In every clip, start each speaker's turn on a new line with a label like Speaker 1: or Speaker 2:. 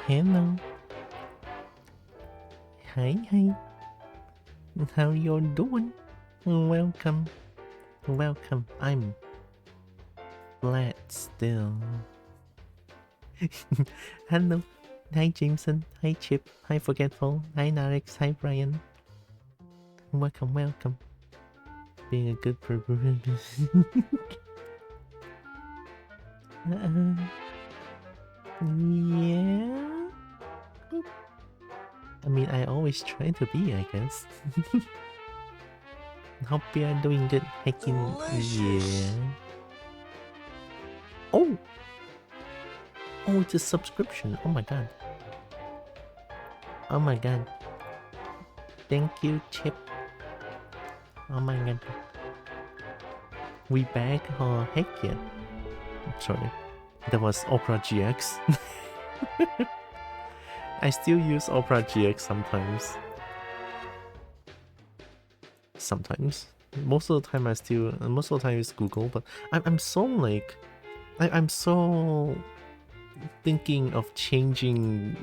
Speaker 1: Hello. Hi, hi. How you doing? Welcome. Welcome. I'm glad still. Hello. Hi, Jameson. Hi, Chip. Hi, Forgetful. Hi, Narix. Hi, Brian. Welcome, welcome. Being a good person. Yeah. I mean, I always try to be, I guess. Hope you are doing good, hacking. Yeah. Oh! Oh, it's a subscription. Oh my god. Oh my god. Thank you, Chip. Oh my god. We back? Oh, heck yeah. Sorry. That was Opera GX. I still use Opera GX sometimes. Sometimes. Most of the time most of the time it's Google, but I'm so like... I'm so thinking of changing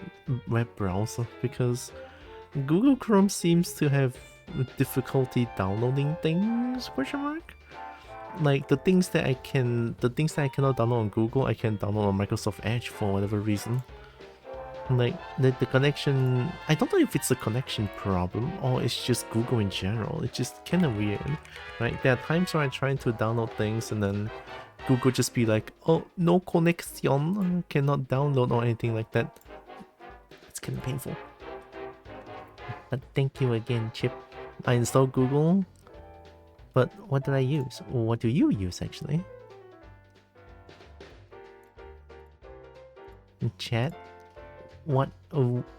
Speaker 1: web browser because Google Chrome seems to have difficulty downloading things, question mark? Like the things that I cannot download on Google, I can download on Microsoft Edge for whatever reason. Like the connection, I don't know if it's a connection problem or it's just Google in general. It's just kind of weird. Right? There are times where I'm trying to download things and then Google just be like, oh, no connection, cannot download or anything like that. It's kind of painful. But thank you again, Chip. I installed Google, but what did I use? What do you use actually? Chat? What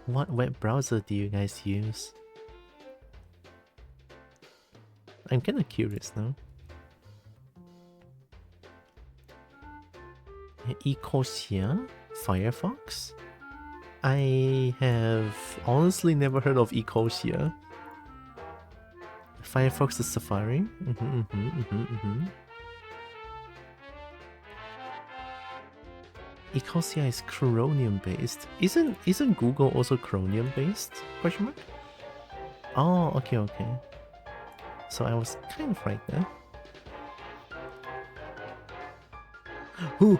Speaker 1: web browser do you guys use? I'm kind of curious now. Ecosia? Firefox? I have honestly never heard of Ecosia. Firefox is Safari. Ecosia is Chromium based. Isn't Google also Chromium based? Question mark? Oh, okay, okay. So I was kind of right there. Who?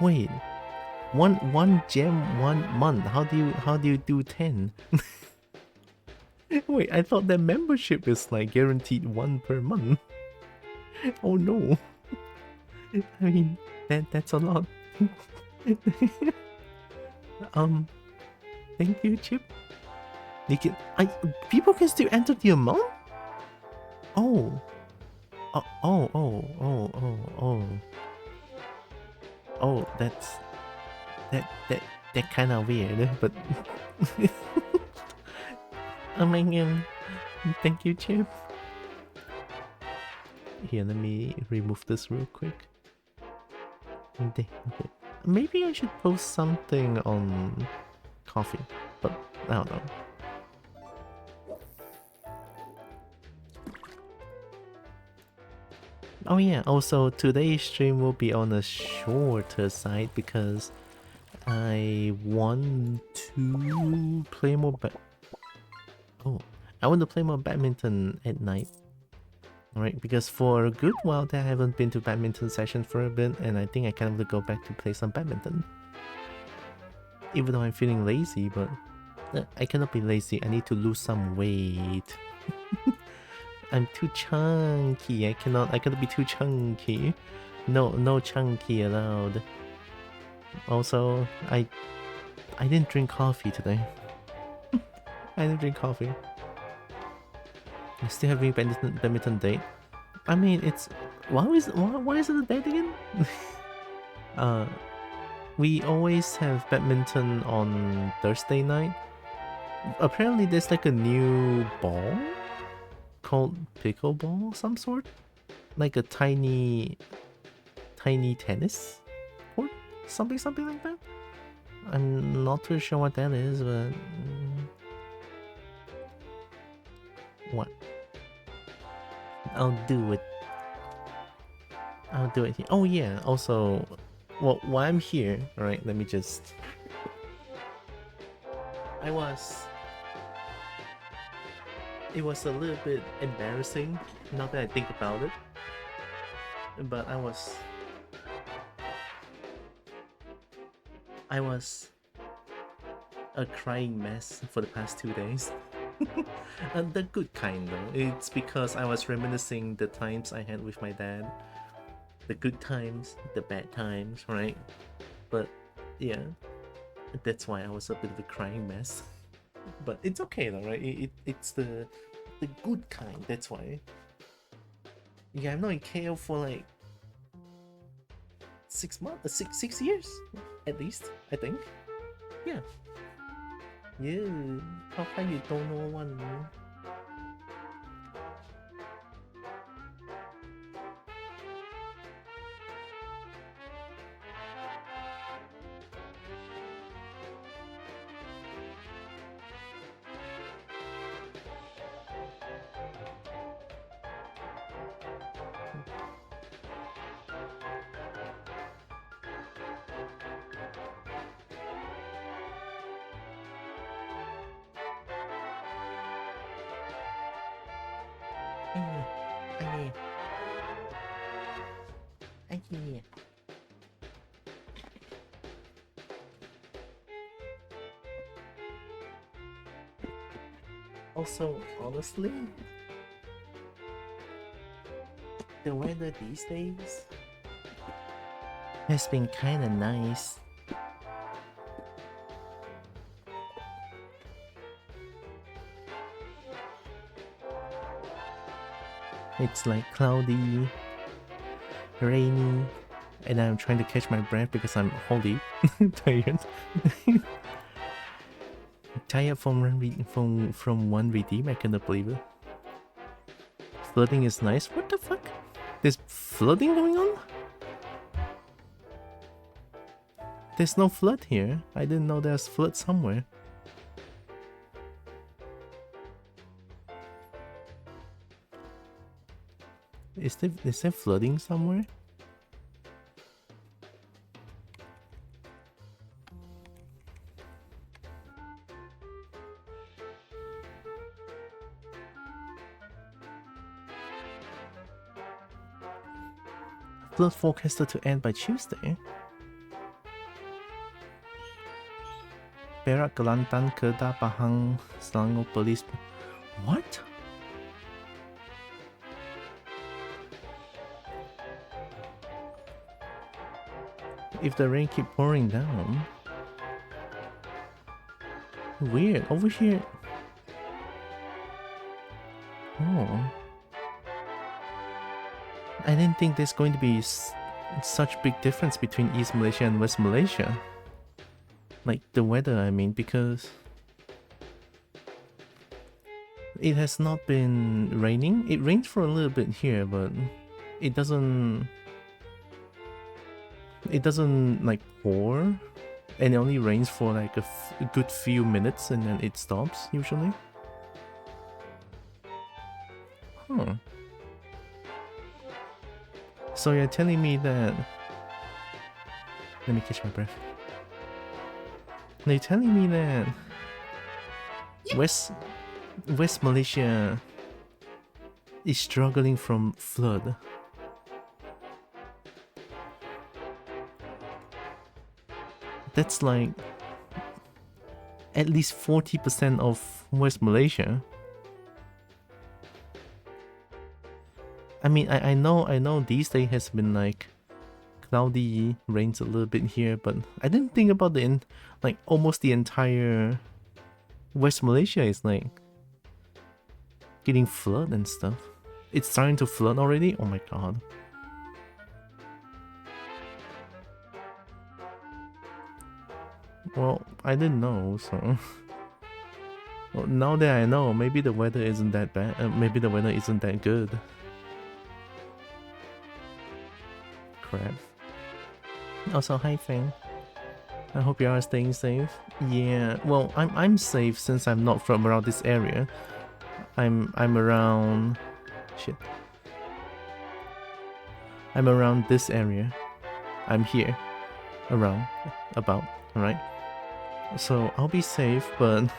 Speaker 1: Wait. One gem 1 month. How do you do 10? Wait, I thought that membership is like guaranteed 1 per month. Oh no. I mean, that's a lot. Thank you, Chip. You can, people can still enter the amount? Oh. Oh, that kind of weird, but oh my god. Thank you, Chip. Here, let me remove this real quick. Okay. Maybe I should post something on coffee, but I don't know. Oh yeah, also today's stream will be on a shorter side because I want to play more I want to play more badminton at night. Alright, because for a good while I haven't been to badminton session for a bit and I think I kind of go back to play some badminton. Even though I'm feeling lazy, but I cannot be lazy, I need to lose some weight. I'm too chunky. I cannot be too chunky. No chunky allowed. Also, I didn't drink coffee today. I didn't drink coffee. I still having badminton date. I mean, it's why is it a date again? We always have badminton on Thursday night. Apparently, there's like a new ball called pickleball, some sort, like a tiny tennis court, something like that. I'm not too sure what that is, but what? I'll do it. I'll do it here. Oh yeah, also, well, while I'm here, alright, let me just... It was a little bit embarrassing, now that I think about it. But I was a crying mess for the past 2 days. The good kind though. It's because I was reminiscing the times I had with my dad. The good times, the bad times, right? But yeah, that's why I was a bit of a crying mess. But it's okay though, right? It's the good kind, that's why. Yeah, I'm not in KL for like 6 months, 6 years at least, I think. Yeah. Yeah, how come you don't know one? Also, honestly, the weather these days has been kinda nice. It's like cloudy, rainy, and I'm trying to catch my breath because I'm wholly tired. Tired from one redeem, I cannot believe it. Flooding is nice. What the fuck? There's flooding going on? There's no flood here. I didn't know there's flood somewhere. Is there flooding somewhere? Flood forecasted to end by Tuesday. Perak, Kelantan, Kedah, Pahang, Selangor police. What? If the rain keep pouring down. Weird. Over here. Oh. I didn't think there's going to be such big difference between East Malaysia and West Malaysia. Like the weather, I mean, because it has not been raining. It rains for a little bit here, but it doesn't like pour, and it only rains for like a good few minutes and then it stops usually. Huh. So you're telling me that... Let me catch my breath. You're telling me that West Malaysia is struggling from flood. That's like at least 40% of West Malaysia. I mean, I know these days has been like cloudy, rains a little bit here, but I didn't think about like almost the entire West Malaysia is like getting flood and stuff. It's starting to flood already? Oh my god. Well, I didn't know, so... Well, now that I know, maybe the weather isn't that bad. Maybe the weather isn't that good. Crap. Also, hi Fang. I hope you are staying safe. Yeah, well, I'm safe since I'm not from around this area. I'm around... Shit. I'm around this area. I'm here. Around. About. Alright? So I'll be safe, but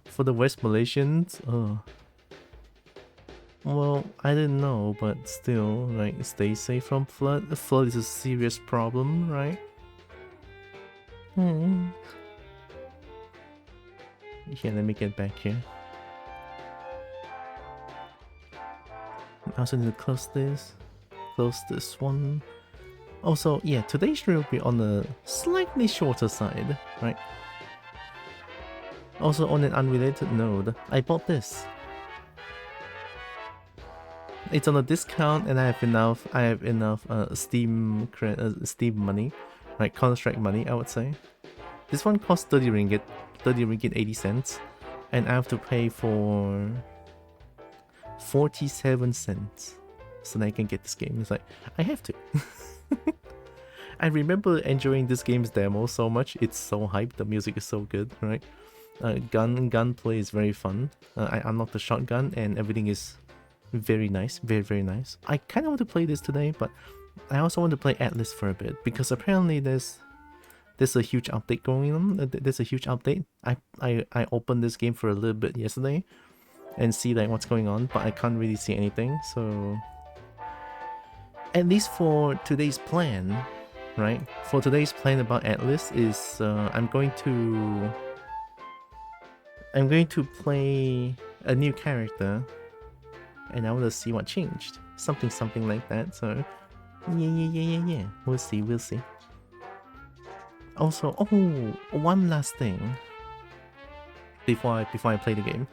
Speaker 1: for the West Malaysians, well, I didn't know, but still, like, stay safe from flood. The flood is a serious problem, right? Here, let me get back here. I also need to close this one. Also, yeah, today's stream will be on the slightly shorter side, right? Also, on an unrelated note, I bought this. It's on a discount, and I have enough Steam money, right? Counter-Strike money, I would say. This one costs 30 ringgit 80 cents, and I have to pay for 47 cents so that I can get this game. It's like, I have to. I remember enjoying this game's demo so much. It's so hyped, the music is so good, right? Gunplay is very fun. I unlocked the shotgun and everything is very nice, very nice. I kind of want to play this today, but I also want to play Atlyss for a bit because apparently there's a huge update going on. There's a huge update. I opened this game for a little bit yesterday and see like what's going on, but I can't really see anything. So at least for today's plan, right? For today's plan about Atlyss is I'm going to play a new character, and I want to see what changed. Something like that. So yeah. We'll see. Also, one last thing before I play the game.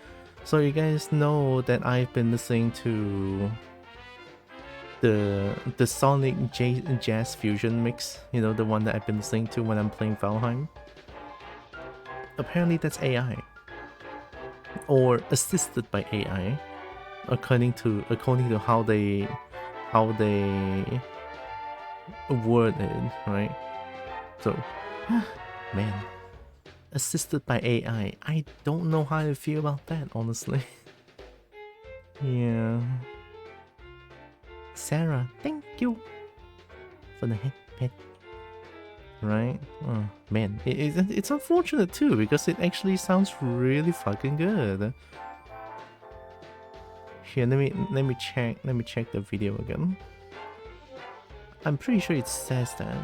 Speaker 1: So you guys know that I've been listening to the Sonic Jazz Fusion mix, you know, the one that I've been listening to when I'm playing Valheim. Apparently that's AI, or assisted by AI, according to how they word it, right? So, man, assisted by AI. I don't know how I feel about that, honestly. Yeah. Sarah, thank you for the pet. Right? Oh man, it's unfortunate too because it actually sounds really fucking good. Here, let me check the video again. I'm pretty sure it says that.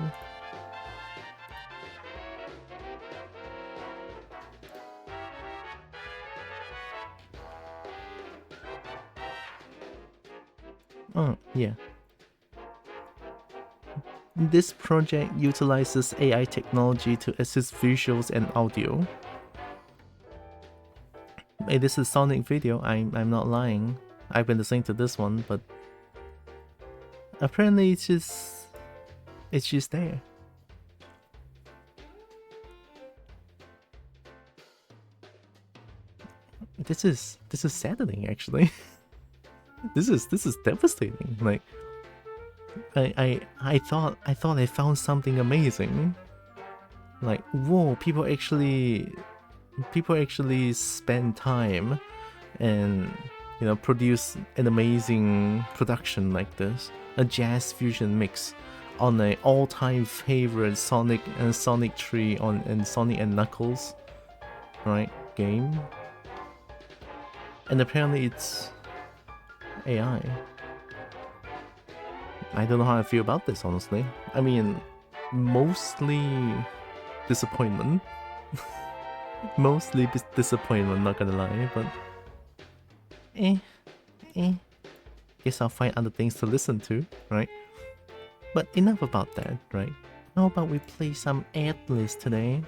Speaker 1: Oh, yeah. This project utilizes AI technology to assist visuals and audio. Hey, this is Sonic video, I'm not lying. I've been listening to this one, but apparently it's just there. This is saddening, actually. This is devastating. Like, I thought I found something amazing. Like, whoa, people actually spend time and, you know, produce an amazing production like this, a jazz fusion mix on a all-time favorite Sonic and Sonic 3 and Sonic and Knuckles, right, game. And apparently it's AI. I don't know how I feel about this, honestly. I mean, mostly disappointment. Mostly disappointment, not gonna lie, but guess I'll find other things to listen to, right? But enough about that, right? How about we play some Atlyss today?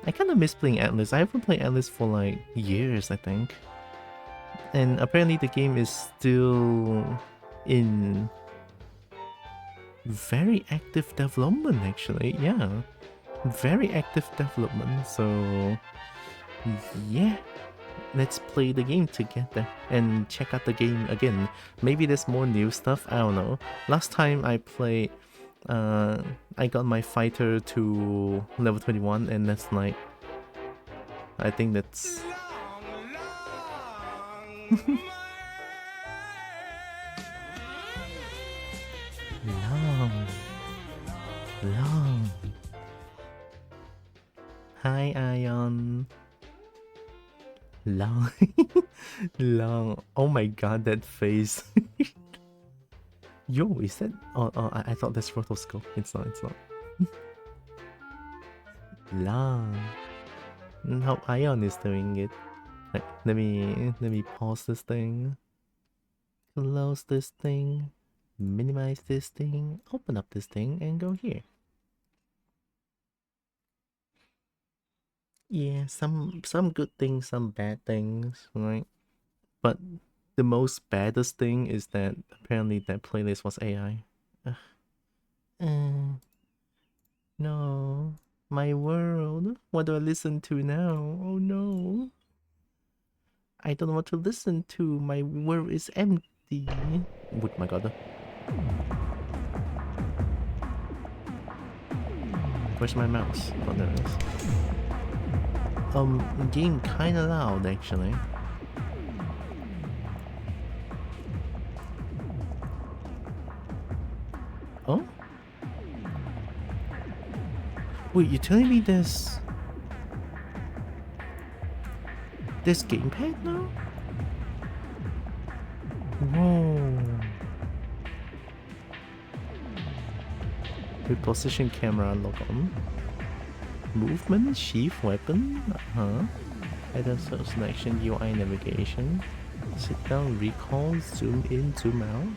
Speaker 1: I kind of miss playing Atlyss. I haven't played Atlyss for like years, I think. And apparently the game is still in very active development, actually. Yeah, very active development. So yeah, let's play the game together and check out the game again. Maybe there's more new stuff, I don't know. Last time I played, I got my fighter to level 21, and that's like, I think that's Long. Long. Hi, Ion. Long. Long. Oh my god, that face. Yo, is that... Oh, I thought that's rotoscope. It's not, it's not. Long. How Ion is doing it. Right, let me pause this thing. Close this thing. Minimize this thing. Open up this thing and go here. Yeah, some good things, some bad things, right? But the most baddest thing is that apparently that playlist was AI. No. My world. What do I listen to now? Oh no. I don't know what to listen to. My world is empty. Oh my god. Where's my mouse? Oh, there it is. Game kinda loud actually. Oh? Wait, you're telling me there's gamepad now? Whoa. Reposition camera lock on. Movement, sheath, weapon, item selection, UI navigation. Sit down, recall, zoom in, zoom out.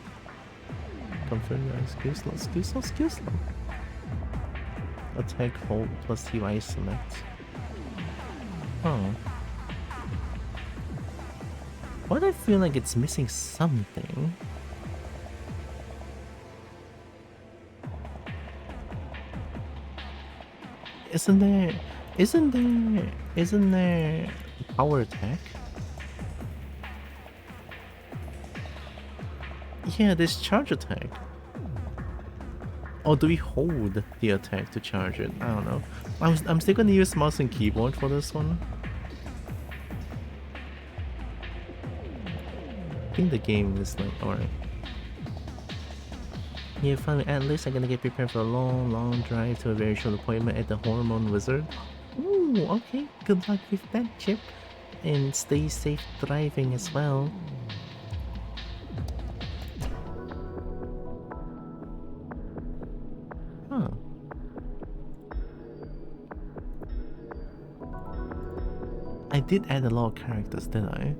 Speaker 1: Confirm your skill slot. Attack, hold, plus UI select. Why do I feel like it's missing something? Isn't there power attack? Yeah, there's charge attack. Or do we hold the attack to charge it? I don't know. I'm still gonna use mouse and keyboard for this one. I think the game is like, alright. Yeah, finally, Atlyss, I'm gonna get prepared for a long drive to a very short appointment at the Hormone Wizard. Ooh, okay. Good luck with that, Chip. And stay safe driving as well. I did add a lot of characters, didn't I?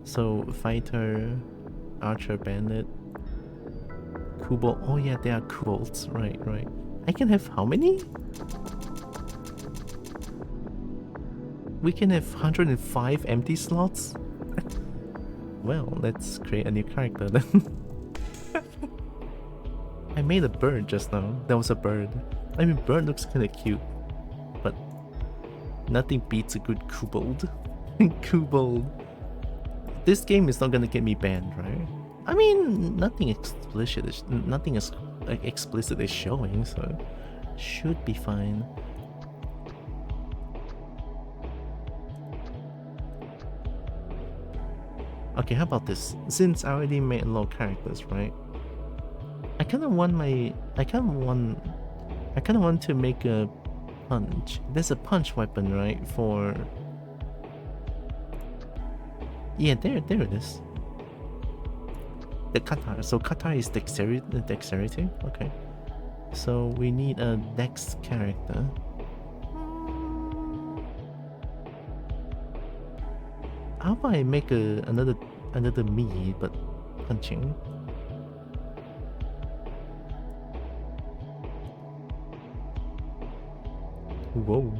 Speaker 1: So, Fighter, Archer, Bandit, Kobo. Oh yeah, they are kobolds. Right. I can have how many? We can have 105 empty slots? Well, let's create a new character then. I made a bird just now. That was a bird. I mean, bird looks kinda cute. But nothing beats a good kobold. Kobold. This game is not gonna get me banned, right? I mean, nothing explicit is showing, so should be fine. Okay, how about this? Since I already made a lot of characters, right? I kinda want to make a punch. There's a punch weapon, right? For... Yeah, there it is. The kata. So kata is dexterity. Okay. So we need a dex character. How about I make another me but punching? Whoa.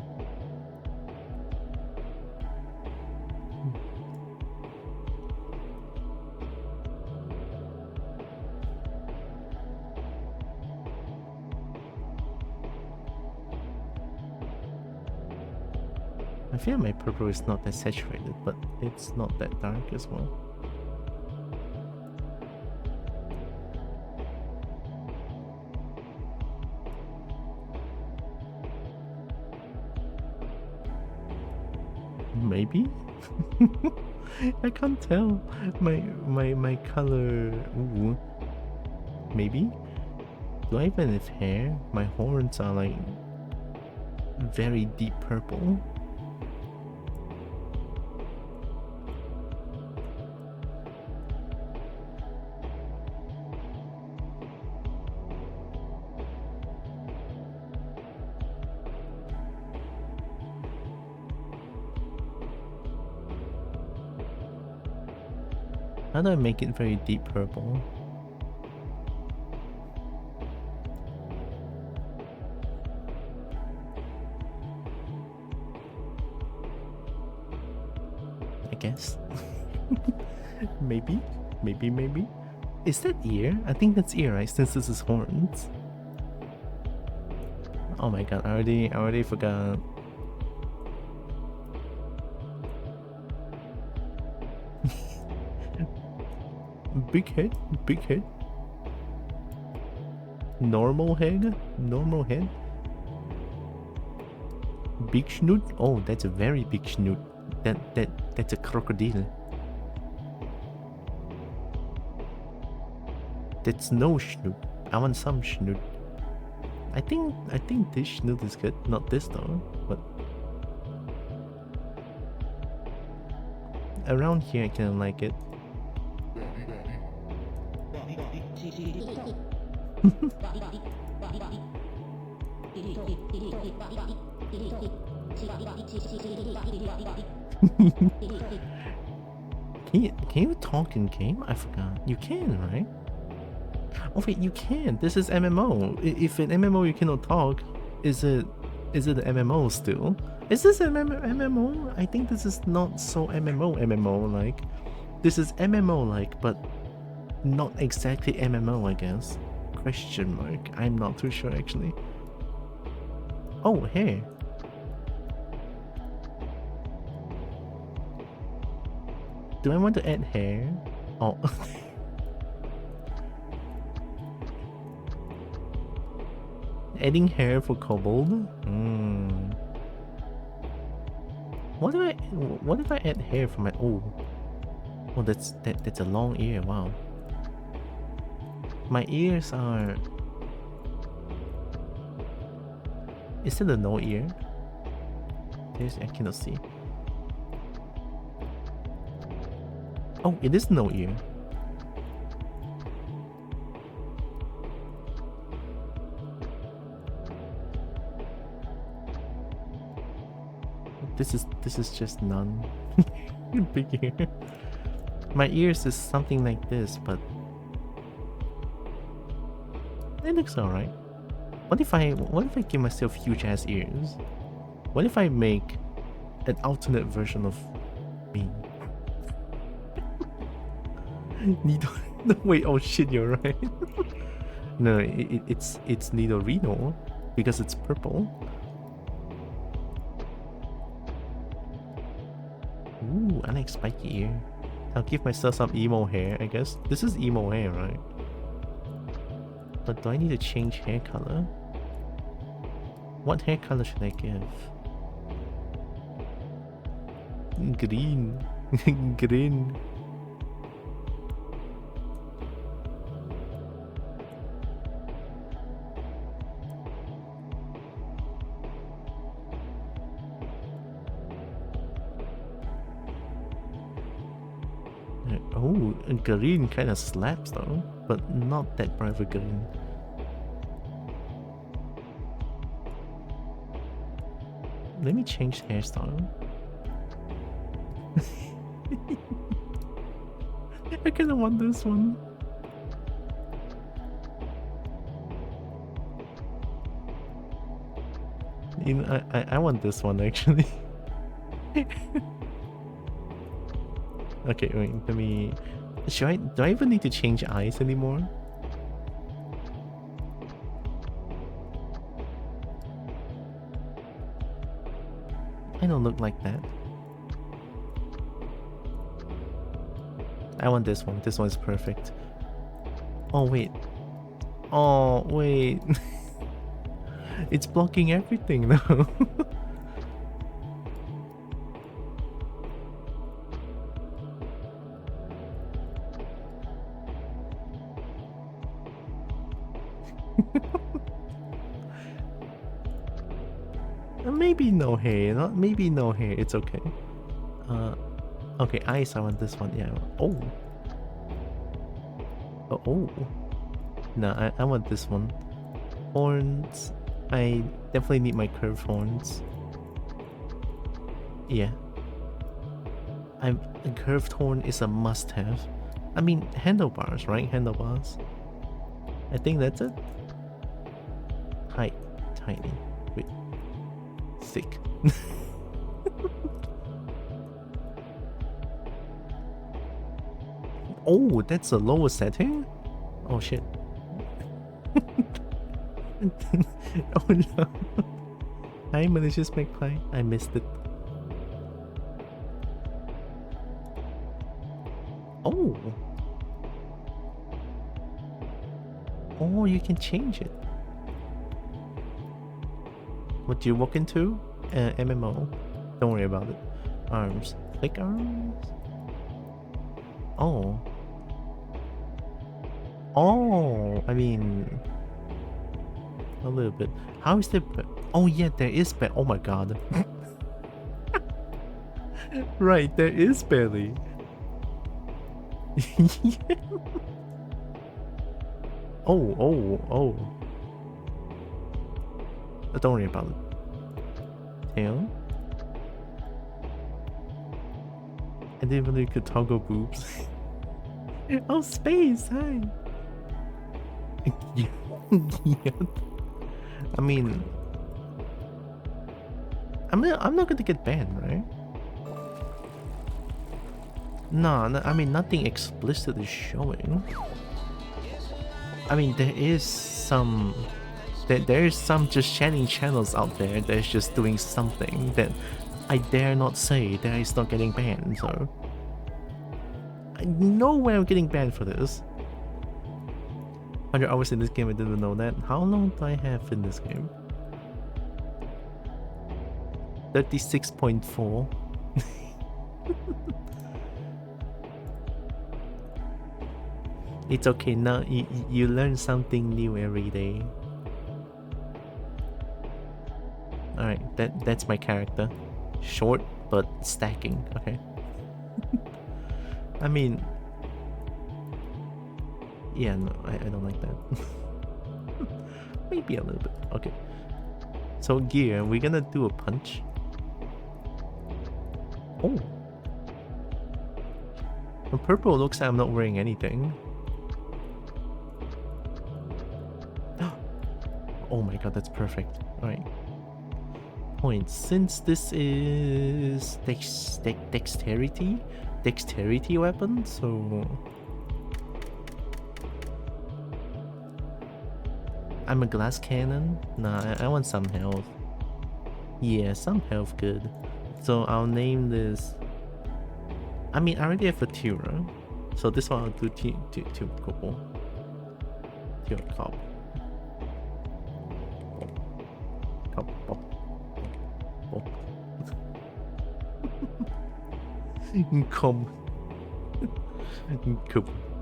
Speaker 1: I feel my purple is not that saturated, but it's not that dark as well. Maybe? I can't tell. My color... Ooh. Maybe? Do I even have hair? My horns are like very deep purple. How do I make it very deep purple? I guess. Maybe. Is that ear? I think that's ear, right? Since this is horns. Oh my god, I already forgot. Big head. Normal head. Big snoot. Oh, that's a very big snoot. That's a crocodile. That's no snoot. I want some snoot. I think this snoot is good. Not this though, but around here I kind of like it. Can you talk in game? I forgot. You can, right? Oh wait, you can. This is MMO. If in MMO you cannot talk, is it an MMO still? Is this an MMO? I think this is not so MMO like. This is MMO like, but not exactly MMO, I guess. Question mark. I'm not too sure actually. Oh, hair. Do I want to add hair? Oh. Adding hair for kobold? What if I add hair for my oh that's a long ear, wow. My ears are, is it a no ear? I cannot see. Oh, it is no ear. This is just none. Big ear. My ears is something like this, but it looks alright. What if I give myself huge ass ears? What if I make an alternate version of me? No, wait, oh shit, you're right. No, it's Nidorino because it's purple. Ooh, I like spiky ear. I'll give myself some emo hair, I guess. This is emo hair, right? But do I need to change hair color? What hair color should I give? Green. Green. Oh, green kind of slaps though, but not that bright of a green. Let me change hairstyle. I kind of want this one. You know, I want this one actually. Okay, wait, let me... do I even need to change eyes anymore? I don't look like that. I want this one. This one's perfect. Oh, wait. Oh, wait. It's blocking everything now. Maybe no hair, maybe no hair, it's okay. Okay, eyes, I want this one, yeah. Oh. Oh. No, I want this one. Horns, I definitely need my curved horns. Yeah. A curved horn is a must-have. I mean, handlebars, right? Handlebars. I think that's it. Height, tiny. Wait. Thick. Oh, that's a lower setting? Oh shit. Oh no. Hi, malicious magpie. I missed it. Oh. Oh, you can change it. What do you walk into? MMO. Don't worry about it. Arms. Thick arms? Oh. Oh, I mean... a little bit. How is there... Oh yeah, there is oh my god. Right, there is belly. Oh. Don't worry about it. Tail. I didn't even know you could toggle boobs. Oh, space, hi. Yeah. I mean, I'm not gonna get banned, right? No, I mean, nothing explicit is showing. I mean, there is some just chatting channels out there that's just doing something that I dare not say that is not getting banned, so I know where I'm getting banned for this. 100 hours in this game, I didn't know that. How long do I have in this game? 36.4. It's okay, now you learn something new every day. Alright, that's my character. Short, but stacking, okay. I mean... yeah, no, I don't like that. Maybe a little bit, okay. So gear, we're gonna do a punch. Oh! The purple looks like I'm not wearing anything. Oh my god, that's perfect. Alright. Points. Since this is dexterity weapon, so I'm a glass cannon. Nah, I want some health. Yeah, some health good. So I'll name this. I mean, I already have a Tira, so this one I'll do Kobo. Kobo. Come.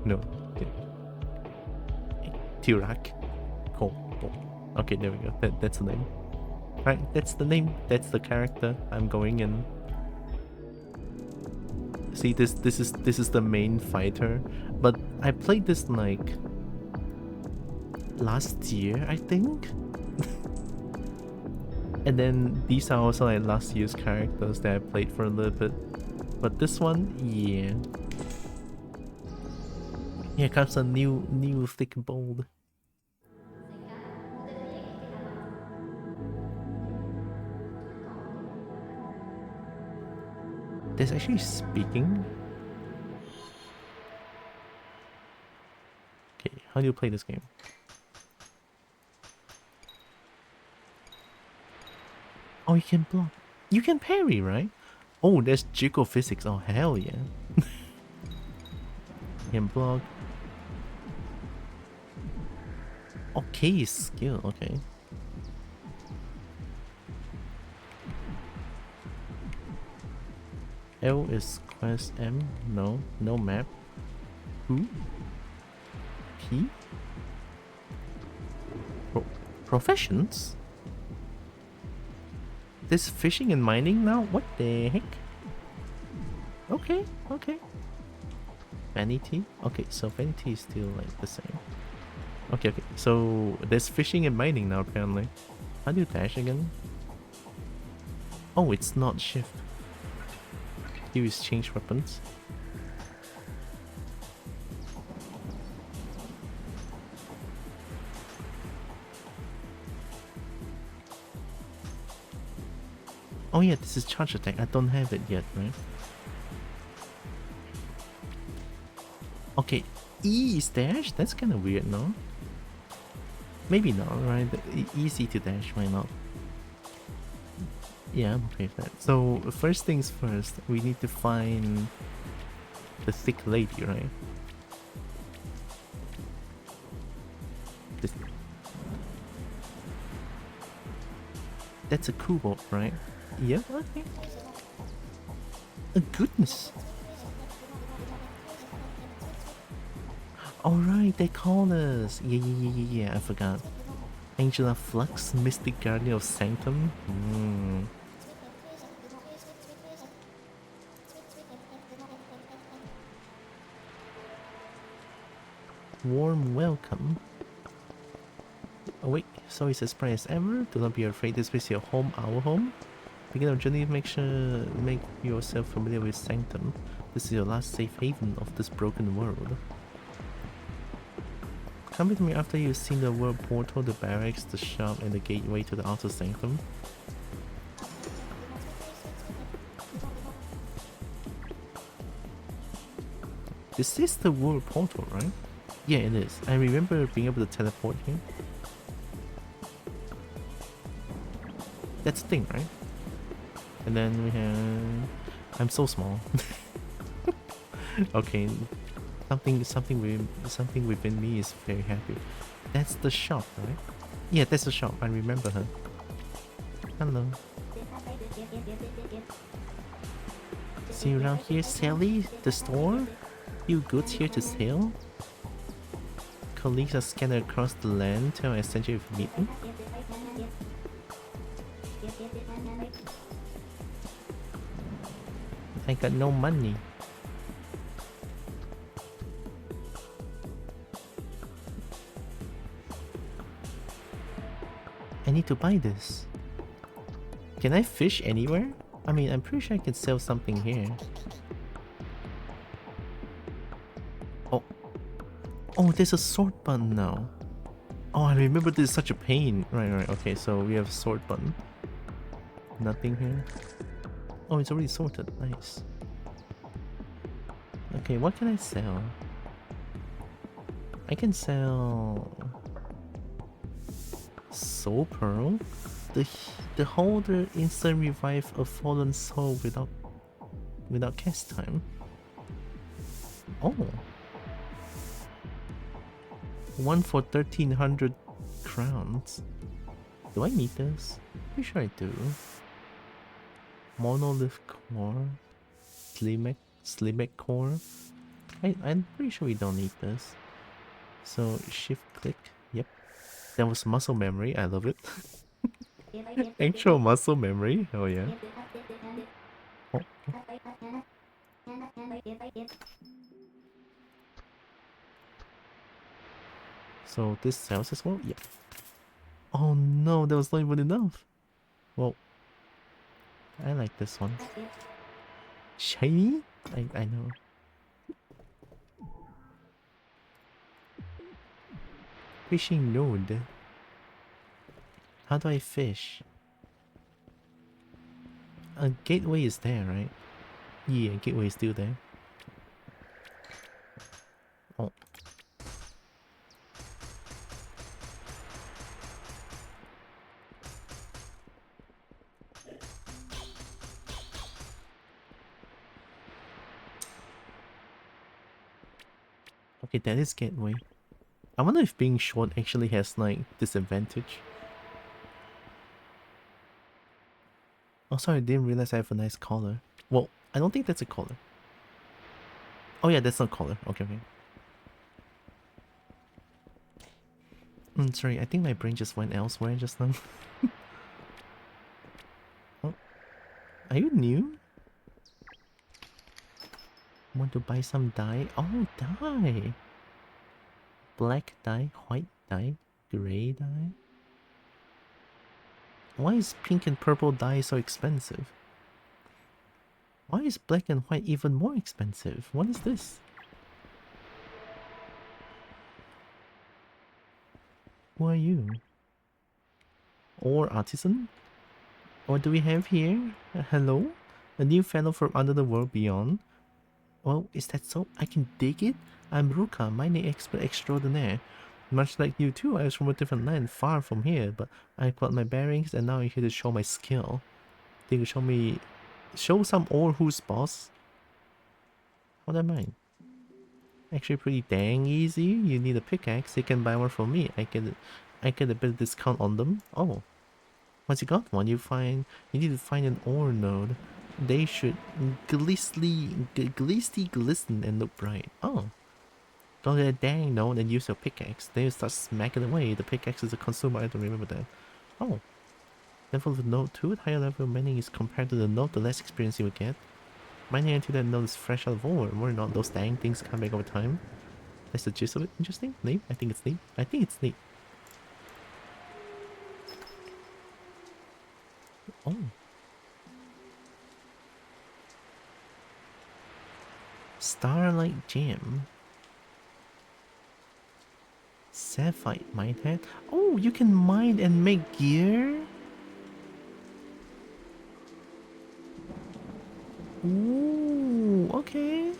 Speaker 1: No. Tirak. Kobo. Okay, there we go. That's the name. Right, that's the name. That's the character I'm going in. See, this is the main fighter, but I played this like last year, I think. And then these are also like last year's characters that I played for a little bit. But this one, yeah. Here comes a new thick bold. There's actually speaking. Okay, how do you play this game? Oh, you can block. You can parry, right? Oh, there's jiggle physics. Oh, hell yeah. You can block. Okay, skill. Okay. L is quest M. No map. Who? P? Professions? There's fishing and mining now? What the heck? Okay, okay. Vanity? Okay, so vanity is still like the same. Okay, okay. So there's fishing and mining now apparently. How do you dash again? Oh, it's not shift. You is change weapons. Oh yeah, this is charge attack. I don't have it yet, right? Okay, E is dash? That's kind of weird, no? Maybe not, right? Easy to dash, why not? Yeah, I'm okay with that. So, first things first, we need to find the thick lady, right? This... That's a Kobo, right? Yeah, okay. Oh, goodness. Alright, they call us. Yeah, I forgot. Angela Flux, Mystic Guardian of Sanctum. Warm welcome. Oh wait, so it's as bright as ever. Do not be afraid, this is your home, our home. Begin our journey, make yourself familiar with Sanctum. This is your last safe haven of this broken world. Come with me after you've seen the world portal, the barracks, the shop, and the gateway to the outer sanctum. This is the world portal, right? Yeah, it is. I remember being able to teleport here. That's the thing, right? And then we have... I'm so small. Okay. Something within me is very happy. That's the shop, right? Yeah, that's the shop. I remember her. Hello. See you around here, Sally? The store? You goods here to sell? Colleagues are scattered across the land. Tell essentially if you need them. I got no money. I need to buy this. Can I fish anywhere? I mean, I'm pretty sure I can sell something here. Oh. Oh, there's a sword button now. Oh, I remember this is such a pain. Right. Okay, so we have sword button. Nothing here. Oh, it's already sorted. Nice. Okay, what can I sell? I can sell... Soul Pearl? The holder instant revive a fallen soul without cast time. Oh. One for 1300 crowns. Do I need this? Pretty sure I do. Monolith core. Slimek core. I'm pretty sure we don't need this. So shift click. Yep. That was muscle memory. I love it. Actual muscle memory. Oh yeah. Oh. So this sells as well? Yeah. Oh no, that was not even enough. Well, I like this one. Shiny? I know. Fishing node. How do I fish? A gateway is there, right? Yeah, gateway is still there. Oh. Okay, that is gateway. I wonder if being short actually has like disadvantage. Oh sorry, I didn't realize I have a nice collar. Well, I don't think that's a collar. Oh yeah, that's not collar. Okay. Sorry, I think my brain just went elsewhere just now. Oh, are you new? Want to buy some dye? Oh, dye! Black dye, white dye, grey dye. Why is pink and purple dye so expensive? Why is black and white even more expensive? What is this? Who are you? Or artisan? What do we have here? Hello? A new fellow from under the world beyond? Oh, is that so? I can dig it? I'm Ruka, mining expert extraordinaire. Much like you too, I was from a different land, far from here, but I got my bearings and now I'm here to show my skill. Think you show some ore who's boss? How'd I mine? Actually pretty dang easy. You need a pickaxe, you can buy one from me. I get a bit of discount on them. Oh. Once you got one, you need to find an ore node. They should glisten and look bright. Oh. Go to a dang node and use your pickaxe. Then you start smacking away. The pickaxe is a consumer item, remember that. Oh. Level of node 2, higher level mining is compared to the node, the less experience you will get. Mining until that node is fresh out of ore. More not, those dang things come back over time. That's the gist of it. Interesting? Neat? I think it's neat. I think it's neat. Oh. Starlight Gem. Sapphire Minehead. Oh, you can mine and make gear? Ooh, okay.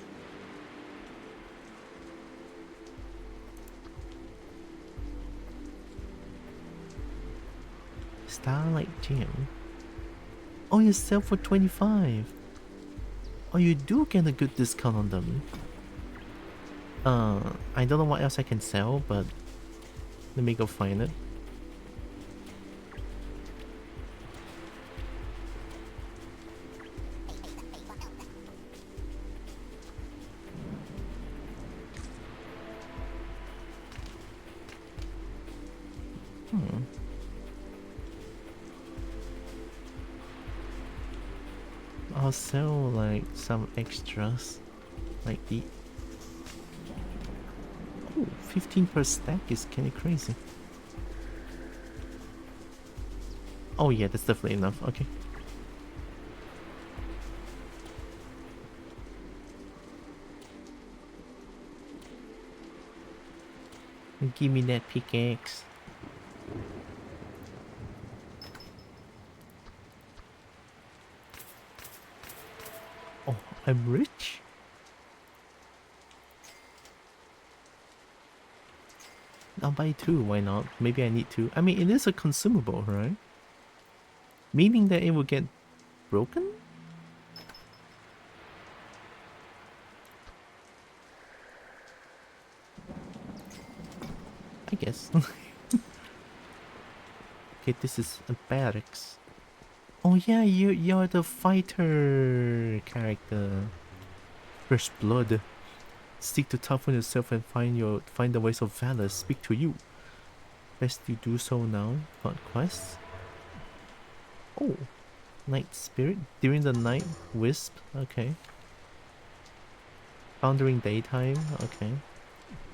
Speaker 1: Starlight Gem. Oh, you sell for 25. Oh, you do get a good discount on them. I don't know what else I can sell, but let me go find it. I'll sell like some extras, like the... Oh, 15 per stack is kinda crazy. Oh yeah, that's definitely enough, okay. Give me that pickaxe. Oh, I'm rich? I'll buy two, why not? Maybe I need two. I mean, it is a consumable, right? Meaning that it will get broken? I guess. Okay, this is a barracks. Oh yeah, you're the fighter character. First blood. Seek to toughen yourself and find the ways of valor. Speak to you. Best you do so now. What quest? Oh, night spirit during the night wisp. Okay. Found during daytime. Okay.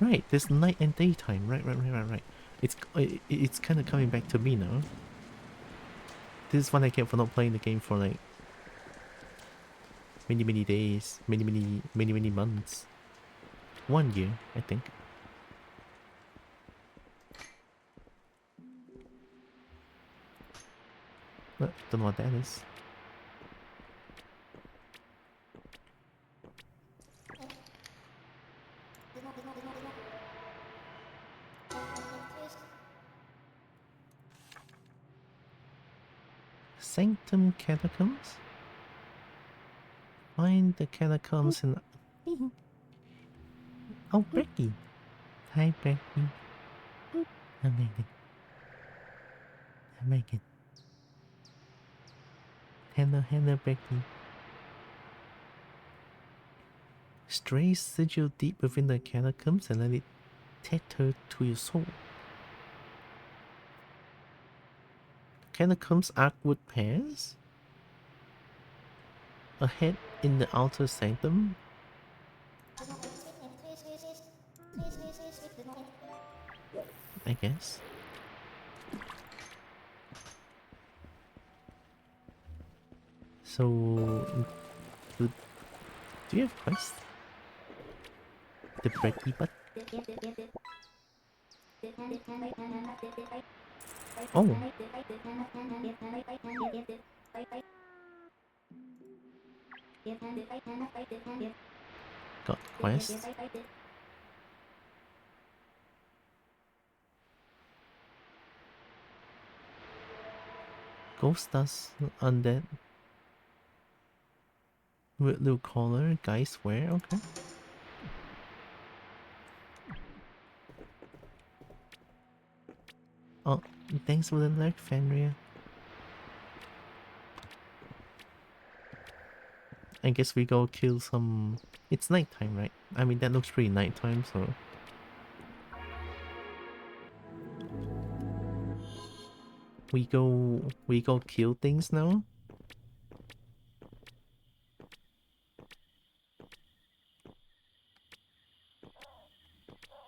Speaker 1: Right, there's night and daytime. Right. It's kind of coming back to me now. This is what I get for not playing the game for like many days, many months. 1 year, I think. Don't know what that is. Sanctum Catacombs? Find the catacombs in... Oh, Becky! Hi, Becky. I'm Megan. Hello, Becky. Stray sigil deep within the catacombs and let it tatter to your soul. Catacombs Arcwood Pairs? A head in the outer sanctum? I guess. So, do you have quests? The breaky butt? Oh. Got quest. Ghost dust undead. With little collar, guys wear, okay. Oh, thanks for the lurk, Fenrir. I guess we go kill some... It's nighttime, right? I mean, that looks pretty nighttime, so... We go kill things now?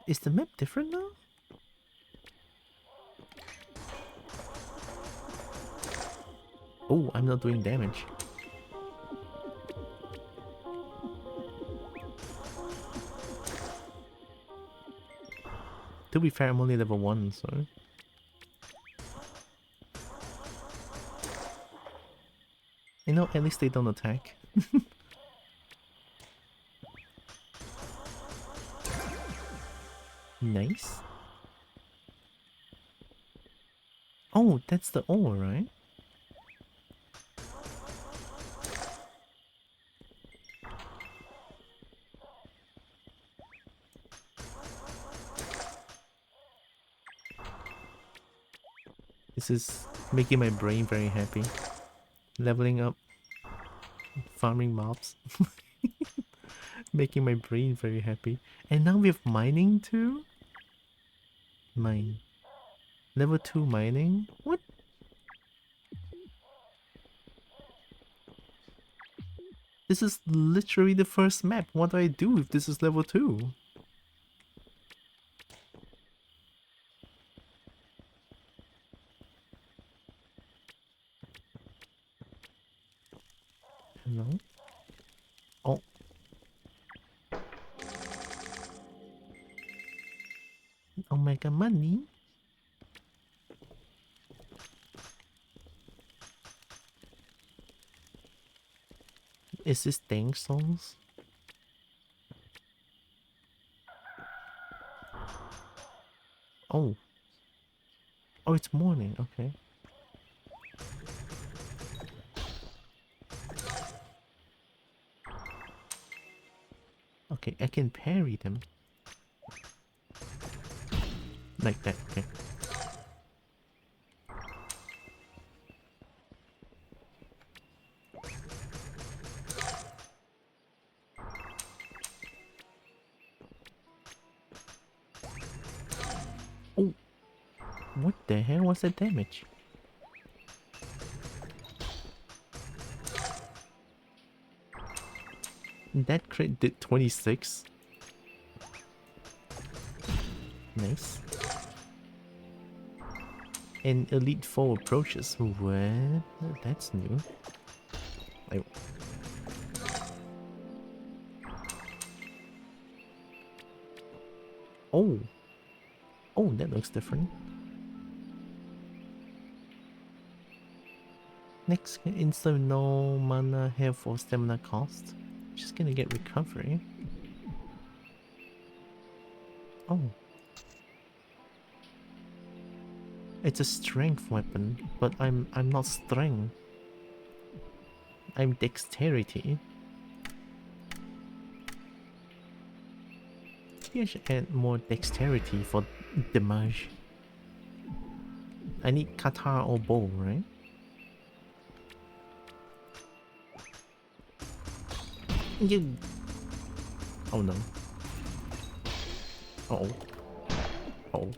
Speaker 1: Is the map different now? Oh, I'm not doing damage. To be fair, I'm only level 1, so... You know, at least they don't attack. Nice. Oh, that's the ore, right? This is making my brain very happy. Leveling up, farming mobs. Making my brain very happy. And now we have mining too? Mine. Level 2 mining? What? This is literally the first map. What do I do if this is level 2? Hello? Oh. Omega money? Is this Dang Souls? Oh. Oh, it's morning, okay. Okay, I can parry them. Like that, okay. Oh! What the hell was that damage? That crit did 26. Nice. An elite foe approaches. What? That's new. I... Oh! Oh, that looks different. Next, instant no mana, health, or stamina cost. Just gonna get recovery. Oh. It's a strength weapon, but I'm not strength. I'm dexterity. Maybe I should add more dexterity for damage. I need kata or bow, right? You... Oh no. Uh oh. Uh oh.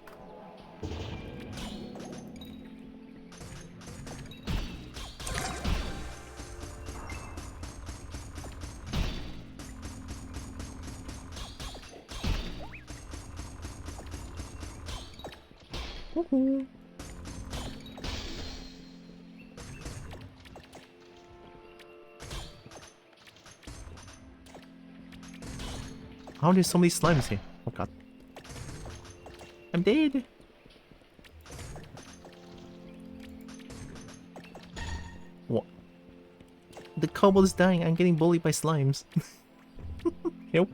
Speaker 1: Woohoo! How are there so many slimes here? Oh god. I'm dead! What? The Kobo is dying. I'm getting bullied by slimes. Help.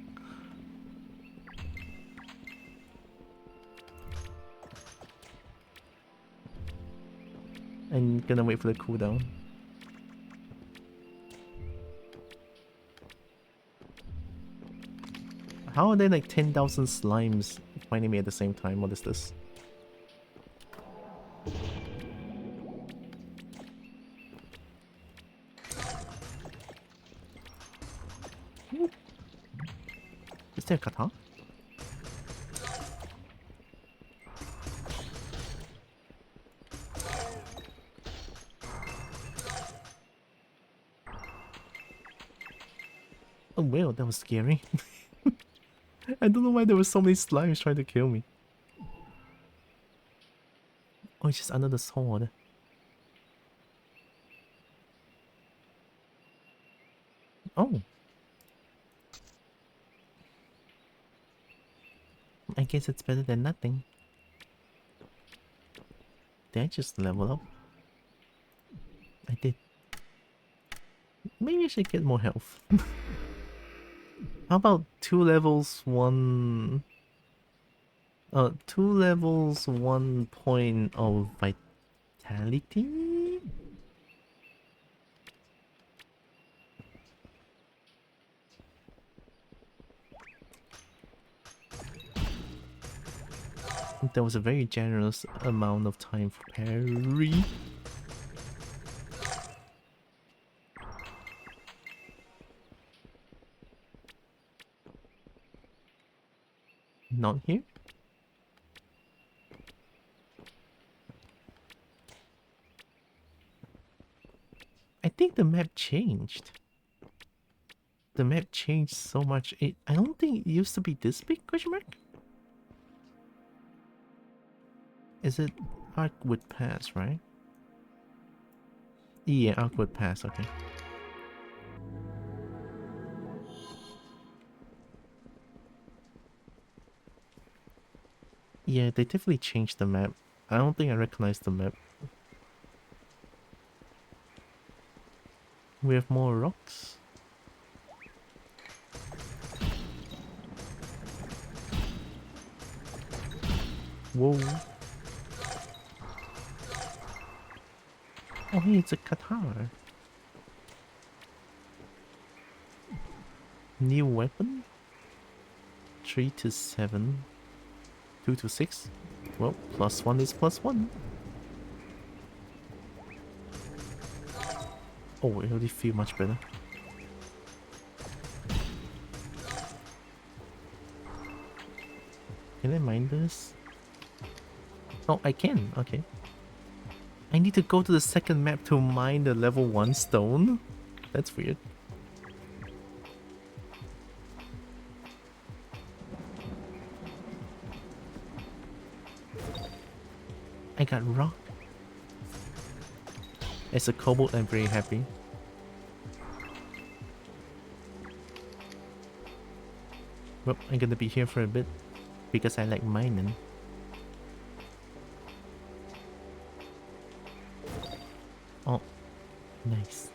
Speaker 1: I'm gonna wait for the cooldown. How are there like 10,000 slimes finding me at the same time? What is this? Is there a kata? Oh well, that was scary. I don't know why there were so many slimes trying to kill me. Oh, it's just under the sword. Oh. I guess it's better than nothing. Did I just level up? I did. Maybe I should get more health. How about 2 levels, 1... 2 levels, 1 point of vitality? That was a very generous amount of time for parry. Not here? I think the map changed. The map changed so much. I don't think it used to be this big, question mark? Is it Arcwood Pass, right? Yeah, Arcwood Pass, okay. Yeah, they definitely changed the map. I don't think I recognize the map. We have more rocks. Whoa. Oh hey, it's a Qatar. New weapon? 3 to 7. 2 to 6. Well, +1 is +1. Oh, it already feel much better. Can I mine this? Oh, I can. Okay. I need to go to the second map to mine the level 1 stone? That's weird. I got rock. As a kobold, I'm very happy. Well, I'm gonna be here for a bit because I like mining. Oh, nice.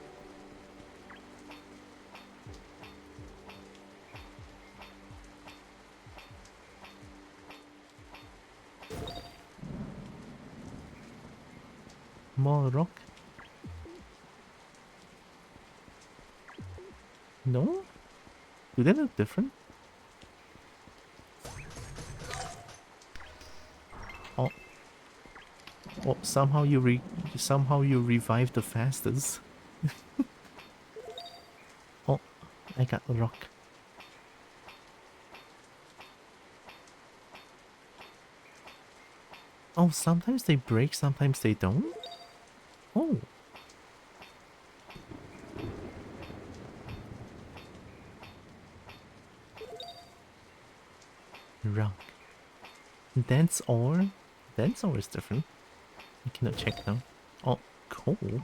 Speaker 1: More rock? No? Do they look different? Oh. Oh, somehow you revive the fastest. Oh, I got a rock. Oh, sometimes they break, sometimes they don't? Oh. Rock. Dense ore? That's always different. I cannot check now. Oh, cool.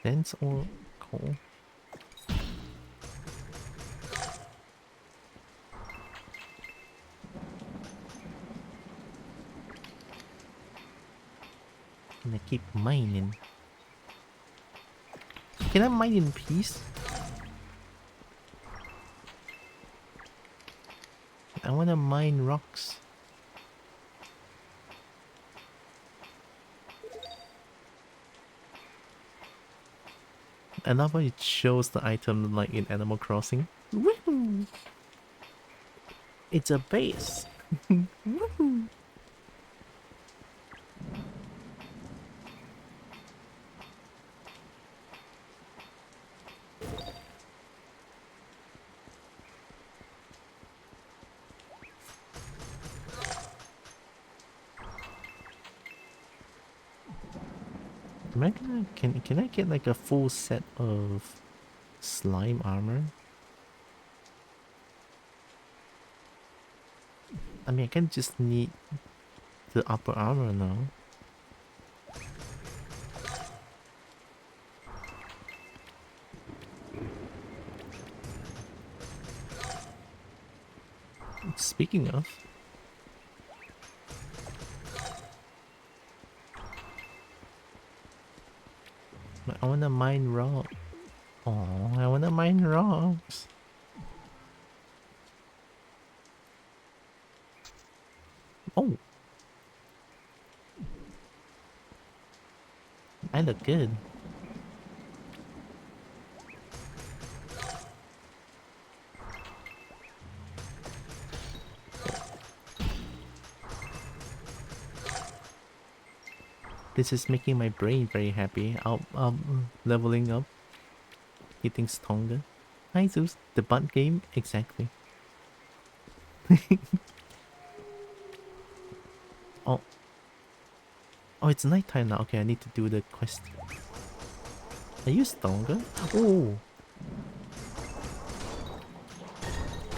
Speaker 1: That's all cool. And I keep mining. Can I mine in peace? I wanna mine rocks. I love how it shows the item like in Animal Crossing. Woohoo! It's a base. Woohoo! Am I gonna, can I get like a full set of slime armor? I mean, I can just need the upper armor now. Speaking of, I wanna mine rock. Oh, I wanna mine rocks. Oh, I look good. This is making my brain very happy. Leveling up, getting stronger. Hi Zeus, the butt game? Exactly. Oh. Oh, it's nighttime now. Okay, I need to do the quest. Are you stronger? Oh.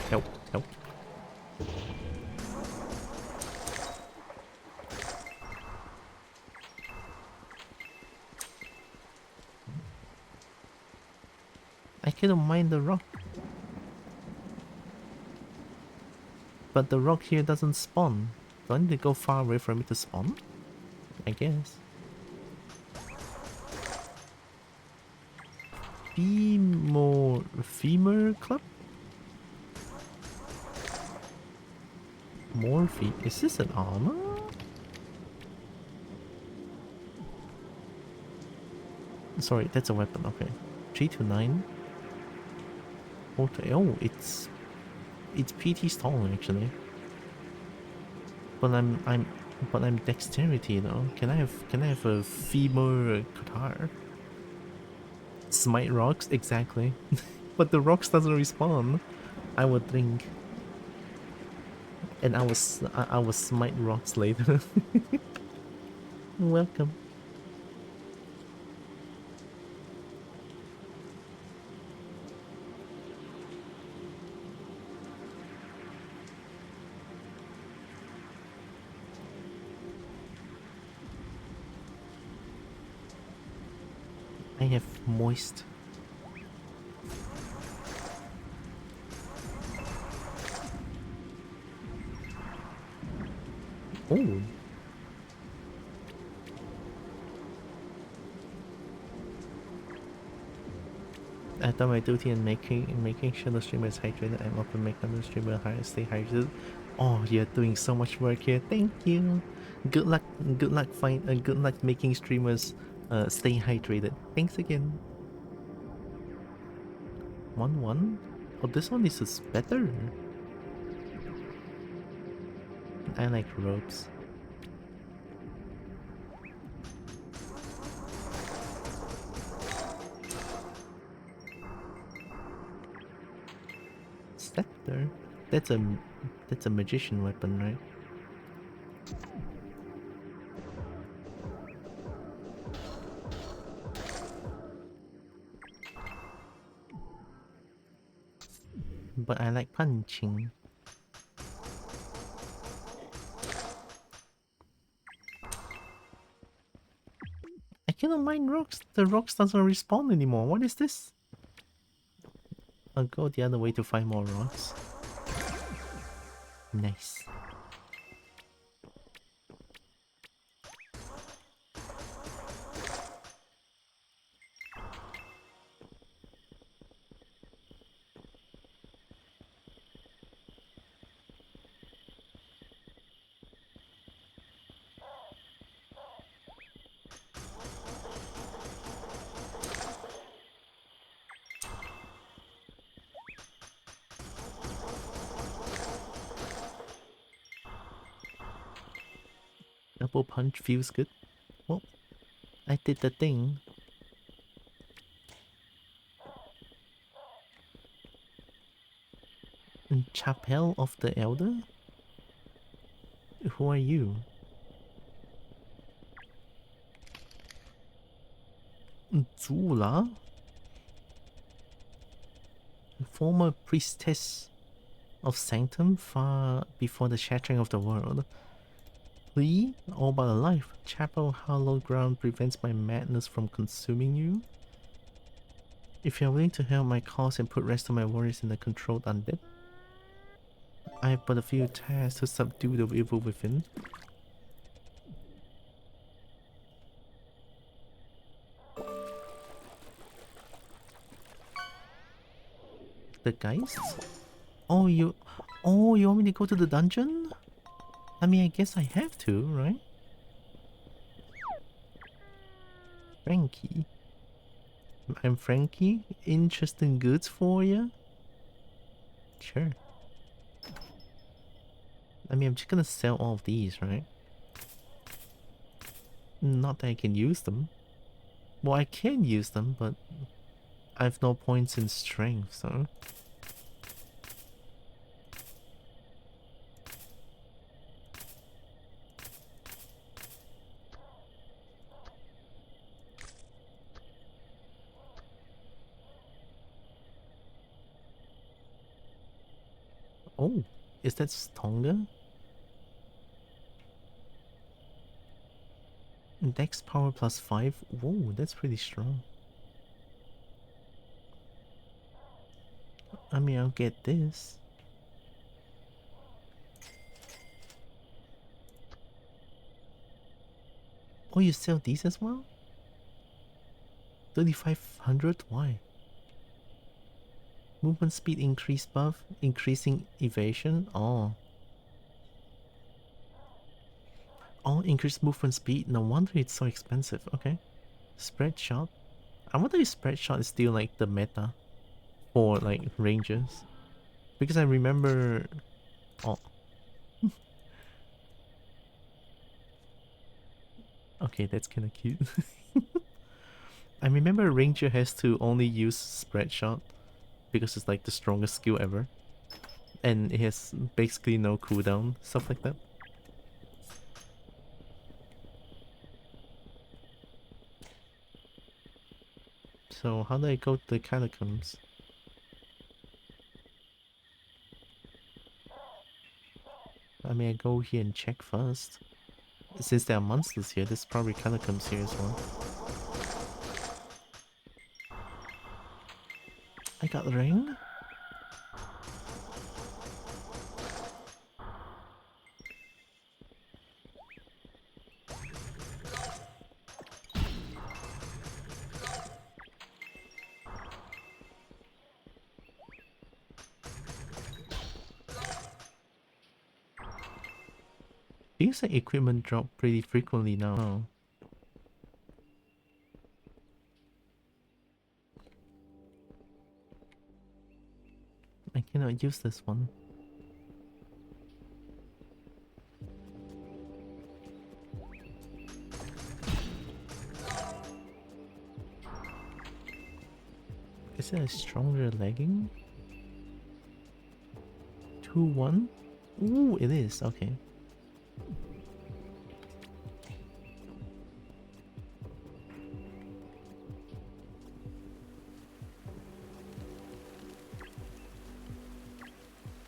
Speaker 1: Help, help. I cannot mine the rock. But the rock here doesn't spawn. Do I need to go far away for it to spawn? I guess. Femur club? Morphe. Is this an armor? Sorry, that's a weapon. Okay. 329. Okay. Oh, it's PT strong actually. But I'm dexterity though. Can I have a femur guitar? Smite rocks? Exactly. But the rocks doesn't respawn. I would think. And I will smite rocks later. Welcome. I have moist. Oh. I done my duty in making sure the streamer is hydrated. I'm up to make the streamer stay hydrated. Oh, you're doing so much work here. Thank you. Good luck. Good luck. Good luck making streamers stay hydrated. Thanks again. 1-1. Oh, this one is better. I like ropes. Scepter? That's a magician weapon, right? but I like punching. I cannot mine rocks. The rocks doesn't respawn anymore. What is this? I'll go the other way to find more rocks. Nice. Double punch feels good. Well, I did the thing. Chapel of the Elder? Who are you? Zula? Former priestess of Sanctum far before the shattering of the world. Lee, all but alive. Chapel hallowed ground prevents my madness from consuming you. If you are willing to help my cause and put rest of my worries in the controlled undead, I have but a few tasks to subdue the evil within. The Geists? Oh, you want me to go to the dungeon? I mean, I guess I have to, right? Frankie. I'm Frankie. Interesting goods for you? Sure. I mean, I'm just gonna sell all of these, right? Not that I can use them. Well, I can use them, but I have no points in strength, so... Oh, is that stronger? Dex power plus 5? Whoa, that's pretty strong. I mean, I'll get this. Oh, you sell these as well? 3500? Why? Movement speed increase buff, increasing evasion? Oh. Oh, increased movement speed? No wonder it's so expensive. Okay. Spread shot? I wonder if spread shot is still like the meta for like rangers. Because I remember... Oh. Okay, that's kinda cute. I remember ranger has to only use spread shot because it's like the strongest skill ever. And it has basically no cooldown, stuff like that. So how do I go to the catacombs? I mean, I go here and check first. Since there are monsters here, there's probably catacombs here as well. I got the ring. Feels like equipment drop pretty frequently now. I cannot use this one. Is it a stronger legging? 2-1? Ooh, it is. Okay.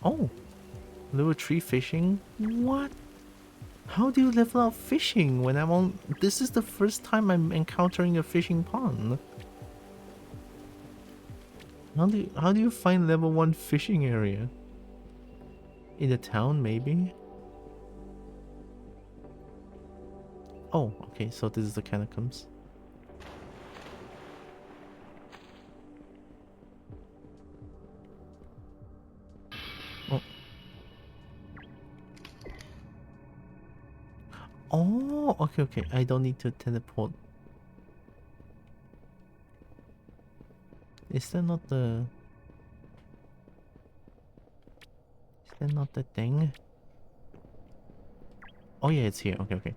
Speaker 1: Oh, level 3 fishing? What? How do you level up fishing when I'm on... This is the first time I'm encountering a fishing pond. How do you find level 1 fishing area? In the town, maybe? Oh, okay, so this is the catacombs. Oh. Oh, okay, okay. I don't need to teleport. Is that not the... Is that not the thing? Oh yeah, it's here. Okay, okay.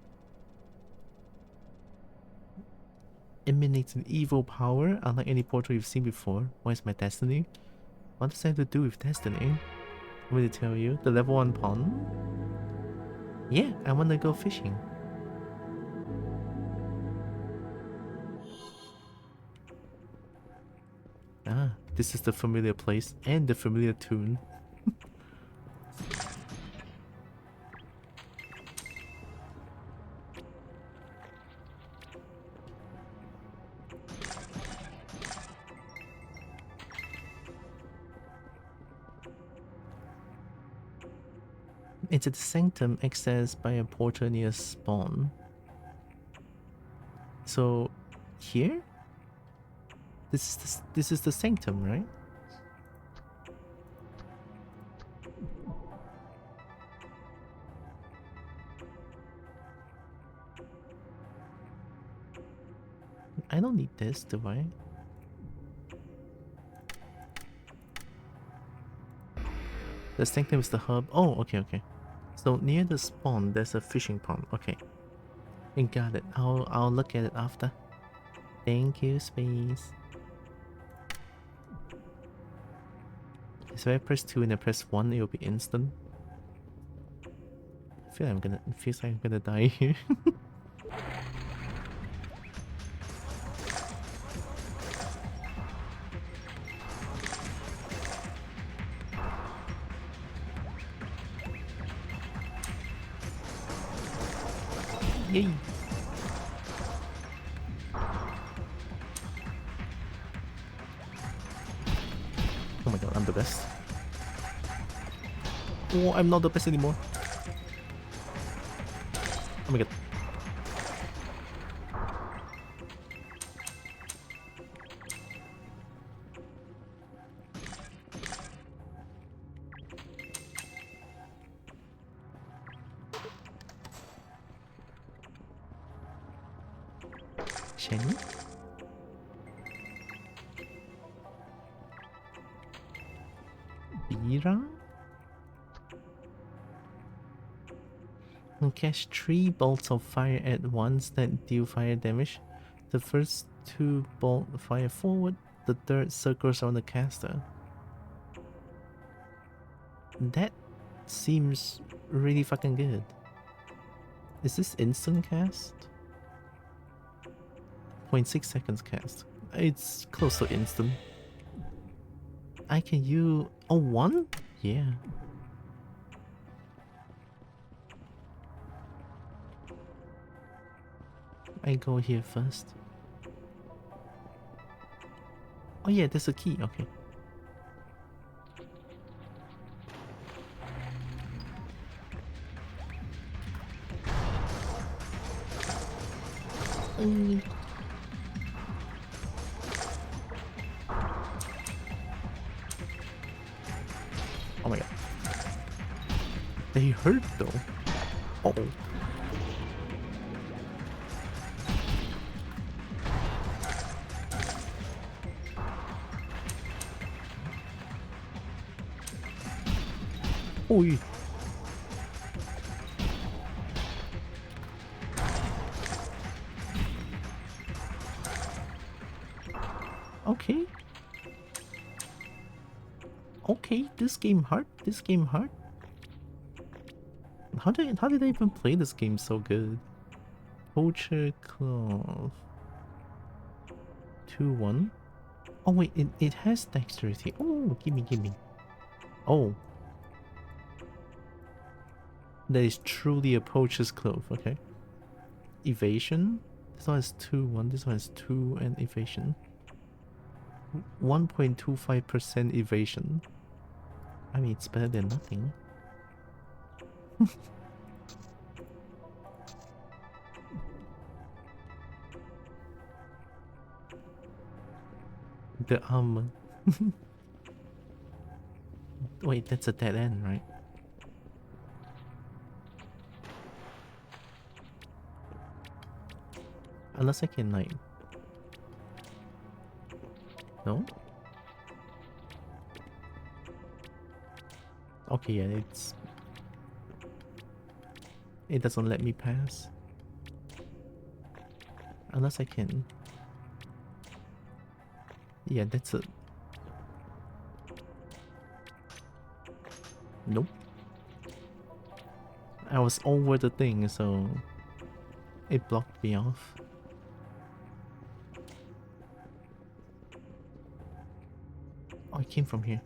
Speaker 1: Emanates an evil power, unlike any portal you've seen before. What is my destiny? What does that have to do with destiny? Want me to tell you? The level 1 pond? Yeah, I wanna go fishing. Ah, this is the familiar place and the familiar tune. It's a sanctum accessed by a portal near spawn. So, here? This is the sanctum, right? I don't need this, do I? The sanctum is the hub. Oh, okay, okay. So near the spawn, there's a fishing pond. Okay, I got it. I'll look at it after. Thank you, space. So if I press 2 and I press 1, it'll be instant. I feel like I'm gonna die here. Yay! Oh my god, I'm the best. Oh, I'm not the best anymore. Oh my god. Shiny? Bira? You catch 3 bolts of fire at once that deal fire damage. The first 2 bolts fire forward, the third circles around the caster. That seems really fucking good. Is this instant cast? 0.6 seconds cast. It's close to instant. I can use... Oh, 1? Yeah. I go here first. Oh yeah, there's a key. Okay. Oh my god. They hurt though. Uh oh. Oi. Okay. Okay, this game hard. This game hard. How did I even play this game so good? Poacher Cloth. 2-1. Oh wait, it has dexterity. Oh, gimme. Oh. That is truly a poacher's clove, okay? Evasion? This one is 2, this one is 2, and evasion. 1.25% evasion. I mean, it's better than nothing. The wait, that's a dead end, right? Unless I can, like... No? Okay, yeah, it's... It doesn't let me pass. Unless I can... Yeah, that's a... Nope. I was over the thing, so... It blocked me off. Oh, I came from here.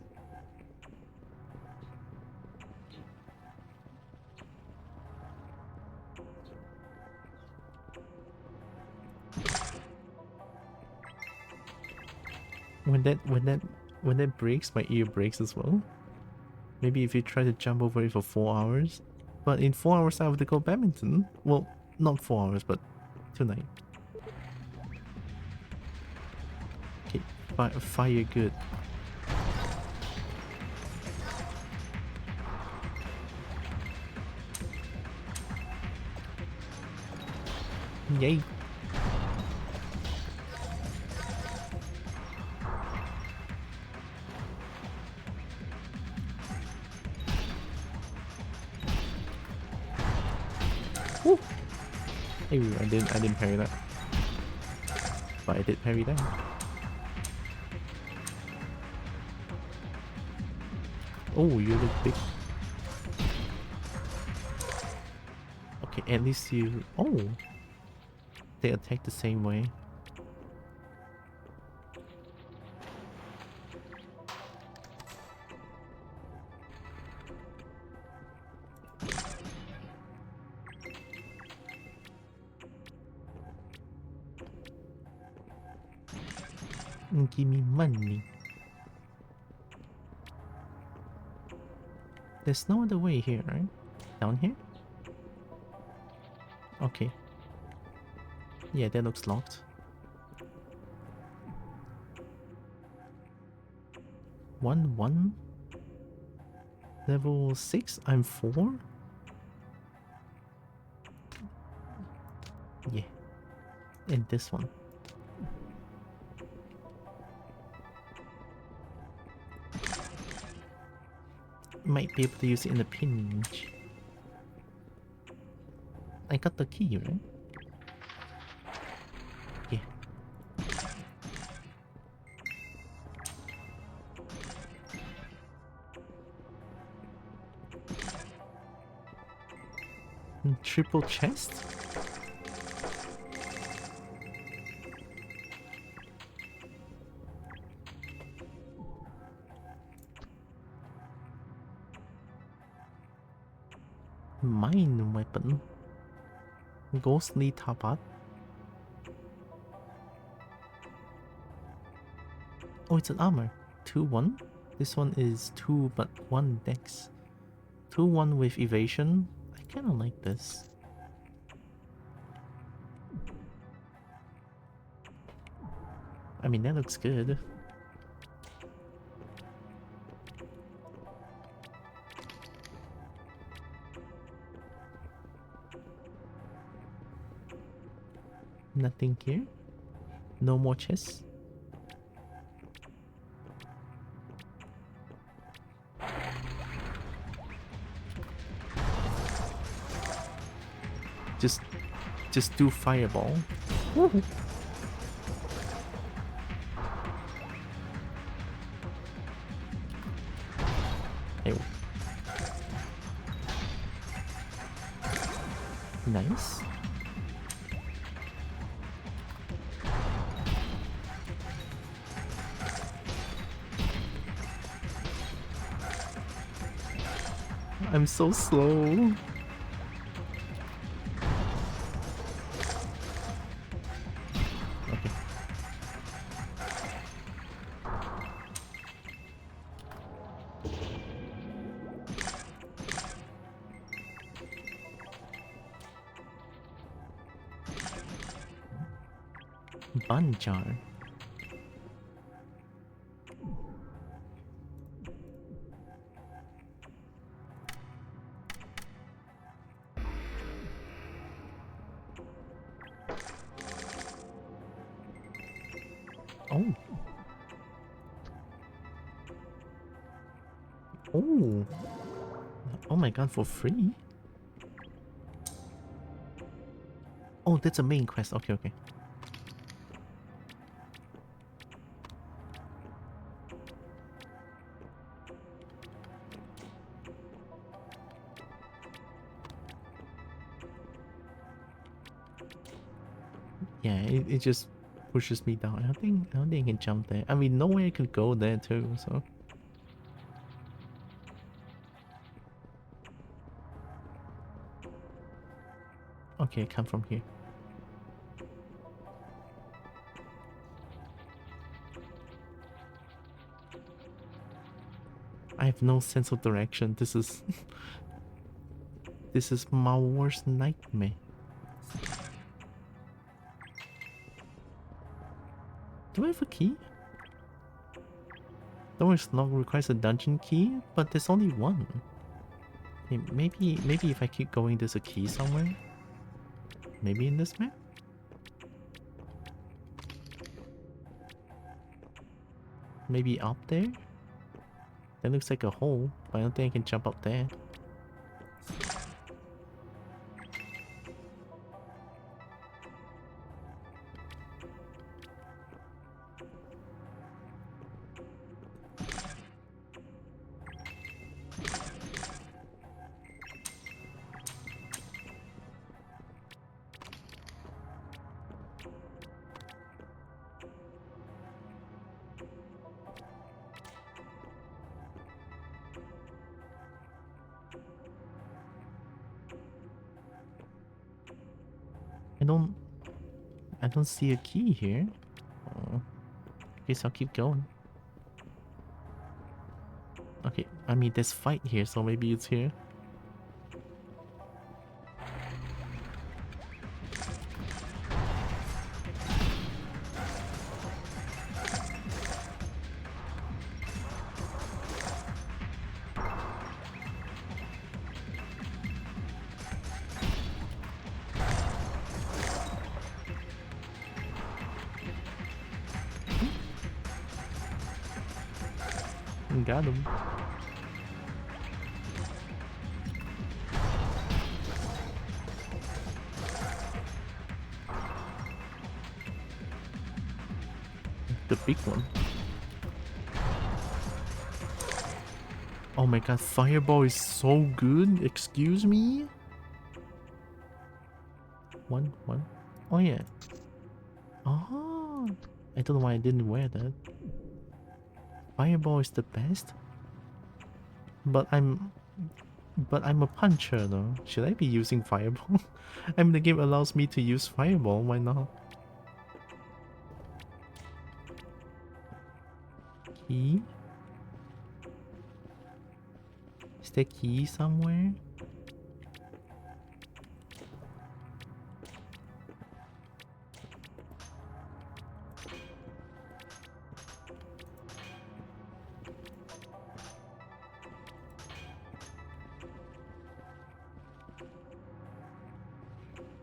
Speaker 1: When that breaks, my ear breaks as well. Maybe if you try to jump over it for 4 hours. But in 4 hours I have to go badminton. Well, not 4 hours, but tonight. Okay, fire good. Yay. Woo. Hey, I didn't parry that. But I did parry that. Oh, you look big. Okay, at least you... Oh! They attack the same way. Give me money. There's no other way here, right? Down here? Okay. Yeah, that looks locked. 1-1? Level 6? I'm 4? Yeah. And this one. Might be able to use it in a pinch. I got the key, right? Yeah. Triple chest? Mine weapon. Ghostly tapat. Oh, it's an armor. 2-1. This one is 2 but 1 dex. 2-1 with evasion. I kinda like this. I mean, that looks good. Nothing here. No more chests. Just do fireball. Woohoo. Hey. Nice. I'm so slow. Bun jar. Oh. Oh. Oh my god, for free? Oh, that's a main quest. Okay, okay. Yeah, it just pushes me down. I don't think I can jump there. I mean, no way I could go there too, so. Okay, come from here. I have no sense of direction. This is this is my worst nightmare. Do I have a key? Doors not requires a dungeon key, but there's only one. Okay, maybe if I keep going, there's a key somewhere. Maybe in this map. Maybe up there. That looks like a hole, but I don't think I can jump up there. I don't see a key here. Oh, guess I'll keep going. Okay, I mean there's fight here, so maybe it's here. Got him. The big one. Oh my god, Fireball is so good. Excuse me? One. Oh yeah. Oh, I don't know why I didn't wear that. Fireball is the best. But I'm a puncher though. Should I be using Fireball? I mean the game allows me to use Fireball, why not? Key? Is there key somewhere?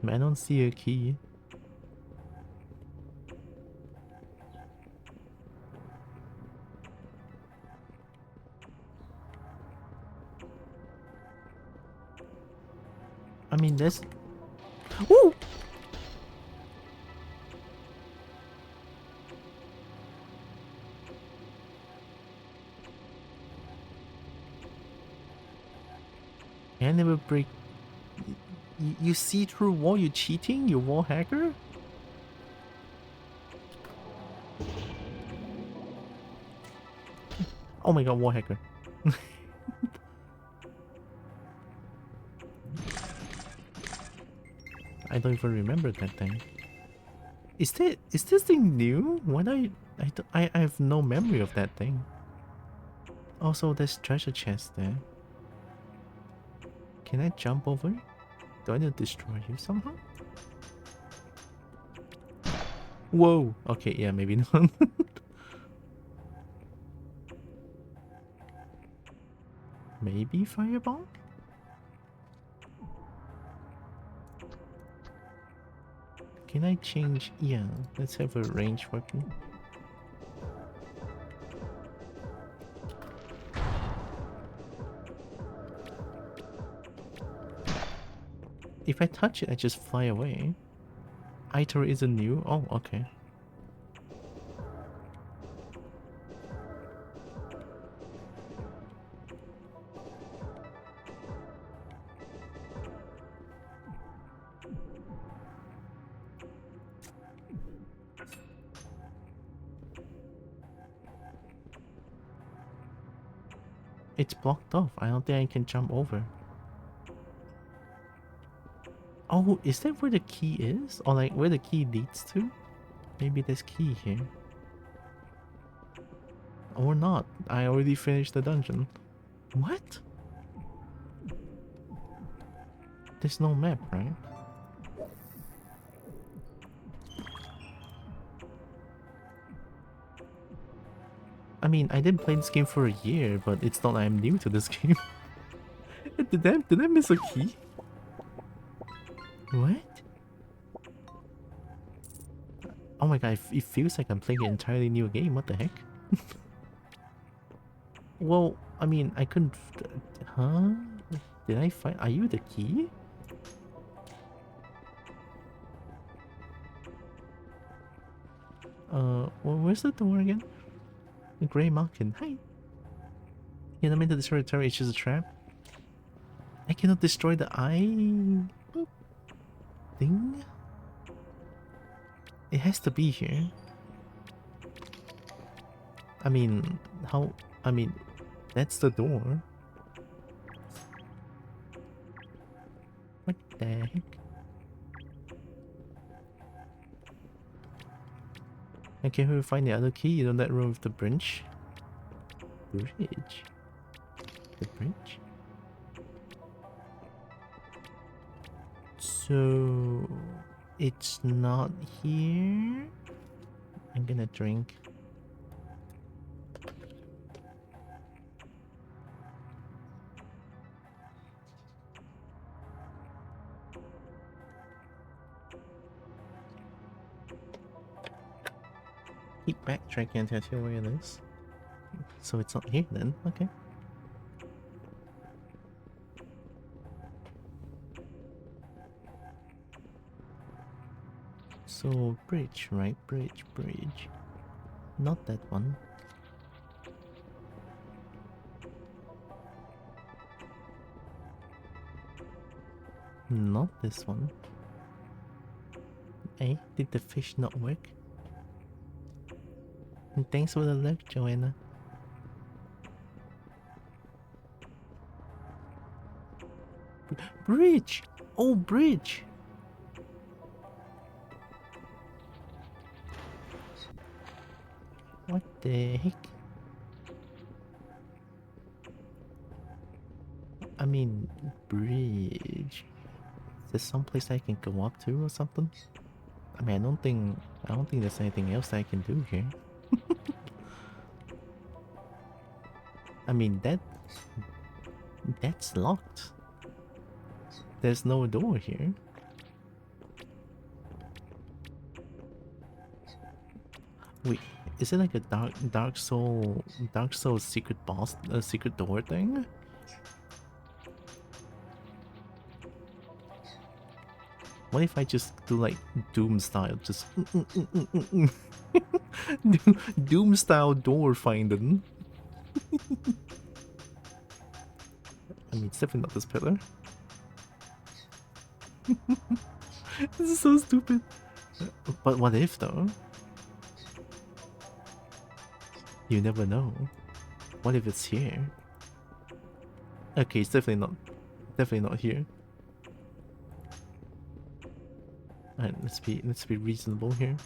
Speaker 1: I don't see a key. I mean, there's... Ooh! I never break... You see through wall, you cheating? You wall hacker? Oh my god, wall hacker. I don't even remember that thing. Is this thing new? Why do I have no memory of that thing. Also, there's treasure chest there. Can I jump over it? Do I need to destroy you somehow? Whoa. Okay, yeah, maybe not. Maybe fireball? Can I change? Yeah, let's have a range weapon. If I touch it, I just fly away. Iter isn't new? Oh, okay. It's blocked off. I don't think I can jump over. Oh, is that where the key is? Or like where the key leads to? Maybe there's key here. Or not. I already finished the dungeon. What? There's no map, right? I mean, I didn't play this game for a year, but it's not like I'm new to this game. Did I miss a key? What? Oh my god, it feels like I'm playing an entirely new game. What the heck? Well, I mean, I couldn't... Huh? Did I find... Are you the key? Well, where's the door again? The Grey Malkin. Hi! Yeah, I'm into the territory. It's just a trap. I cannot destroy the eye... thing? It has to be here. I mean, how... I mean, that's the door. What the heck? And can we find the other key? You know that room with the bridge? Bridge? The bridge? So... it's not here? I'm gonna drink. Keep backtracking until I see where it is. So it's not here then, okay. So bridge, right? Bridge. Not that one. Not this one. Hey, did the fish not work? And thanks for the lurk, Joanna. Bridge! Oh, bridge! What the heck? I mean, bridge. Is there someplace I can go up to or something? I mean, I don't think there's anything else I can do here. I mean, that's locked. There's no door here. Wait, is it like a Dark Soul secret boss, secret door thing? What if I just do like Doom style, just Doom style door finding? I mean, it's definitely not this pillar. This is so stupid. But what if though? You never know. What if it's here? Okay, it's definitely not here. Alright, let's be reasonable here.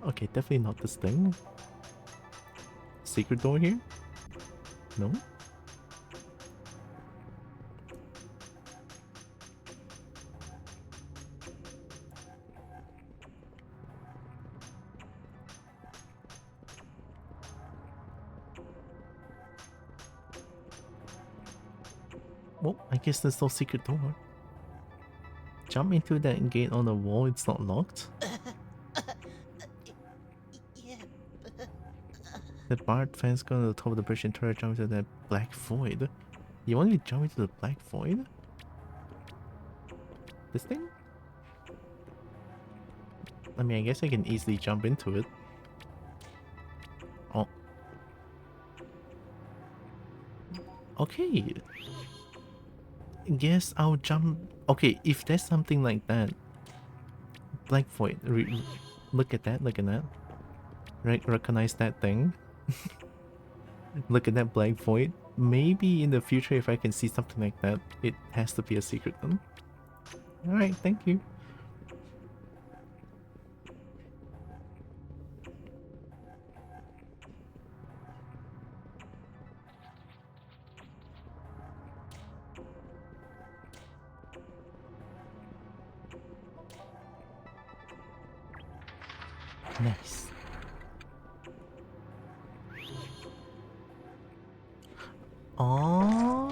Speaker 1: Okay, definitely not this thing. Secret door here? No? Well, I guess there's no secret door. Jump into that gate on the wall, it's not locked.
Speaker 2: Yeah.
Speaker 1: The barred fence go to the top of the bridge and try to jump into that black void. You want me to jump into the black void? This thing? I mean, I guess I can easily jump into it. Oh. Okay. Guess I'll jump. Okay, if there's something like that. Black void. Look at that, look at that. Recognize that thing. Look at that black void. Maybe in the future, if I can see something like that, it has to be a secret then. Alright, thank you. Nice. Oh.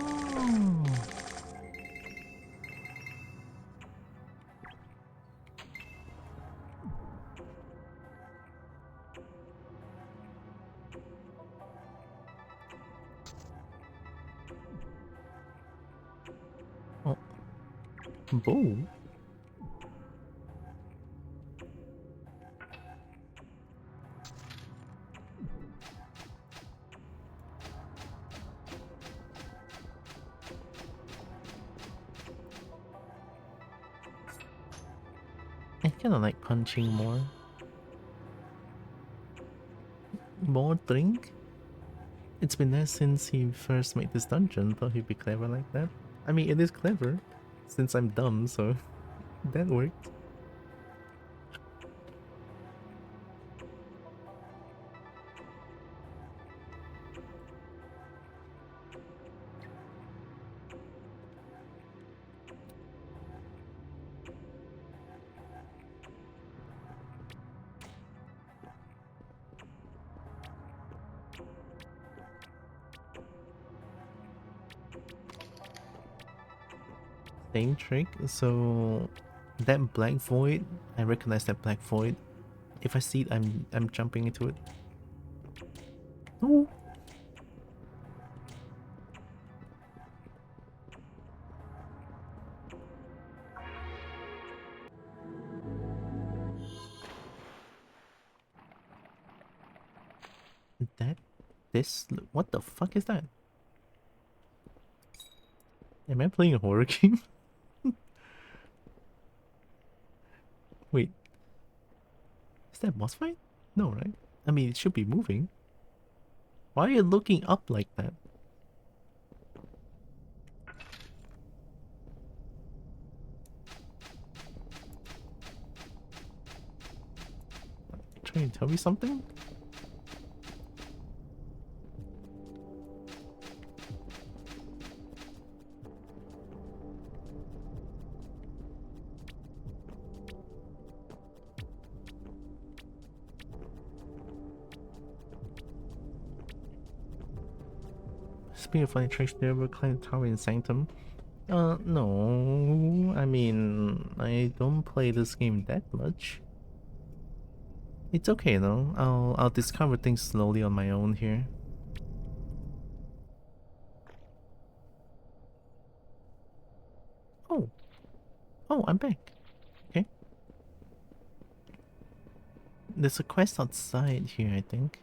Speaker 1: Oh. Boom. I kinda like punching more. More drink? It's been there since he first made this dungeon. Thought he'd be clever like that. I mean, it is clever. Since I'm dumb, so that worked. Same trick. So that black void, I recognize that black void. If I see it, I'm jumping into it. Ooh. What the fuck is that? Am I playing a horror game? Wait, is that boss fight? No, right? I mean, it should be moving. Why are you looking up like that? Trying to tell me something? Speaking of funny tricks, do you ever climb the tower in Sanctum? No. I mean, I don't play this game that much. It's okay though. I'll discover things slowly on my own here. Oh. Oh, I'm back. Okay. There's a quest outside here, I think.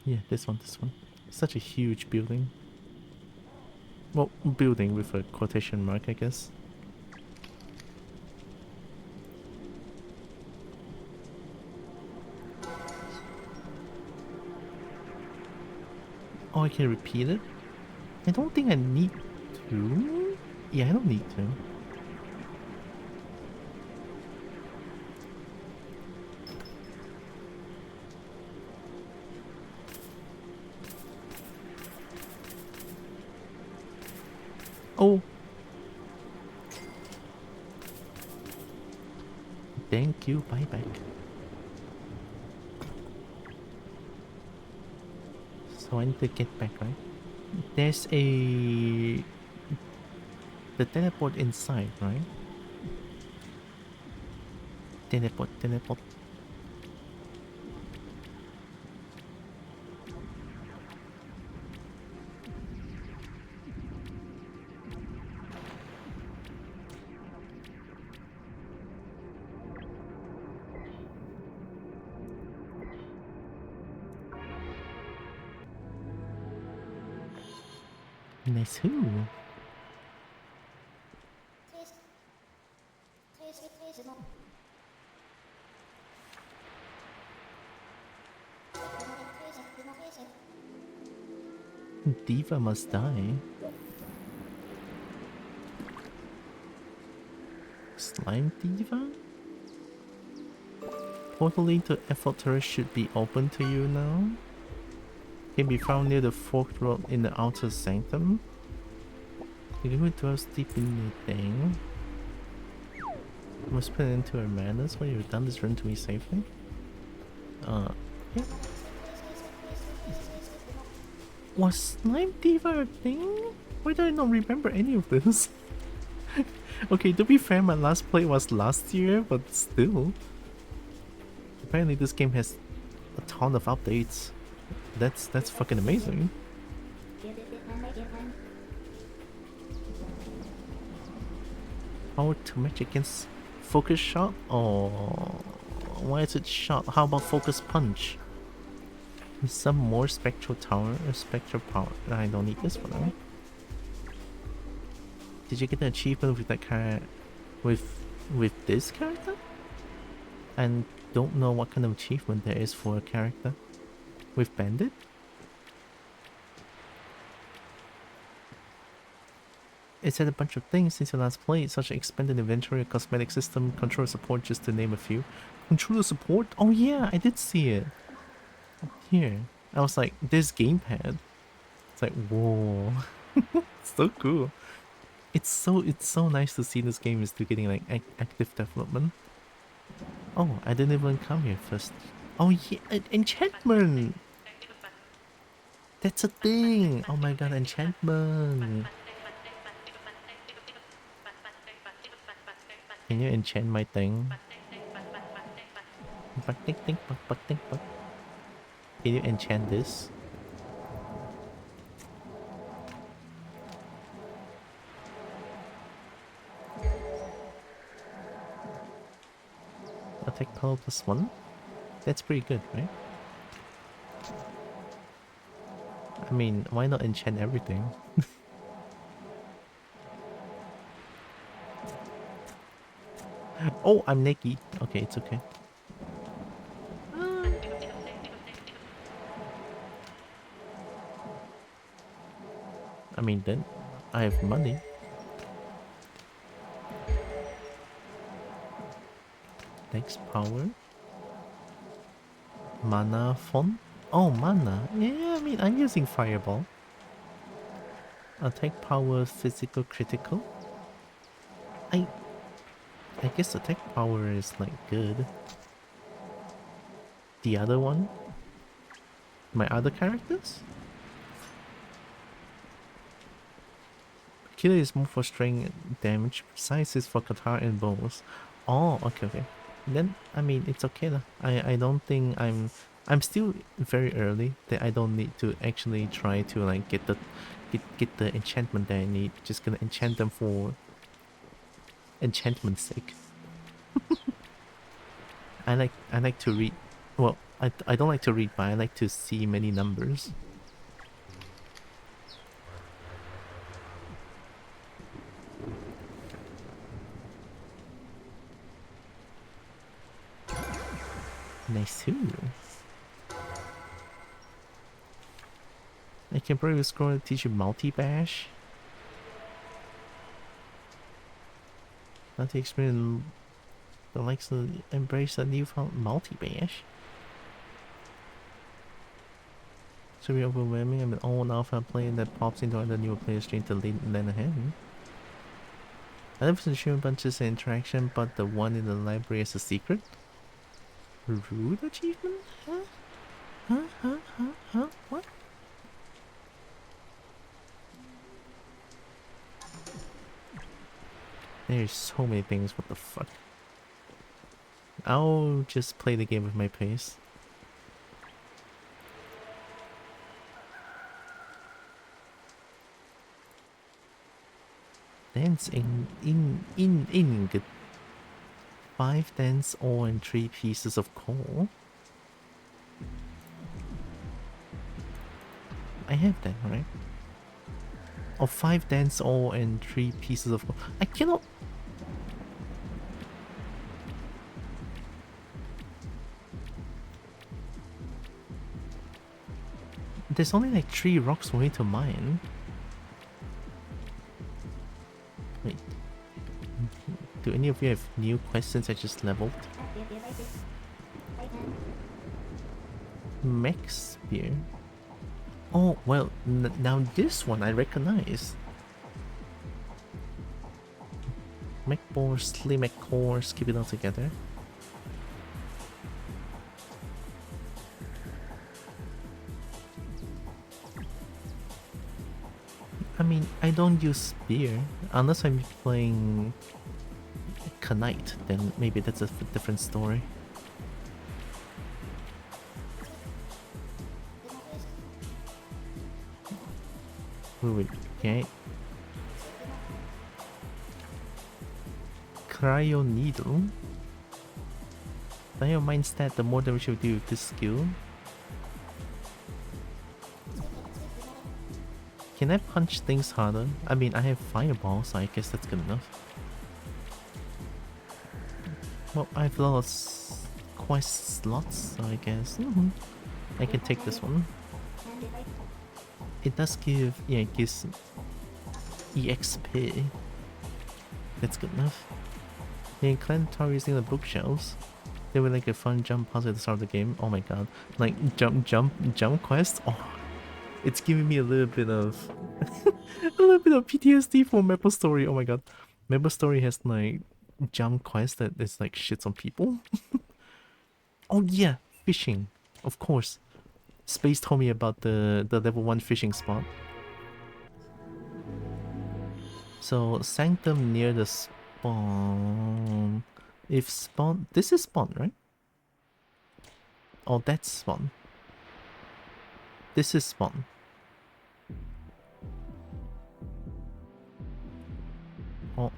Speaker 1: Yeah, this one. Such a huge building. Well, building with a quotation mark, I guess. Oh, I can repeat it? I don't think I need to. Yeah, I don't need to. Oh. Thank you, buyback. So I need to get back, right? There's a... the teleport inside, right? Teleport, teleport. Nice who? Diva must die. Slime Diva? Portal into Effort Terrace should be open to you now. Can be found near the forked road in the outer sanctum. You can dwells deep in the thing. You must put it into her manners when you're done this run to me safely. Yeah. Was Slime Diva a thing? Why do I not remember any of this? Okay, to be fair, my last play was last year, but still. Apparently this game has a ton of updates. That's fucking amazing. Power to match against focus shot? Oh, why is it shot? How about focus punch? Some more spectral tower or spectral power. I don't need this one. Did you get the achievement with that character? With this character? And don't know what kind of achievement there is for a character with Bandit. It said a bunch of things since your last play, such as expanded inventory, cosmetic system, controller support, just to name a few. Controller support? Oh yeah, I did see it. Here. I was like, this gamepad. It's like, whoa. So cool. It's so nice to see this game is still getting like active development. Oh, I didn't even come here first. Oh yeah, enchantment! That's a thing! Oh my god, enchantment! Can you enchant my thing? Can you enchant this? Attack power +1? That's pretty good, right? I mean, why not enchant everything? Oh, I'm naked. Okay, it's okay. I mean, then I have money. Next power. Mana font? Oh, mana. Yeah, I mean, I'm using Fireball. Attack power, physical, critical. I guess attack power is like good. The other one? My other characters? Killer is more for strength damage. Precise is for katana and bows. Oh, okay. Then I mean it's okay lah. I don't think I'm still very early that I don't need to actually try to like get the enchantment that I need. Just gonna enchant them for enchantment's sake. I like to read. Well, I don't like to read, but I like to see many numbers. Nice too. I can probably scroll and teach you multi-bash. Not to experience the likes of embrace a newfound multi-bash. So be overwhelming. I'm an old alpha player that pops into other newer players straight to lane ahead. I wasn't sure bunches of interaction, but the one in the library is a secret. Rude achievement? Huh? Huh? What? There's so many things, what the fuck? I'll just play the game with my pace. Dance in ingot. 5 dance ore and 3 pieces of coal. I have that, right? Oh, 5 dance ore and 3 pieces of coal. I cannot. There's only like 3 rocks for me to mine. Wait. Do any of you have new questions I just leveled? Mech spear. Oh, well, now this one I recognize. Mech bore, slim mech cores, keep it all together. I mean, I don't use spear unless I'm playing Knight, then maybe that's a different story. Wait, okay. Cryo needle. The higher mine stat, the more damage you do with this skill. Can I punch things harder? I mean, I have fireball, so I guess that's good enough. Well, I've lost quest slots, so I guess I can take this one. It does give, yeah, it gives EXP. That's good enough. Yeah, clan tower using the bookshelves. They were like a fun jump puzzle at the start of the game. Oh my god. Like jump quest. Oh, it's giving me a little bit of a little bit of PTSD for Maple Story. Oh my god. Maple Story has like jump quest that is like shits on people. Oh yeah, fishing. Of course. Space told me about the level 1 fishing spot. So sanctum near the spawn. If spawn, this is spawn, right? Oh, that's spawn. This is spawn. Oh.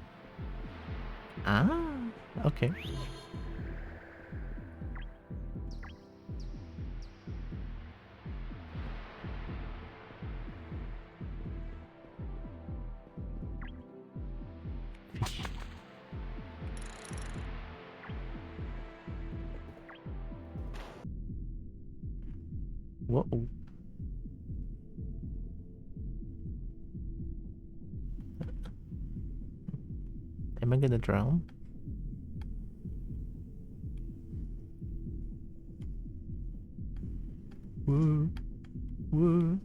Speaker 1: Ah, okay. Fish. Whoa. Am I gonna drown? Woo. Woo.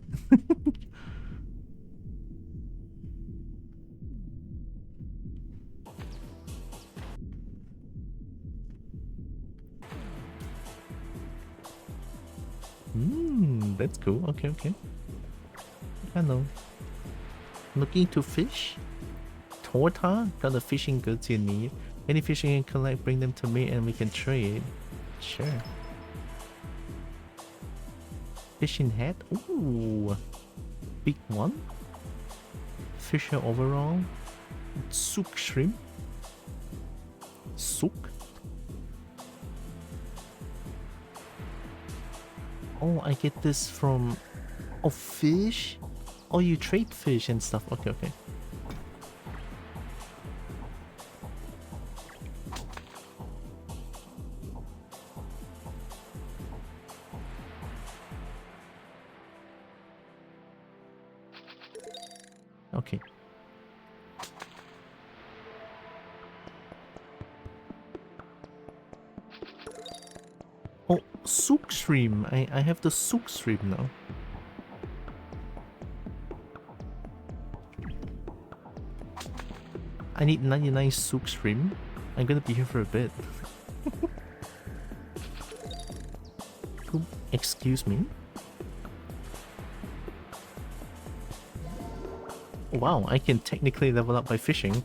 Speaker 1: That's cool. Okay, okay. I know. Looking to fish? Torta? Got the fishing goods you need. Any fishing you can collect, bring them to me and we can trade. Sure. Fishing hat? Ooh. Big one? Fisher overall? Souk shrimp? Souk? Oh, I get this from... Oh, fish? Oh, you trade fish and stuff. Okay, okay. Okay. Oh, souk shrimp. I have the souk shrimp now. I need 99 souk shrimp. I'm gonna be here for a bit. Excuse me? Wow, I can technically level up by fishing.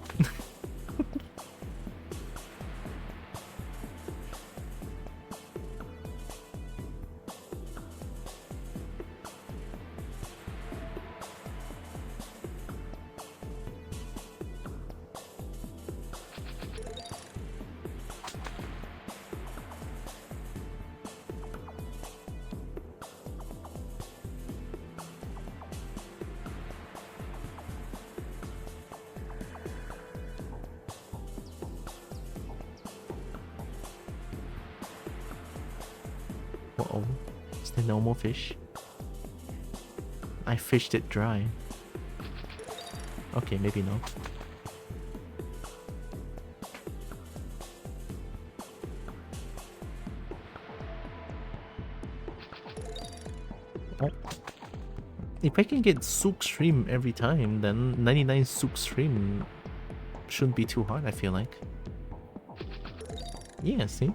Speaker 1: Uh-oh. Is there no more fish? I fished it dry. Okay, maybe not. Oh. If I can get souk shrimp every time, then 99 souk shrimp shouldn't be too hard, I feel like. Yeah, see?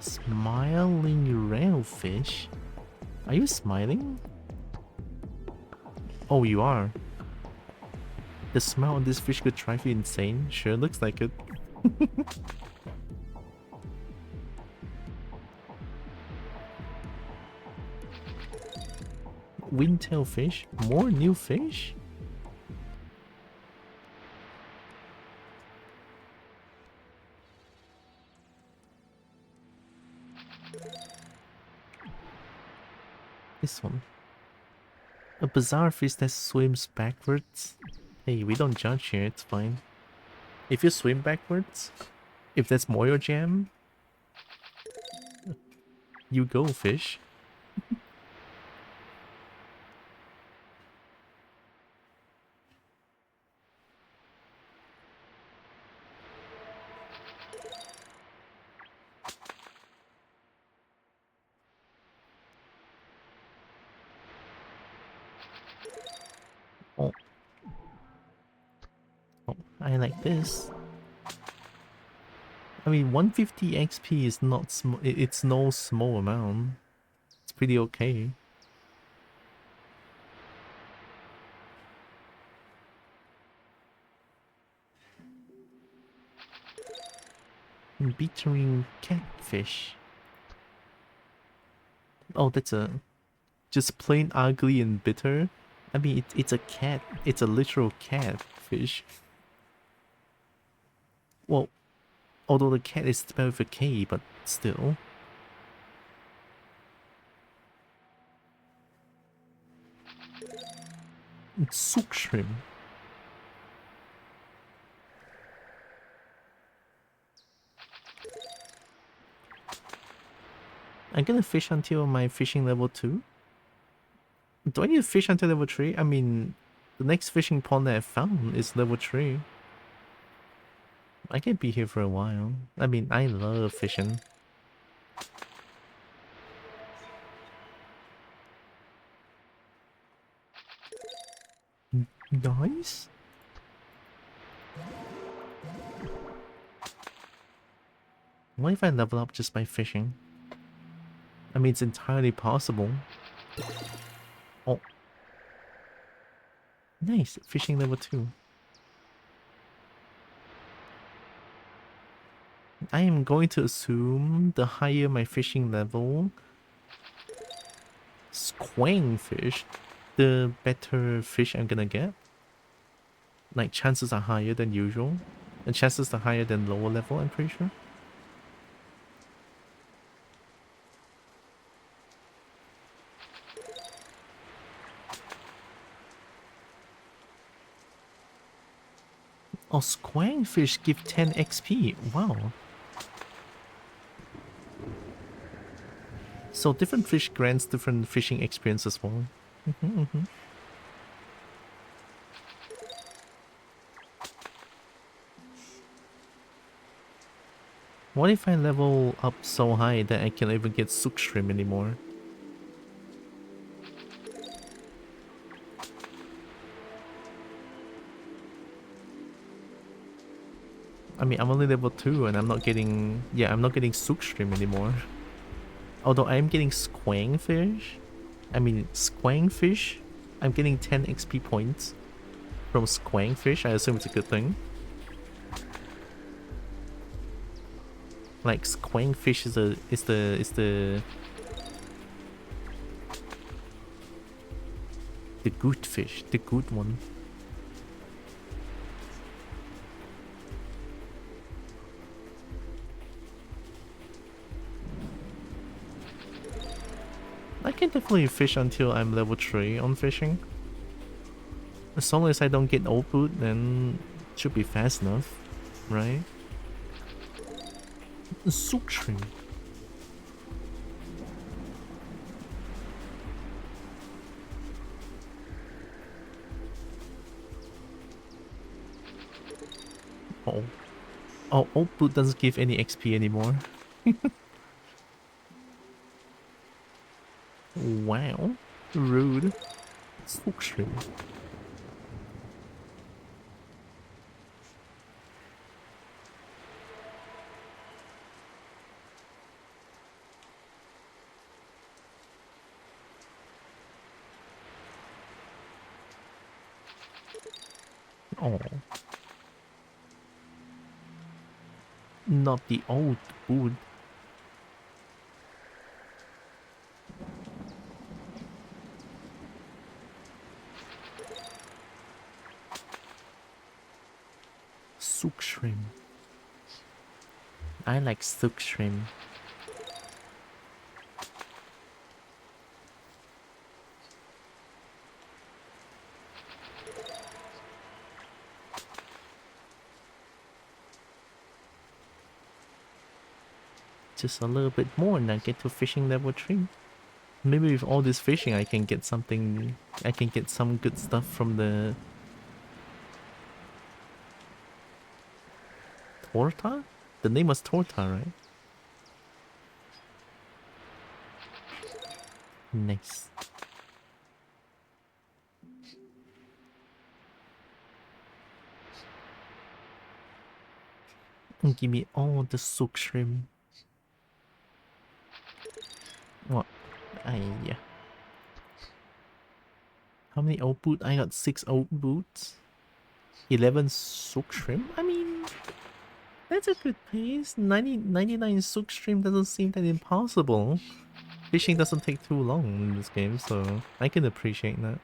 Speaker 1: Smiling railfish? Are you smiling? Oh, you are. The smell on this fish could drive you insane. Sure looks like it. Windtail fish? More new fish? This one. A bizarre fish that swims backwards? Hey, we don't judge here, it's fine. If you swim backwards, if that's more your jam, you go, fish. Oh. Oh, I like this. I mean, 150 XP is not small. It's no small amount. It's pretty okay. Bittering catfish. Oh, that's a just plain ugly and bitter. I mean, it's a cat. It's a literal catfish. Well, although the cat is spelled with a K, but still. It's souk shrimp. I'm gonna fish until my fishing level 2. Do I need to fish until level 3? I mean, the next fishing pond that I found is level 3. I can be here for a while. I mean, I love fishing. Nice. What if I level up just by fishing? I mean, it's entirely possible. Oh. Nice, fishing level 2. I am going to assume the higher my fishing level, squang fish, the better fish I'm gonna get. Like, chances are higher than usual. And chances are higher than lower level, I'm pretty sure. Oh, squang fish give 10 XP. Wow. So different fish grants different fishing experience as well. What if I level up so high that I can't even get Sook Shrimp anymore? I mean, I'm only level 2 and I'm not getting... Yeah, I'm not getting Sook Shrimp anymore. Although I am getting Squang Fish. I mean, Squang Fish. I'm getting 10 XP points from Squang Fish. I assume it's a good thing. Like, Squang Fish is the good fish, the good one. I can definitely fish until I'm level 3 on fishing. As long as I don't get old boot, then it should be fast enough, right? Sook Shrimp. Oh. Oh, old boot doesn't give any XP anymore. Wow. Rude. Sook Shrimp. Oh. Not the old boot. Sook Shrimp. I like Sook Shrimp. Just a little bit more and I get to fishing level 3. Maybe with all this fishing I can get something... I can get some good stuff from the... Torta? The name was Torta, right? Nice. And give me all the Sook Shrimp. What? Yeah. How many old boots? I got 6 old boots. 11 Sook Shrimp? I mean... That's a good pace. 99 Sook Shrimp doesn't seem that impossible. Fishing doesn't take too long in this game, so I can appreciate that.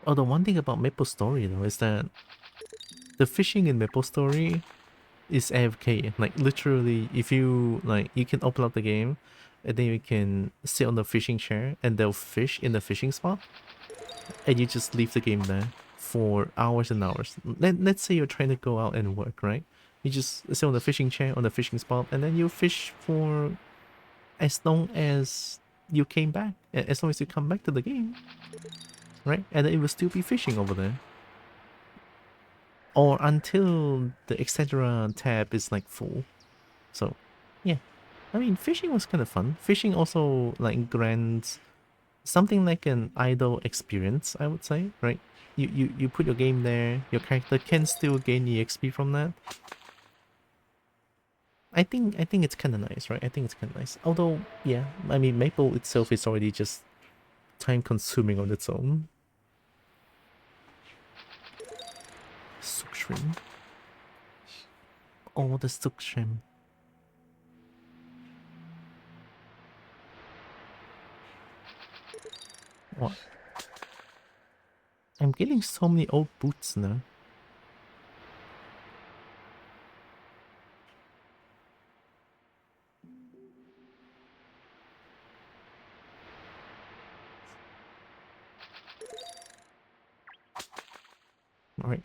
Speaker 1: Oh, the one thing about Maple Story though is that the fishing in Maple Story is AFK. Like literally, if you like, you can open up the game, and then you can sit on the fishing chair, and they'll fish in the fishing spot, and you just leave the game there for hours and hours. Let's say you're trying to go out and work, right? You just sit on the fishing chair on the fishing spot, and then you fish for as long as you came back, as long as you come back to the game, right? And then it will still be fishing over there. Or until the etc. tab is like full. So, yeah. I mean, fishing was kind of fun. Fishing also like grants something like an idle experience, I would say, right? You put your game there, your character can still gain EXP from that. I think it's kind of nice, right? I think it's kind of nice. Although, yeah, I mean, Maple itself is already just time consuming on its own. Sook Shrimp. Oh, the Sook Shrimp. What? I'm getting so many old boots now. Alright.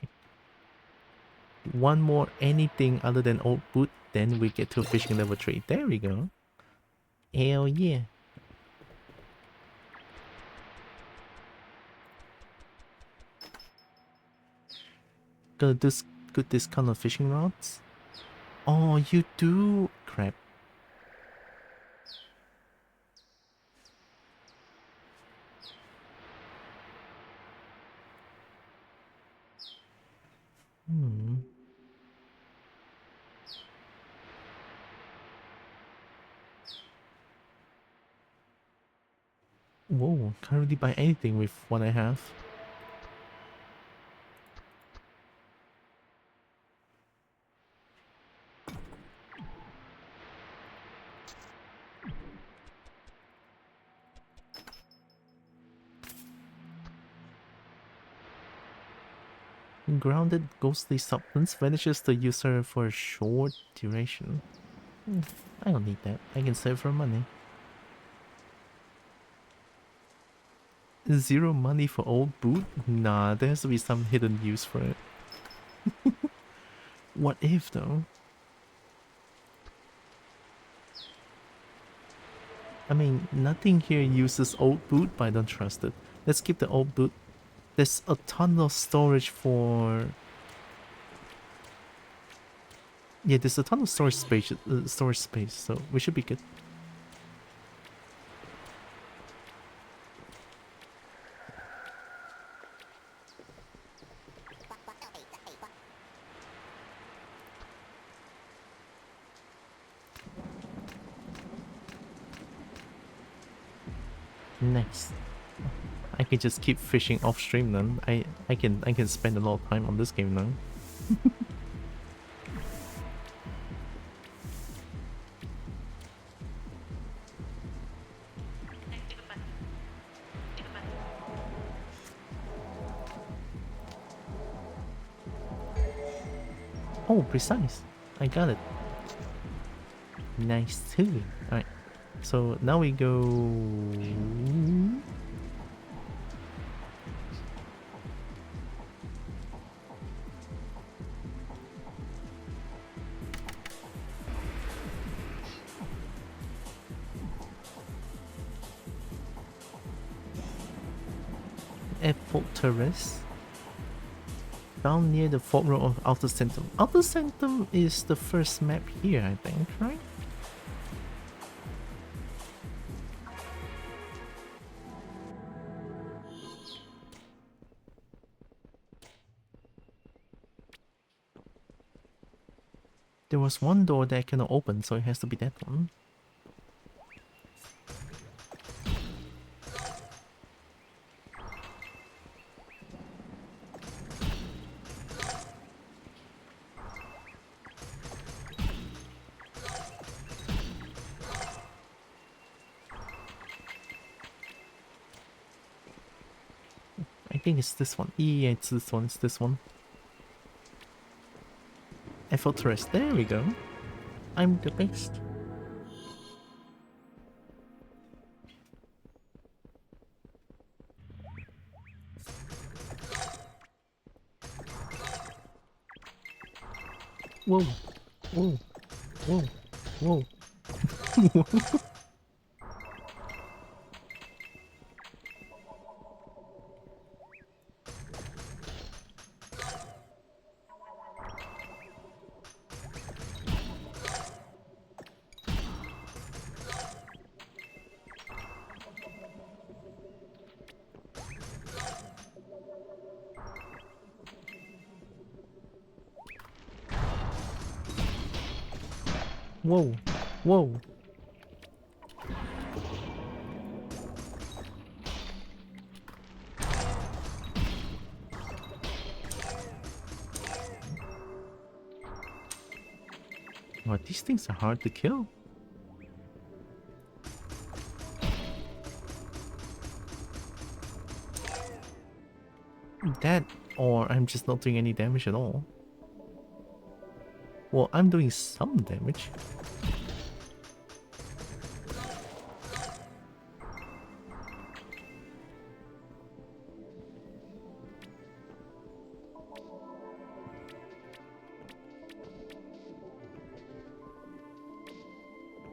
Speaker 1: One more anything other than old boot, then we get to fishing level 3. There we go. Hell yeah. got a good discount on fishing rods? Oh, you do? Crap. Whoa, can't really buy anything with what I have. Grounded ghostly substance vanishes the user for a short duration. I don't need that. I can save for money. 0 money for old boot? Nah, there has to be some hidden use for it. What if though? I mean, nothing here uses old boot, but I don't trust it. Let's keep the old boot. There's a ton of storage for... Yeah, there's a ton of storage space, so we should be good. Next. I can just keep fishing off stream then. I can spend a lot of time on this game now. Oh, precise. I got it. Nice too. Alright. So now we go... Terrace. Down near the fort road of Outer Sanctum. Outer Sanctum is the first map here, I think, right? There was one door that cannot open, so it has to be that one. I think it's this one. Yeah, it's this one. It's this one. Terrace. There we go. I'm the best. Whoa. Whoa. Whoa. Whoa. Whoa. Whoa. Wow, these things are hard to kill. That, or I'm just not doing any damage at all. Well, I'm doing some damage.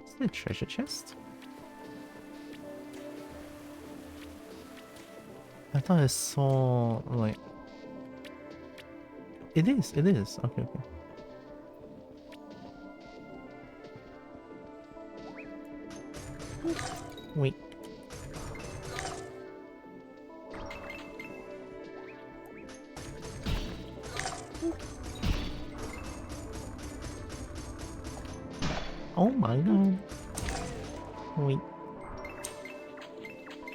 Speaker 1: Is that a treasure chest? I thought I saw, like... It is, it is. Okay, okay. Wait. Oh my god. Wait.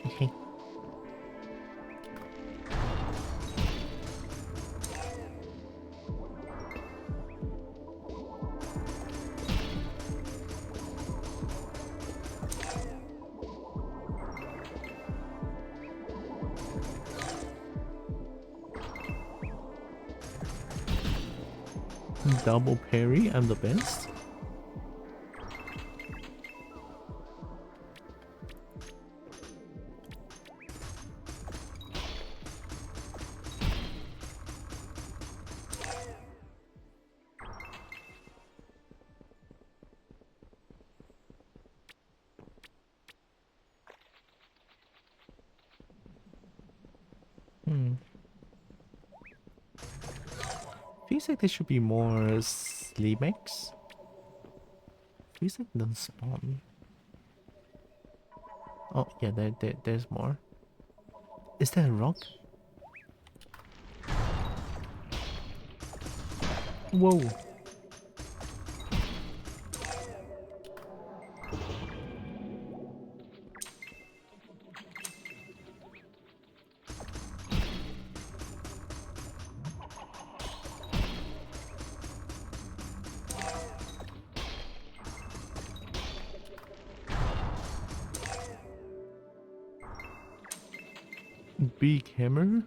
Speaker 1: Okay. Double parry, I'm the best. Feels like there should be more sleemex. Feels like don't spawn. Oh yeah, there's more. Is that a rock? Whoa. Big hammer?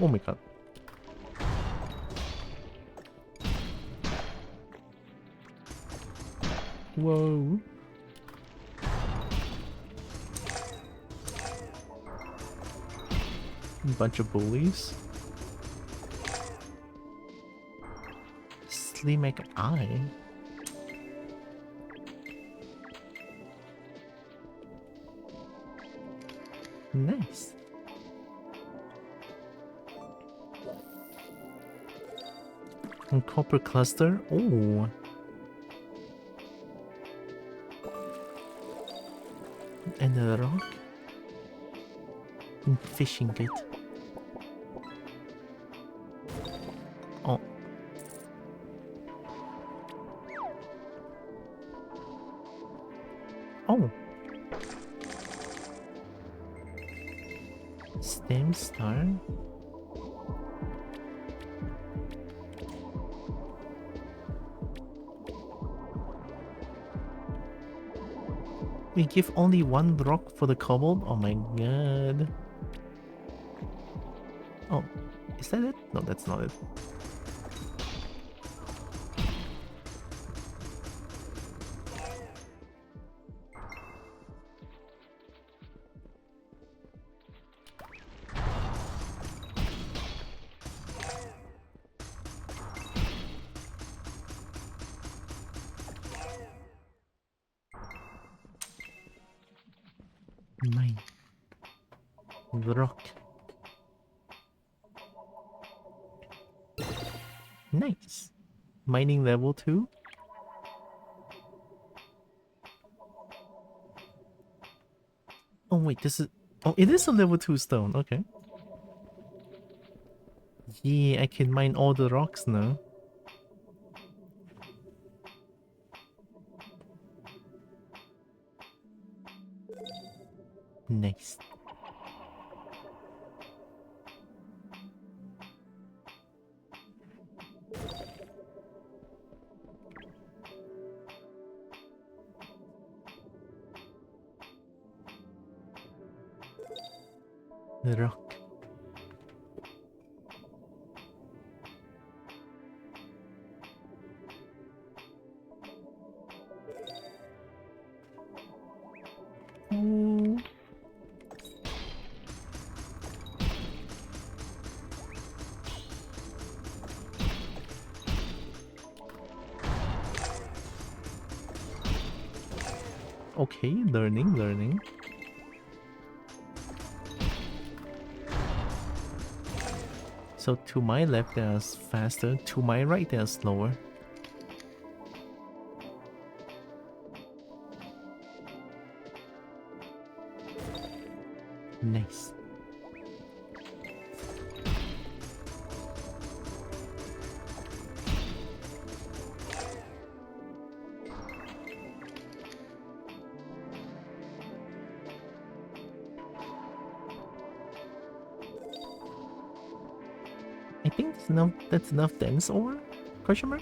Speaker 1: Oh my god. Whoa. Bunch of bullies. Sleemek eye. Nice. And copper cluster. Oh. And a rock. And fishing kit. Oh. Oh. Stem star. We give only one rock for the kobold? Oh my god. Oh, is that it? No, that's not it. Mine. The rock. Nice. Mining level 2. Oh wait, this is... Oh, it is a level 2 stone. Okay. Yeah, I can mine all the rocks now. Nice. The rock. Ooh. Okay, learning. So to my left they are faster, to my right they are slower. Nice. I think that's enough dense ore? Question mark?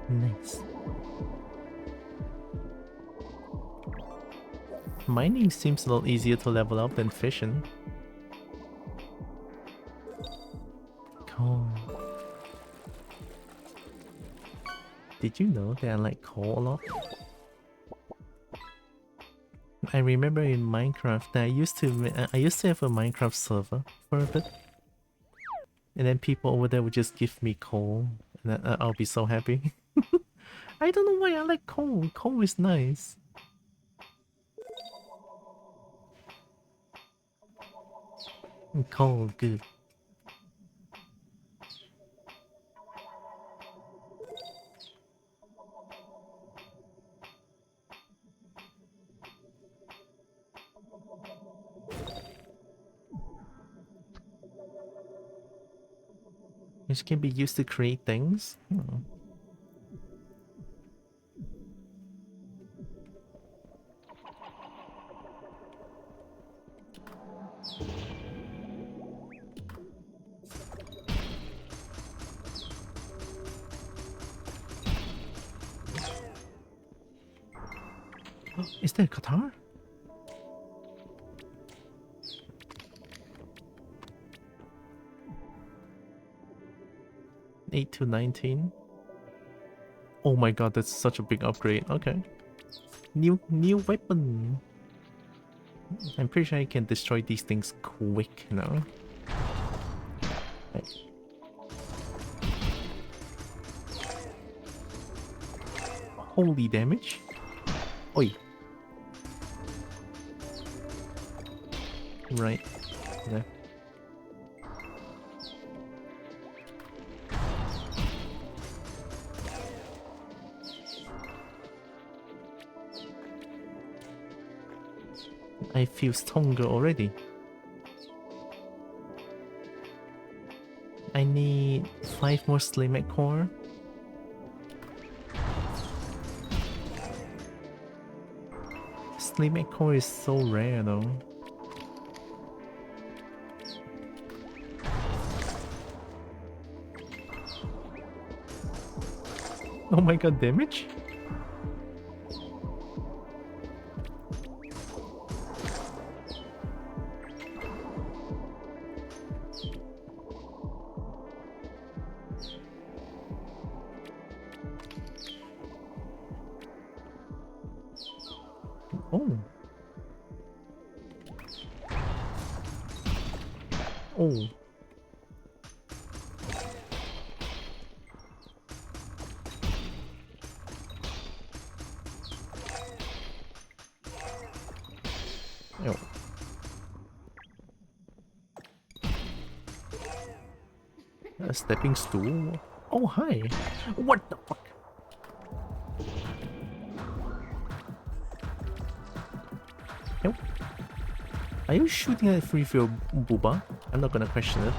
Speaker 1: Nice. Mining seems a little easier to level up than fishing. Coal. Did you know that I like coal a lot? I remember in Minecraft that I used to have a Minecraft server for a bit, and then people over there would just give me coal, and I'll be so happy. I don't know why I like coal. Coal is nice. Coal, good. Which can be used to create things. Is there a guitar? $8 to $19. Oh my god, that's such a big upgrade. Okay. New weapon. I'm pretty sure I can destroy these things quick now. Right. Holy damage. Oi. Right. Yeah. I feel stronger already. I need 5 more Slimek core. Slimek core is so rare though. Oh my god, damage? Oh. Oh. Oh. A stepping stool. Oh, hi. What the fuck? Nope. Are you shooting at free field, Booba? I'm not gonna question it.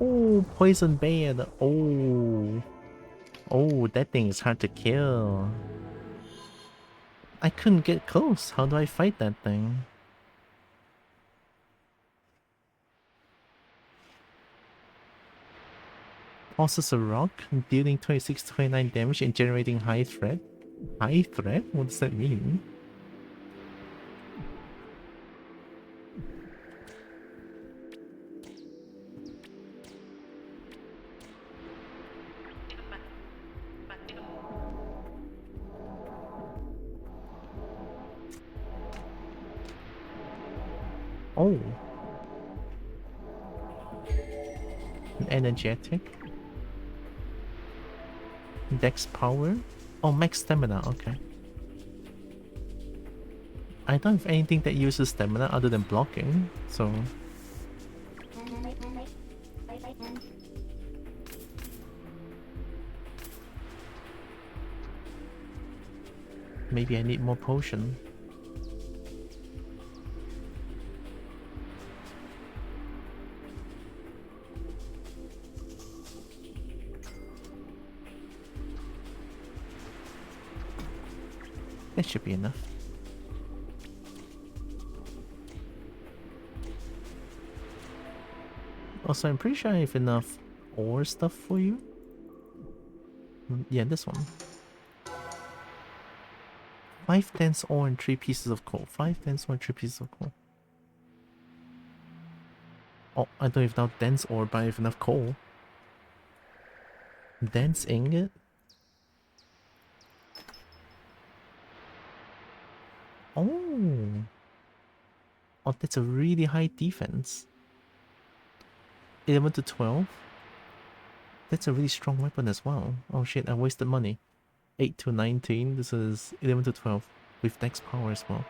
Speaker 1: Oh, poison bed. Oh. Oh, that thing is hard to kill. I couldn't get close. How do I fight that thing? Tosses a rock, dealing 26 to 29 damage and generating high threat. High threat? What does that mean? Oh. Energetic. Dex power. Oh, max stamina, okay. I don't have anything that uses stamina other than blocking, so... Maybe I need more potion. That should be enough. Also, I'm pretty sure I have enough ore stuff for you. Yeah, this one. 5 dense ore and 3 pieces of coal. 5 dense ore and 3 pieces of coal. Oh, I don't have enough dense ore, but I have enough coal. Dense ingot? Oh. Oh, that's a really high defense. 11 to 12? That's a really strong weapon as well. Oh shit, I wasted money. 8 to 19, this is 11 to 12. With dex power as well.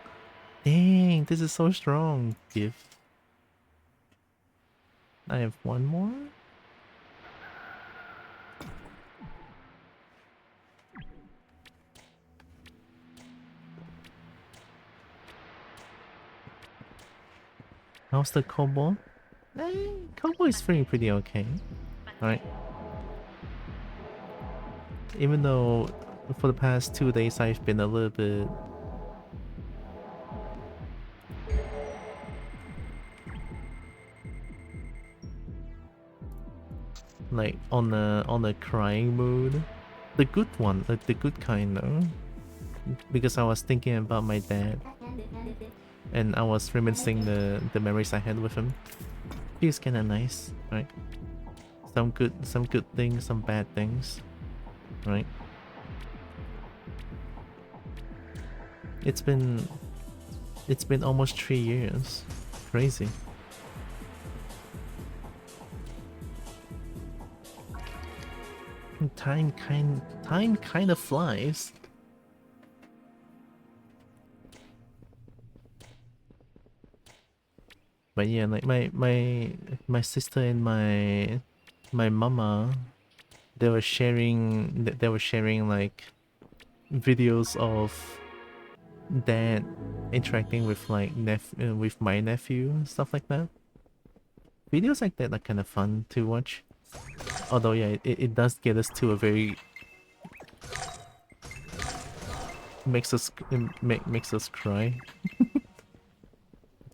Speaker 1: Dang, this is so strong. Give. I have one more? How's the Kobo? Kobo is feeling pretty okay. Alright. Even though for the past 2 days I've been a little bit... like on a crying mood. The good one, like the good kind though. Because I was thinking about my dad. And I was reminiscing the memories I had with him. Feels kinda nice, right? Some good things, some bad things. Right? It's been almost 3 years. Crazy. Time kind of flies. But yeah, like my sister and my mama, they were sharing like videos of dad interacting with like with my nephew and stuff like that. Videos like that are kind of fun to watch. Although yeah, it does get us to a very makes us cry.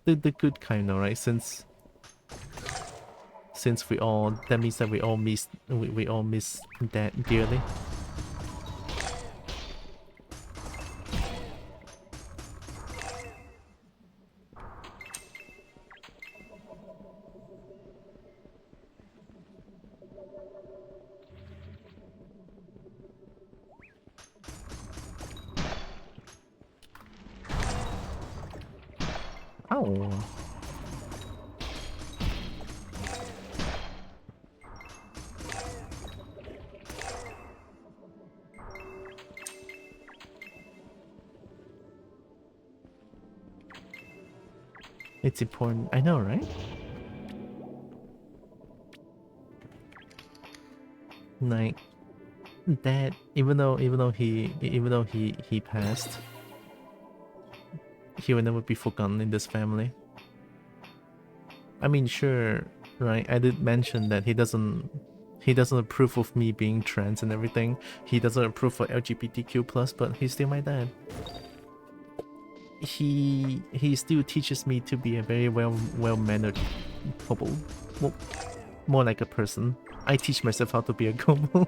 Speaker 1: The good kind, alright, since we all, that means that we all miss that dearly. Ow. It's important. I know, right? Like that, even though he passed, he will never be forgotten in this family. I mean, sure, right? I did mention that he doesn't approve of me being trans and everything. He doesn't approve for LGBTQ plus, but he's still my dad. He still teaches me to be a very well-mannered Kobo. Well, more like a person. I teach myself how to be a Kobo.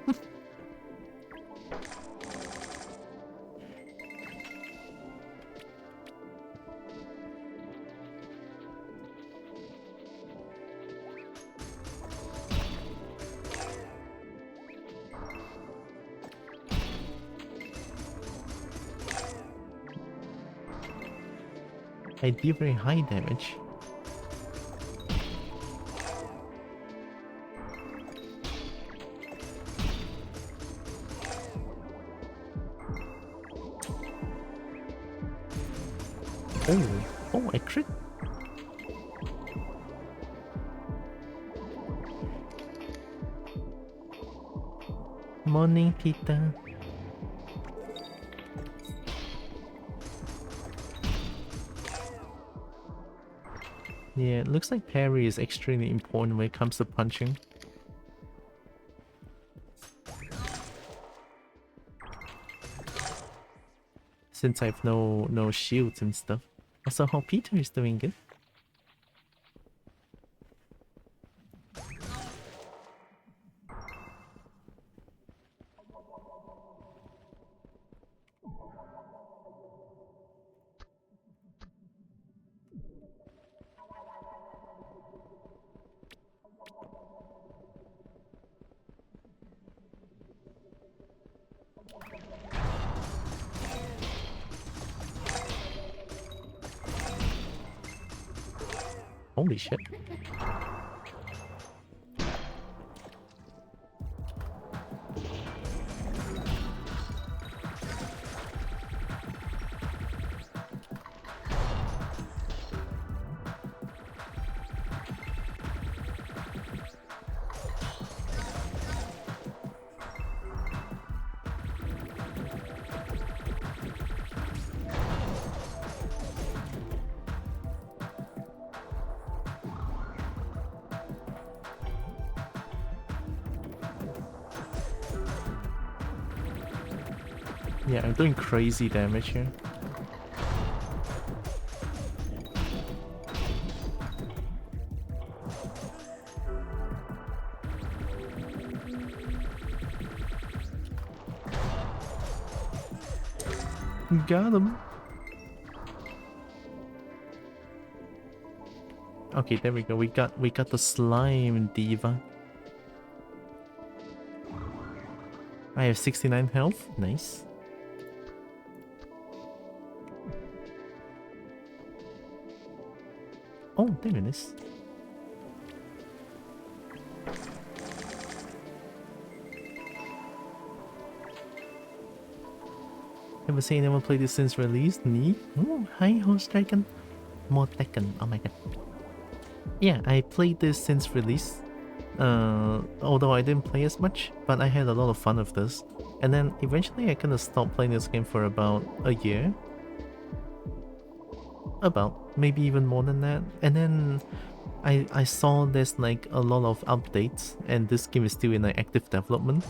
Speaker 1: I deal very high damage. Oh, I crit. Morning, Peter. Yeah, it looks like parry is extremely important when it comes to punching. Since I've no shields and stuff. Also, how Peter is doing good. Holy shit. Yeah, I'm doing crazy damage here. Got him. Okay, there we go. We got the slime diva. I have 69 health. Nice. Oh, there it is. Never seen anyone play this since release. Me? Oh, hi, host Dragon. More Tekken. Oh my god. Yeah, I played this since release. Although I didn't play as much, but I had a lot of fun with this. And then eventually I kind of stopped playing this game for about a year. About, maybe even more than that. And then I saw there's like a lot of updates and this game is still in like active development.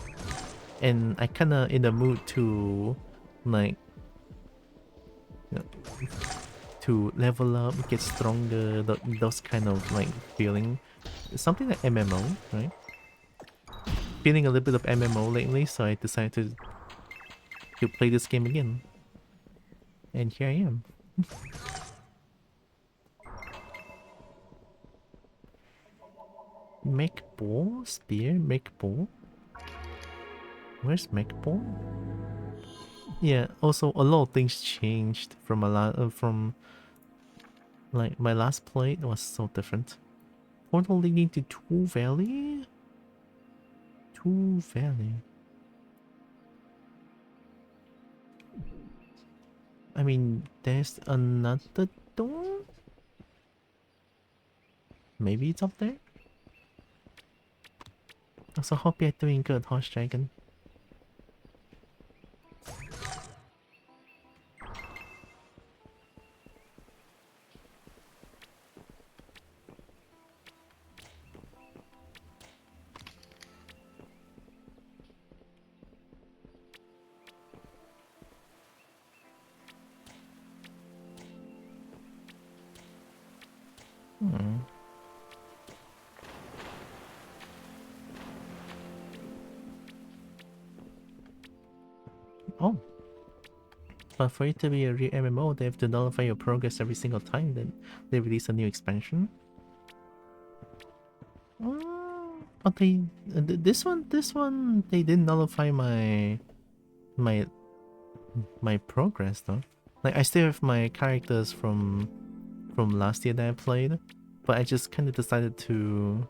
Speaker 1: And I kinda in the mood to like to level up, get stronger, those kind of like feeling. Something like MMO, right? Feeling a little bit of MMO lately, so I decided to play this game again. And here I am. Mech ball? Spear? Mech ball? Where's mech ball? Yeah, also a lot of things changed from from like my last play. It was so different. Portal leading to Two Valley? Two Valley. I mean, there's another door? Maybe it's up there? So hope you're doing good, Horse Dragon. Oh. But for it to be a real MMO, they have to nullify your progress every single time that they release a new expansion. But they, this one, they didn't nullify my progress though. Like I still have my characters from last year that I played, but I just kind of decided to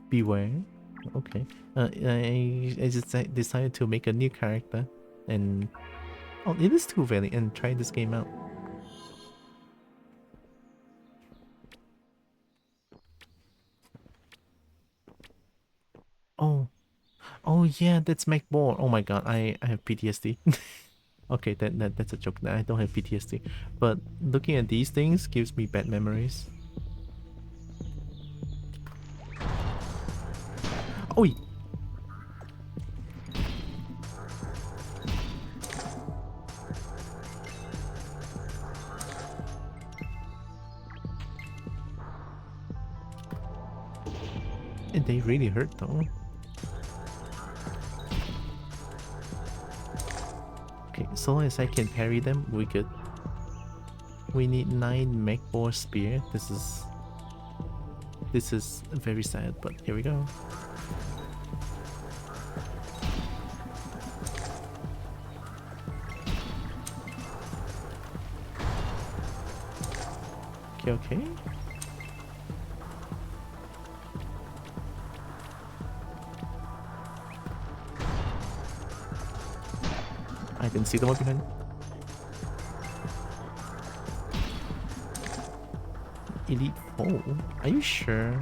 Speaker 1: beware. Okay, I just decided to make a new character and oh, it is too valid and try this game out. Oh yeah, that's MacBoard. Oh my god, I have PTSD. Okay, that's a joke. I don't have PTSD, but looking at these things gives me bad memories. Oh, and they really hurt though. Okay, so long as I can parry them, we good. We need 9 MacBoard spear. This is very sad, but here we go. Okay. I didn't see the one behind. Elite 4? Are you sure?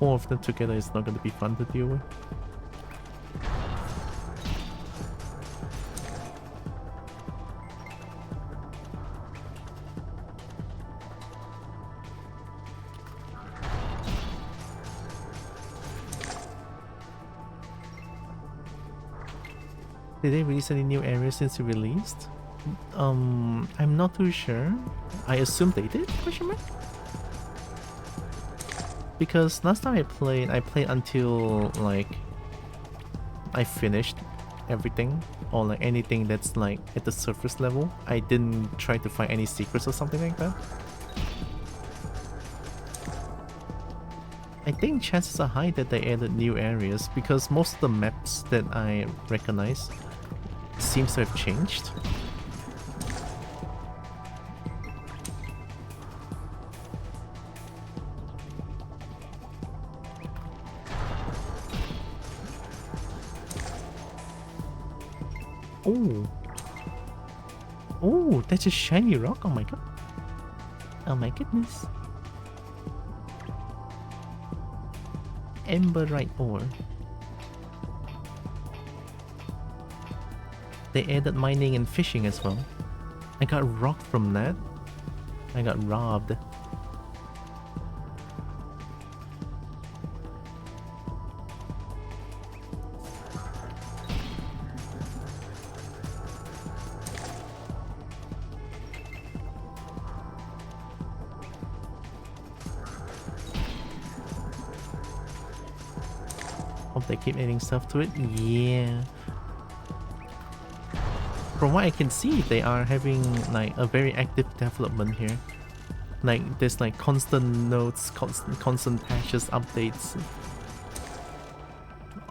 Speaker 1: All of them together is not going to be fun to deal with. Did they release any new areas since it released? I'm not too sure. I assume they did, question mark? Because last time I played until like I finished everything or like anything that's like at the surface level. I didn't try to find any secrets or something like that. I think chances are high that they added new areas because most of the maps that I recognize seems to have changed. Oh, that's a shiny rock. Oh my god. Oh my goodness. Emberite ore. They added mining and fishing as well. I got rocked from that. I got robbed. Hope they keep adding stuff to it. Yeah. From what I can see, they are having like a very active development here. Like there's like constant notes, constant patches, updates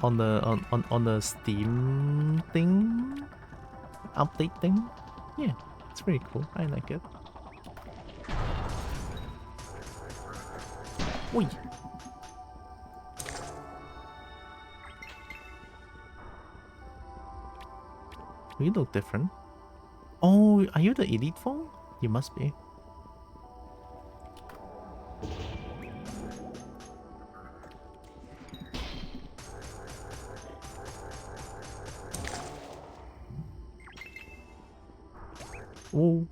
Speaker 1: on the Steam thing, update thing. Yeah, it's very cool. I like it. Oi. You look different. Oh, are you the elite form? You must be. Oh.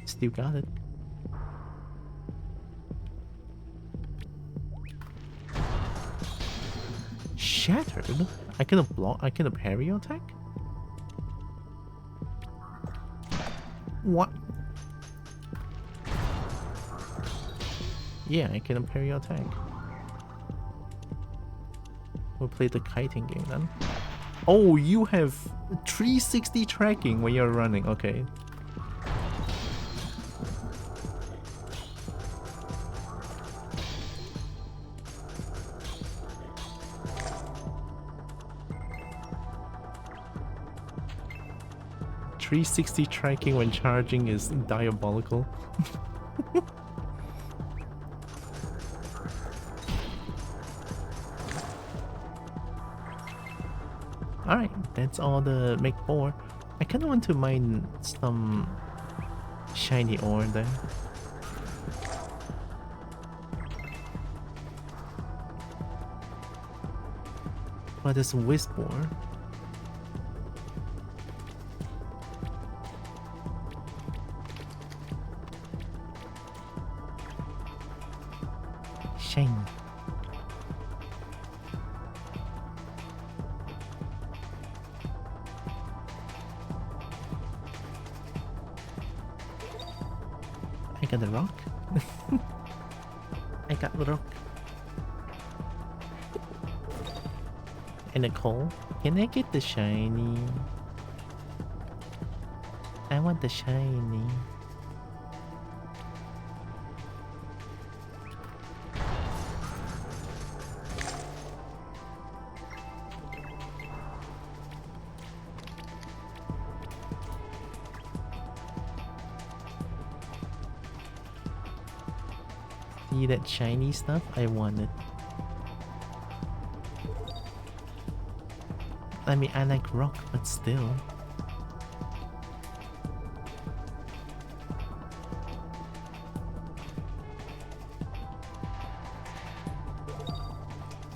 Speaker 1: Still got it. Shattered? I cannot block, I cannot parry your attack? What? Yeah, I cannot parry your attack. We'll play the kiting game then. Oh, you have 360 tracking when you're running, okay. .360 tracking when charging is diabolical. Alright, that's all the make 4. I kinda want to mine some shiny ore there. But there's a wisp ore. Shame. I got the rock. I got the rock. And a coal. Can I get the shiny? I want the shiny. See that shiny stuff? I want it. I mean, I like rock, but still.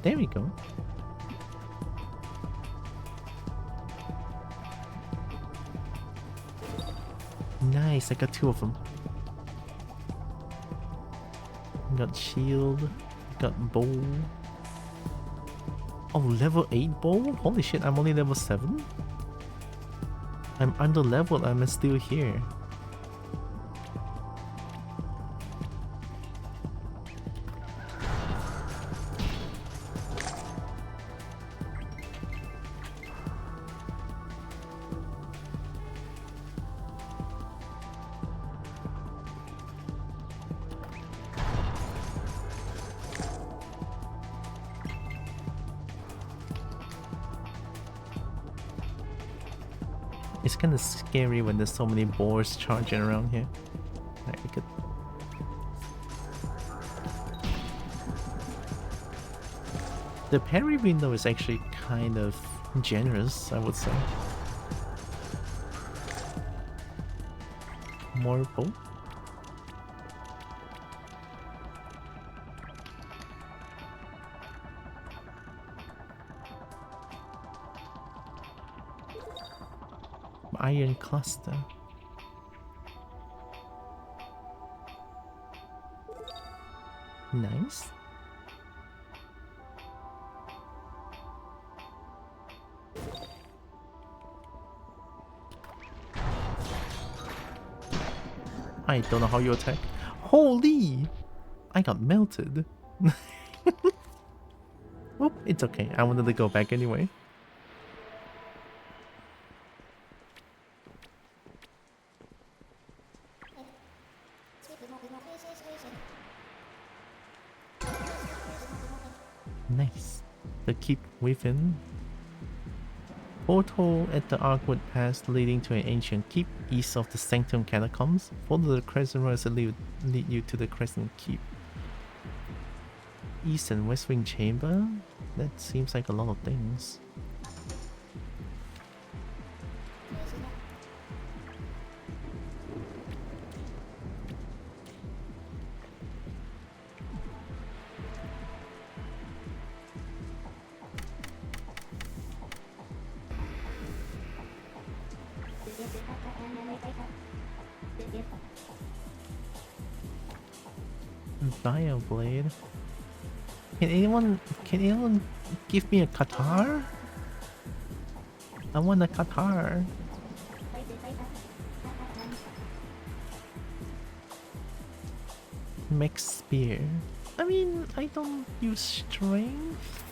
Speaker 1: There we go. Nice, I got 2 of them. Got shield, got bow. Oh, level 8 bow? Holy shit, I'm only level 7? I'm under leveled, I'm still here. It's kind of scary when there's so many boars charging around here. Alright, we could... The parry window is actually kind of generous, I would say. More bow? Iron cluster. Nice. I don't know how you attack. Holy! I got melted. Well, it's okay. I wanted to go back anyway. Nice. The keep within. Portal at the Arkwood Pass leading to an ancient keep east of the Sanctum Catacombs. Follow the Crescent Road to lead you to the Crescent Keep. East and West Wing Chamber? That seems like a lot of things. Fire blade. Can anyone give me a Qatar? I want a Qatar. Mech spear. I mean, I don't use strength.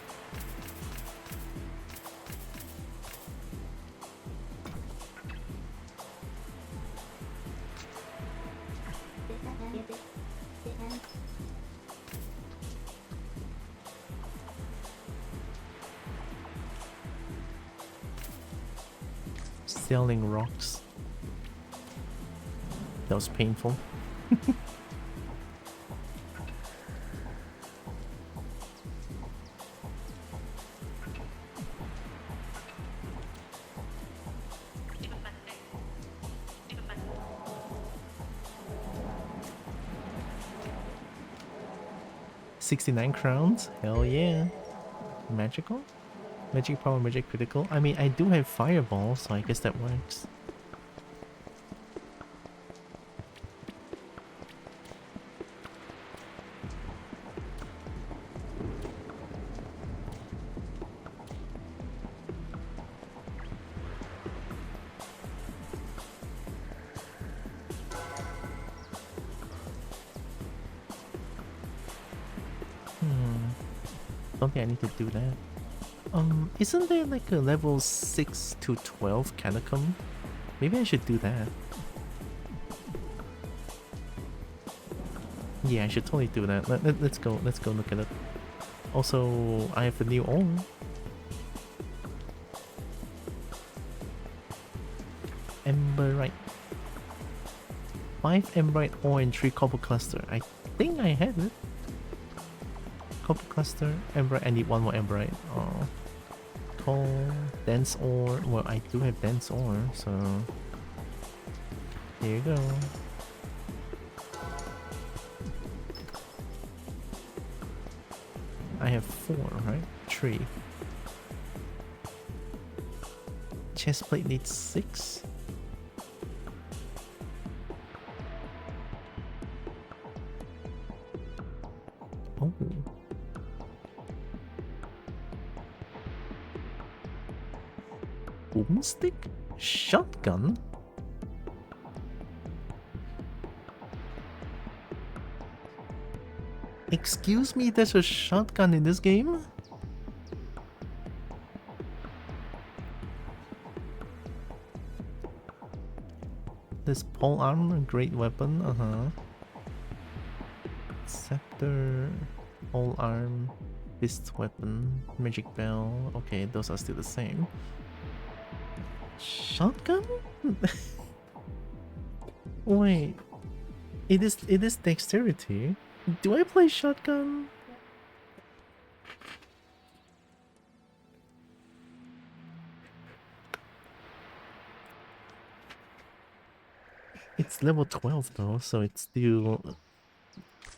Speaker 1: Selling rocks. That was painful. $69 crowns? Hell yeah. Magical? Magic power, magic critical? I mean, I do have fireball, so I guess that works. Don't think I need to do that. Isn't there like a level 6 to 12 catacomb? Maybe I should do that. Yeah, I should totally do that. Let's go look at it. Also, I have a new ore. Emberite. 5 emberite ore and 3 copper cluster. I think I have it. Copper cluster, emberite. I need one more emberite. Oh. Coal, dense ore. Well, I do have dense ore, so here you go. I have 4, right? 3. Chest plate needs 6. Oh. Boomstick? Shotgun? Excuse me, there's a shotgun in this game? This pole arm, a great weapon, Scepter, pole arm, fist weapon, magic bell. Okay, those are still the same. Shotgun? Wait, it is dexterity. Do I play shotgun? It's level 12 though, so it's still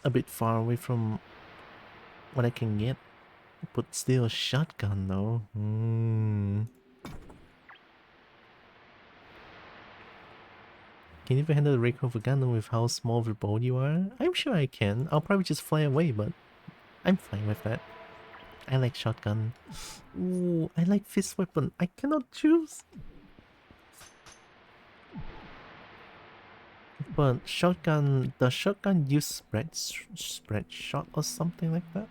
Speaker 1: a bit far away from what I can get. But still shotgun though. Can you even handle the recoil of a gun with how small of a bow you are? I'm sure I can. I'll probably just fly away, but I'm fine with that. I like shotgun. Ooh, I like fist weapon. I cannot choose. But shotgun, does shotgun use spread shot or something like that?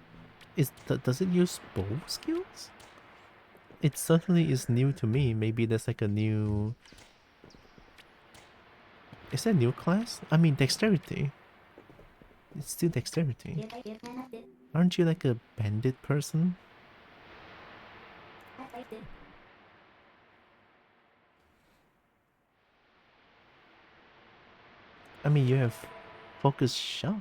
Speaker 1: Does it use bow skills? It certainly is new to me. Maybe there's like a new... Is that a new class? I mean dexterity. It's still dexterity. Aren't you like a bandit person? I mean, you have focus shot.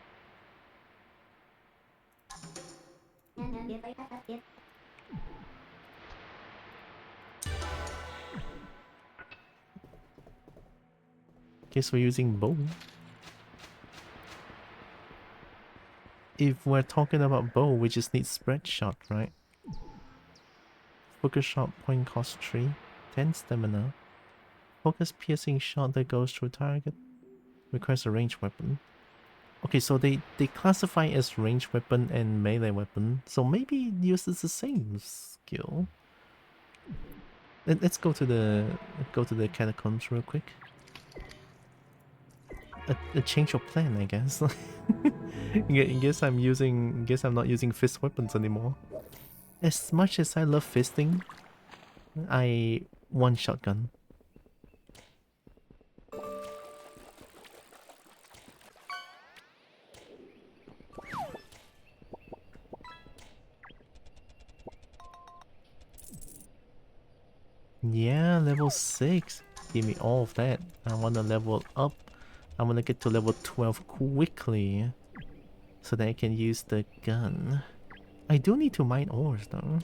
Speaker 1: Guess we're using bow. If we're talking about bow, we just need spread shot, right? Focus shot point cost 3, 10 stamina. Focus piercing shot that goes through target. Requires a ranged weapon. Okay, so they classify as ranged weapon and melee weapon, so maybe it uses the same skill. Let's go to the catacombs real quick. A change of plan, I guess. Guess I'm not using fist weapons anymore. As much as I love fisting, I want shotgun. Yeah, level 6. Give me all of that. I want to level up. I want to get to level 12 quickly so that I can use the gun. I do need to mine ores though.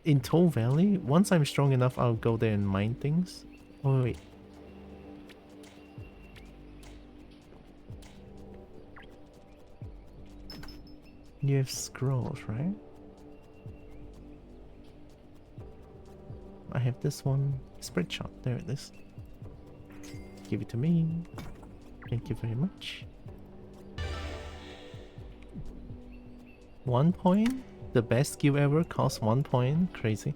Speaker 1: In Toll Valley, once I'm strong enough, I'll go there and mine things. Oh, wait. You have scrolls, right? I have this one. Spread shot. There it is. Give it to me. Thank you very much. 1 point? The best skill ever costs 1 point? Crazy.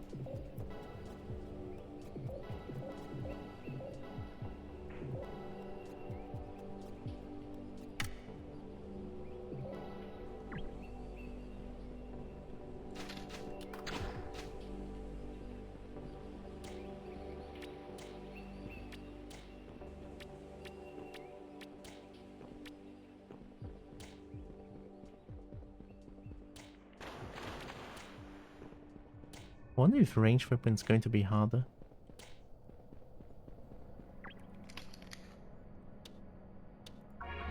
Speaker 1: I wonder if ranged weapon is going to be harder.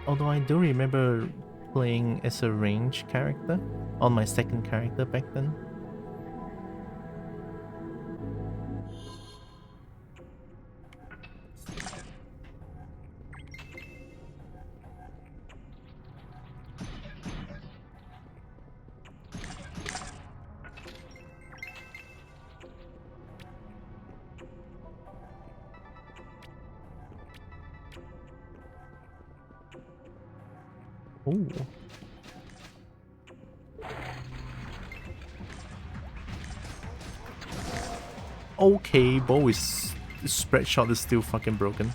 Speaker 1: Although I do remember playing as a ranged character on my second character back then. Ooh. Okay, bow is... spread shot is still fucking broken.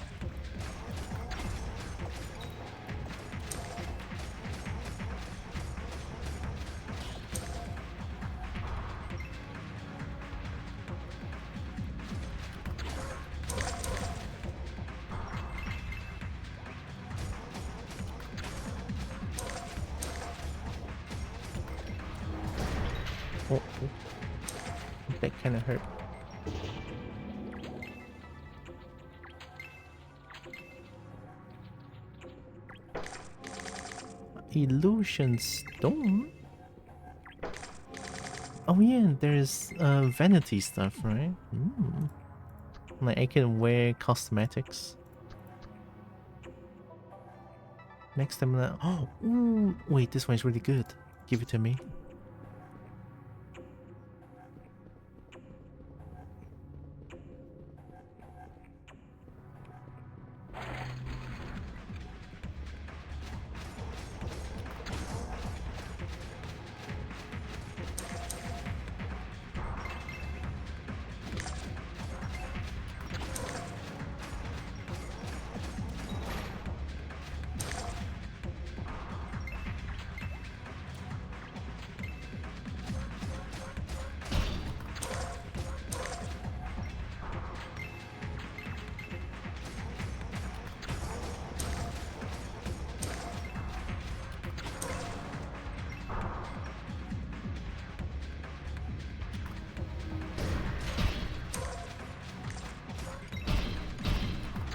Speaker 1: Oh, that kind of hurt. Illusion Stone? Oh yeah, there's vanity stuff, right? Mm. Like I can wear cosmetics. Next time, oh, ooh, wait, this one's really good. Give it to me.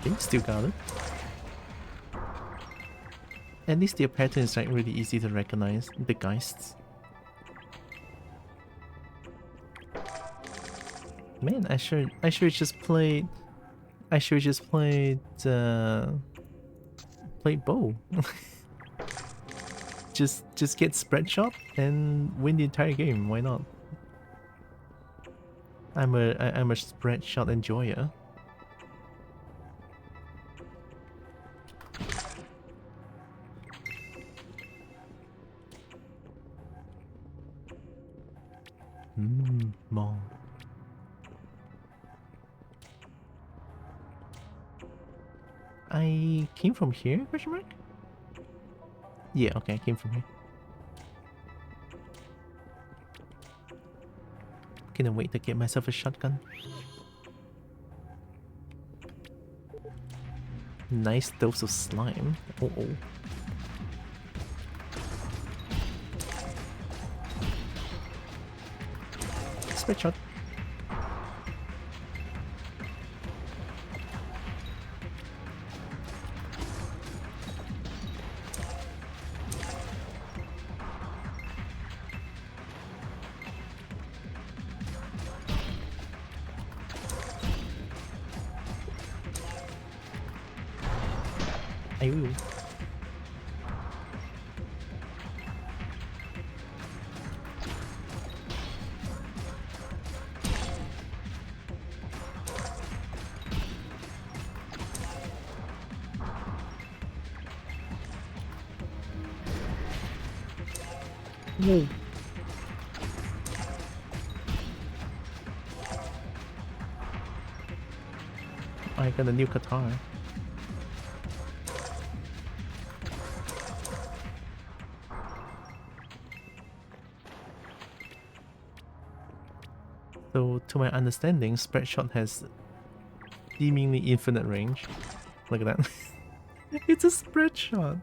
Speaker 1: Okay, still got it. At least their pattern is like really easy to recognize. The Geists. Man, I should just played played bow. just get spread shot and win the entire game. Why not? I'm a spread shot enjoyer. Mom. I came from here? Question mark? Yeah, okay, I came from here. Can't wait to get myself a shotgun. Nice dose of slime. Oh oh. Spread shot. I will. Whoa. I got a new guitar. So, to my understanding, spread shot has seemingly infinite range. Look at that. It's a spread shot.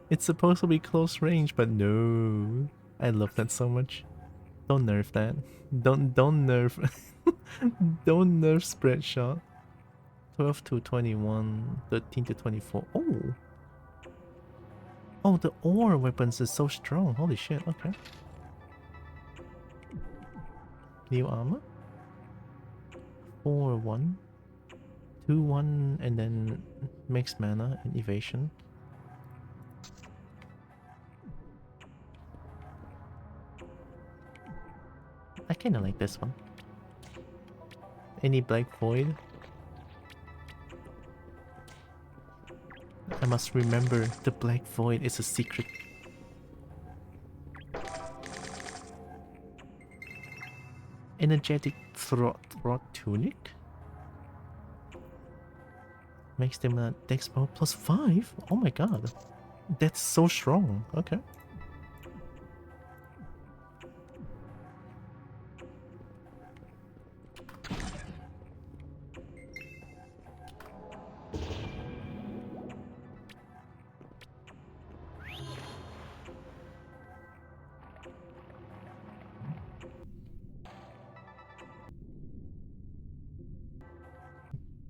Speaker 1: It's supposed to be close range, but no. I love that so much. Don't nerf that. Don't nerf. Don't nerf spread shot. 12 to 21, 13 to 24. Oh! Oh, the ore weapons is so strong. Holy shit, okay. New armor? 4-1. 2-1 and then max mana and evasion. I kinda like this one. Any black void? I must remember the black void is a secret. Energetic throat tunic? Makes them a dex power plus 5? Oh my god. That's so strong. Okay.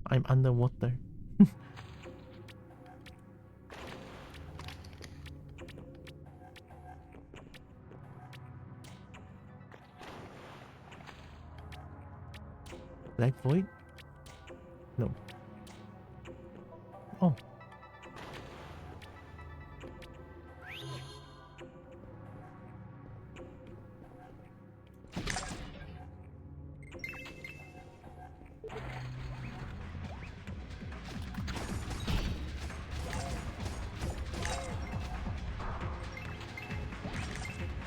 Speaker 1: I'm underwater. Black void? No. Oh.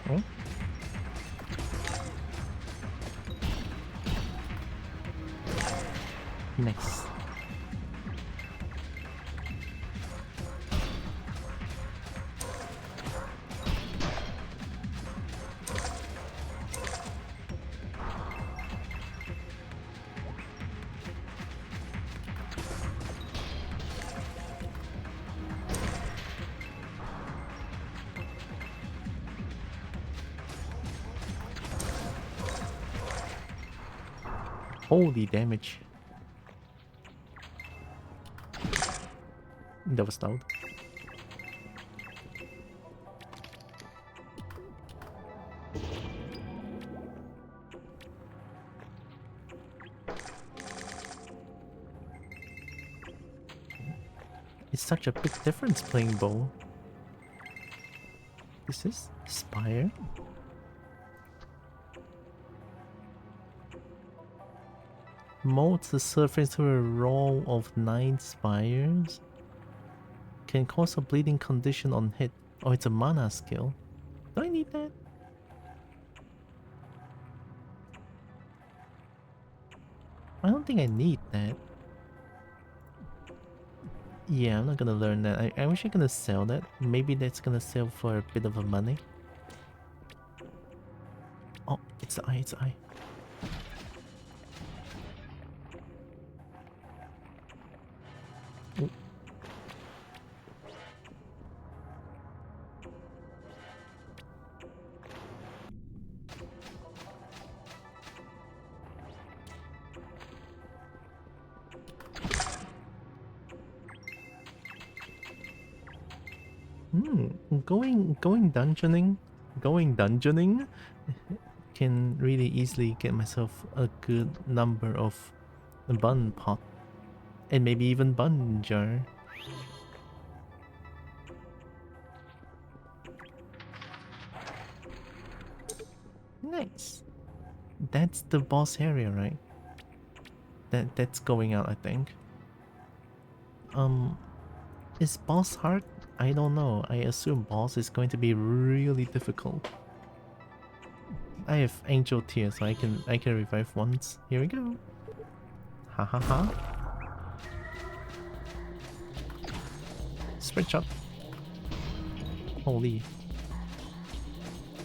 Speaker 1: Oh. Nice. Holy damage. That was loud. It's such a big difference playing bow. Is this spire? Molds the surface to a row of 9 spires. Can cause a bleeding condition on hit. Oh, it's a mana skill. Do I need that? I don't think I need that. Yeah, I'm not gonna learn that. I'm actually gonna sell that. Maybe that's gonna sell for a bit of a money. Oh, it's the eye, it's the eye. Oh. Going dungeoning can really easily get myself a good number of bun pot and maybe even bun jar. Nice. That's the boss area, right? That's going out, I think. Is boss hard? I don't know. I assume boss is going to be really difficult. I have angel tears, so I can revive once. Here we go. Ha ha ha. Spread shot. Holy.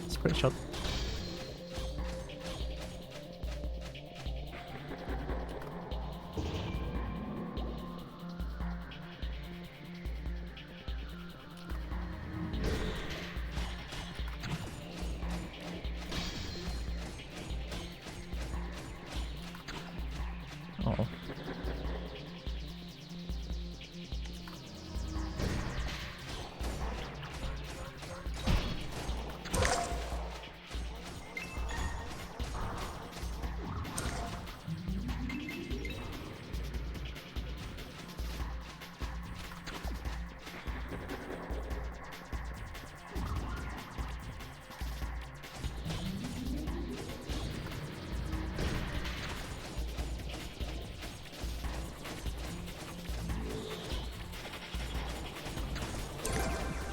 Speaker 1: Spread shot. Oh.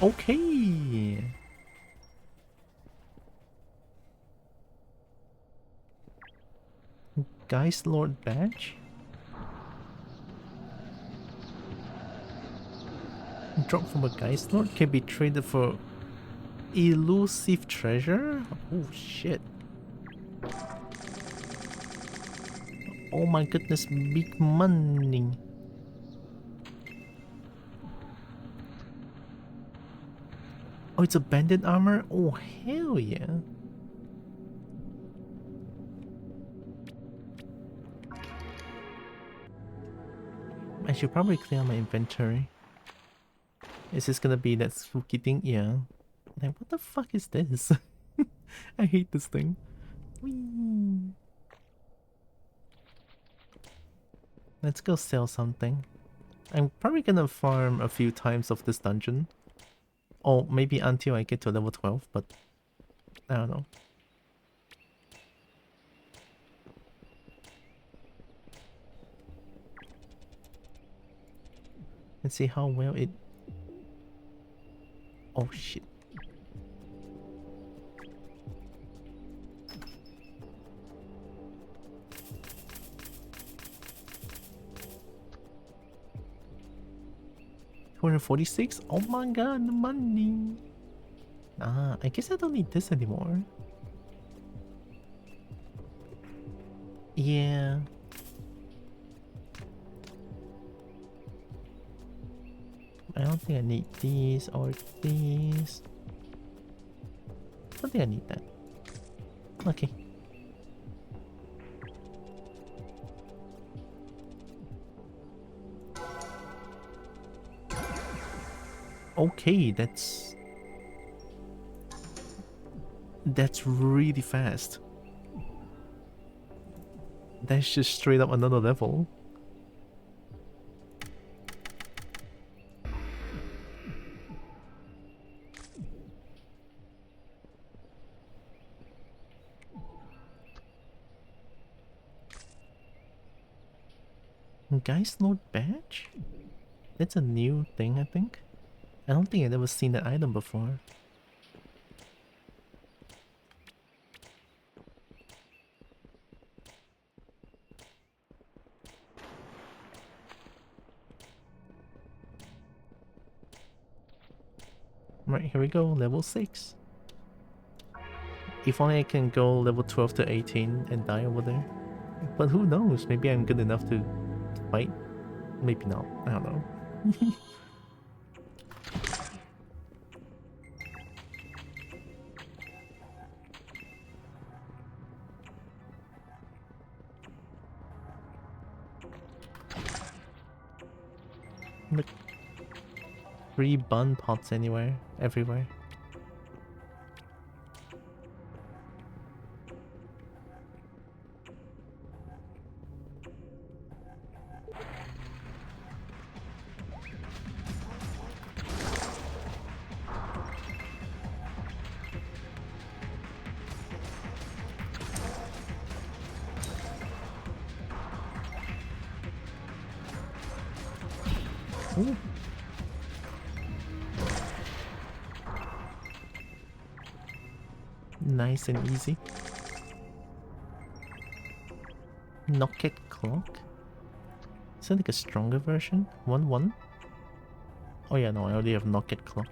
Speaker 1: Okay. Geist Lord badge? Drop from a Geist Lord can be traded for elusive treasure? Oh shit. Oh my goodness, big money. Oh, it's a bandit armor? Oh, hell yeah. I should probably clear my inventory. Is this gonna be that spooky thing? Yeah. Like, what the fuck is this? I hate this thing. Whee. Let's go sell something. I'm probably gonna farm a few times of this dungeon. Or maybe until I get to level 12, but I don't know. Let's see how well it... Oh shit. $246? Oh my god, the money! Ah, I guess I don't need this anymore. Yeah. I don't think I need these or these. I don't think I need that. Okay. Okay, that's really fast. That's just straight up another level. Geist Lord badge? That's a new thing, I think. I don't think I've ever seen that item before. Right, here we go, level 6. If only I can go level 12 to 18 and die over there. But who knows, maybe I'm good enough to fight. Maybe not, I don't know. Look. 3 bun pots everywhere. Ooh. Nice and easy. Knocket clock? Is that like a stronger version? 1-1? Oh yeah, no, I already have knocket clock.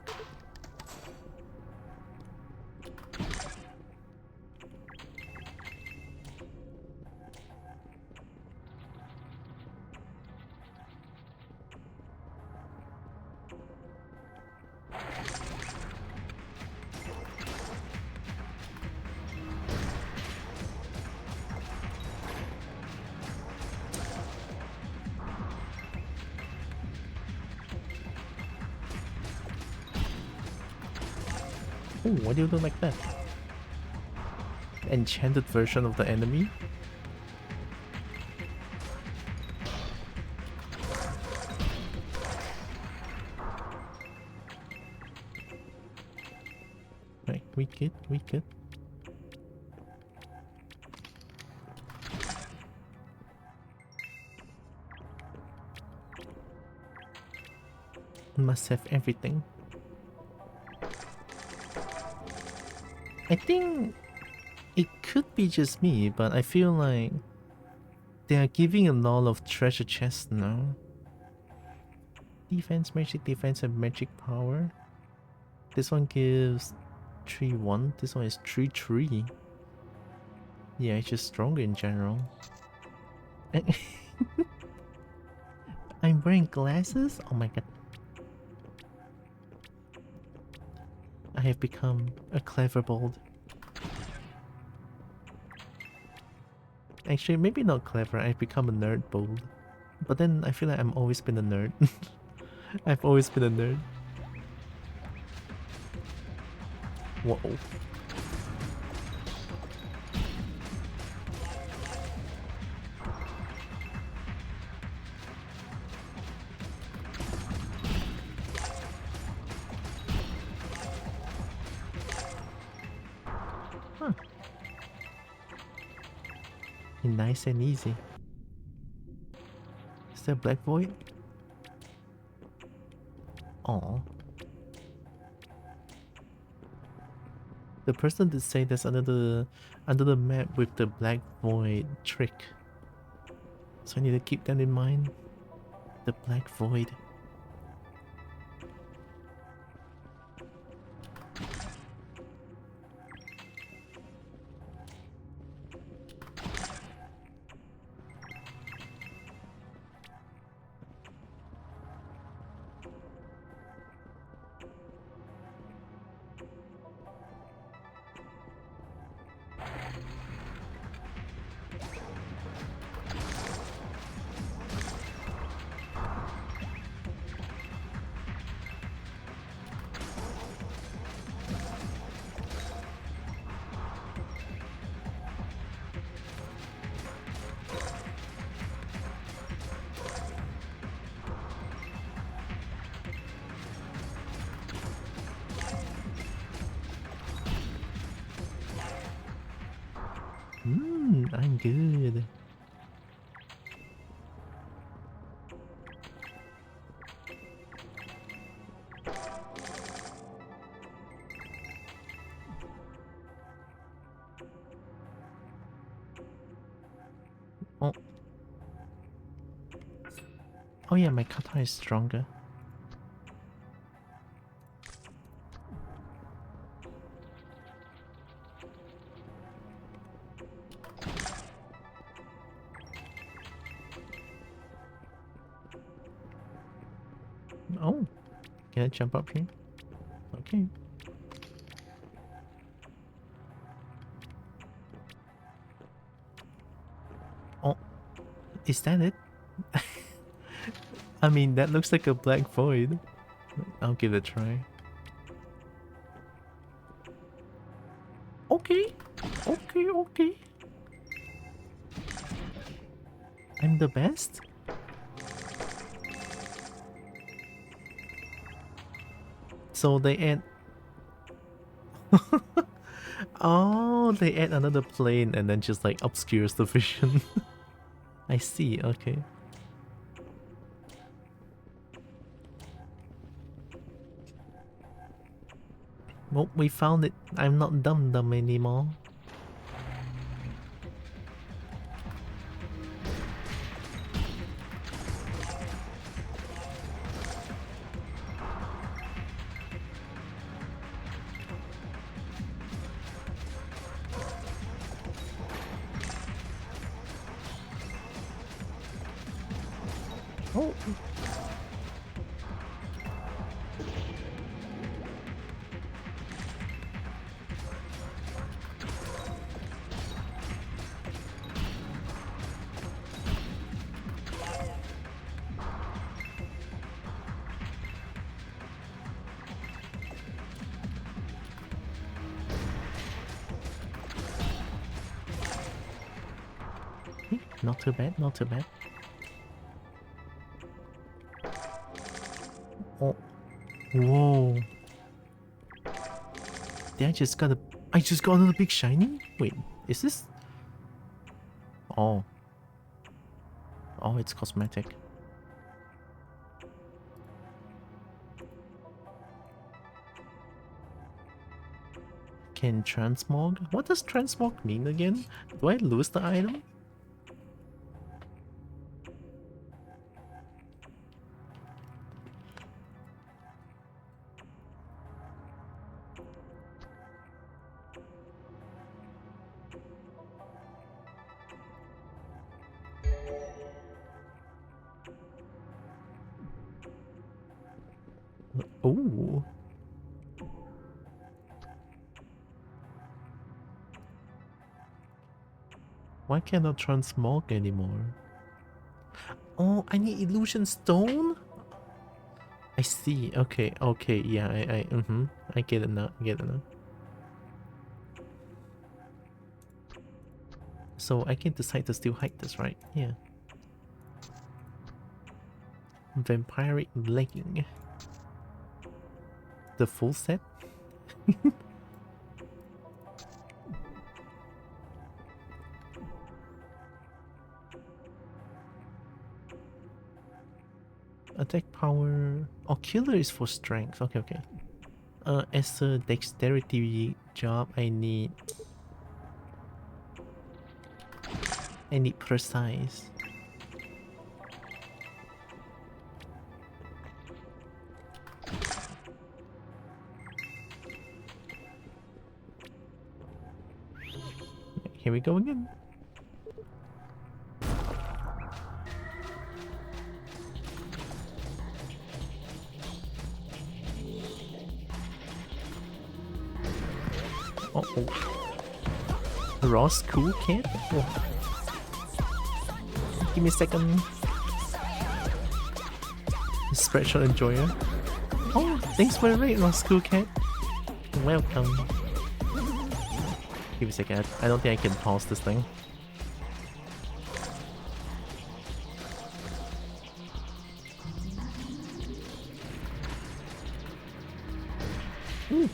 Speaker 1: Oh, why do you look like that? Enchanted version of the enemy? Right, we good. Must have everything. I think it could be just me, but I feel like they are giving a lot of treasure chests now. Defense, and magic power. This one gives 3-1. This one is 3-3. Yeah, it's just stronger in general. I'm wearing glasses? Oh my god. I have become a clever bold. Actually, maybe not clever, I've become a nerd bold. But then I feel like I've always been a nerd. I've always been a nerd. Whoa. Huh. Nice and easy. Is that Black Void? Aww. The person did say there's another map with the Black Void trick. So I need to keep that in mind. The Black Void. I'm good. Oh. Oh yeah, my kata is stronger. Oh, can I jump up here? Okay. Oh, is that it? I mean, that looks like a black void. I'll give it a try. Okay. Okay, okay. I'm the best? So they add... Oh, they add another plane and then just like obscures the vision. I see, okay. Well, we found it. I'm not dumb anymore. Oh. Not too bad, not too bad. Oh. Whoa. Did I just got a... I just got another big shiny? Wait, is this... Oh. Oh, it's cosmetic. Can transmog? What does transmog mean again? Do I lose the item? Oh. Why can't I transmog anymore? Oh, I need illusion stone? I see. Okay, okay, yeah, I get it now, I get it now. So I can decide to still hide this, right? Yeah. Vampiric legging. The full set? Attack power... Oh, killer is for strength. Okay, okay. As a dexterity job, I need precise. Here we go again. Uh-oh. Ross cool cat? Oh. Give me a second. Spreadshot enjoyer. Oh, thanks for the raid, Ross cool cat. Welcome. Give me a second. I don't think I can pause this thing. Ooh.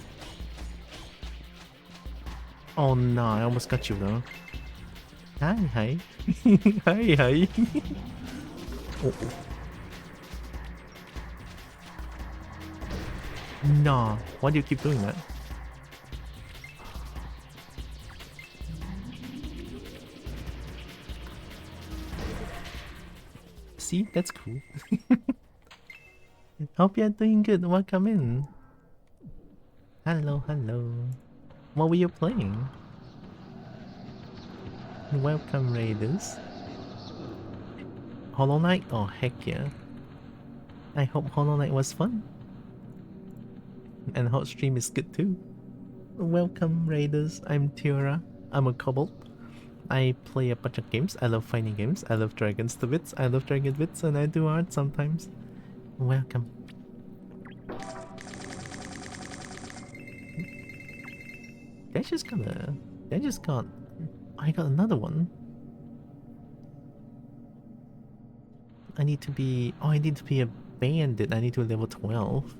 Speaker 1: Oh no, I almost got you though. Hi, hi. Hi, hi. Oh, oh. Nah, why do you keep doing that? See, that's cool. Hope you're doing good. Welcome in. Hello, hello. What were you playing? Welcome, Raiders. Hollow Knight? Oh, heck yeah. I hope Hollow Knight was fun. And hot stream is good too. Welcome, Raiders. I'm Tiora. I'm a kobold. I play a bunch of games. I love fighting games. I love dragons to bits. I love dragon bits, and I do art sometimes. Welcome. I just got a... I just got... I got another one. I need to be... Oh, I need to be a bandit. I need to be level 12.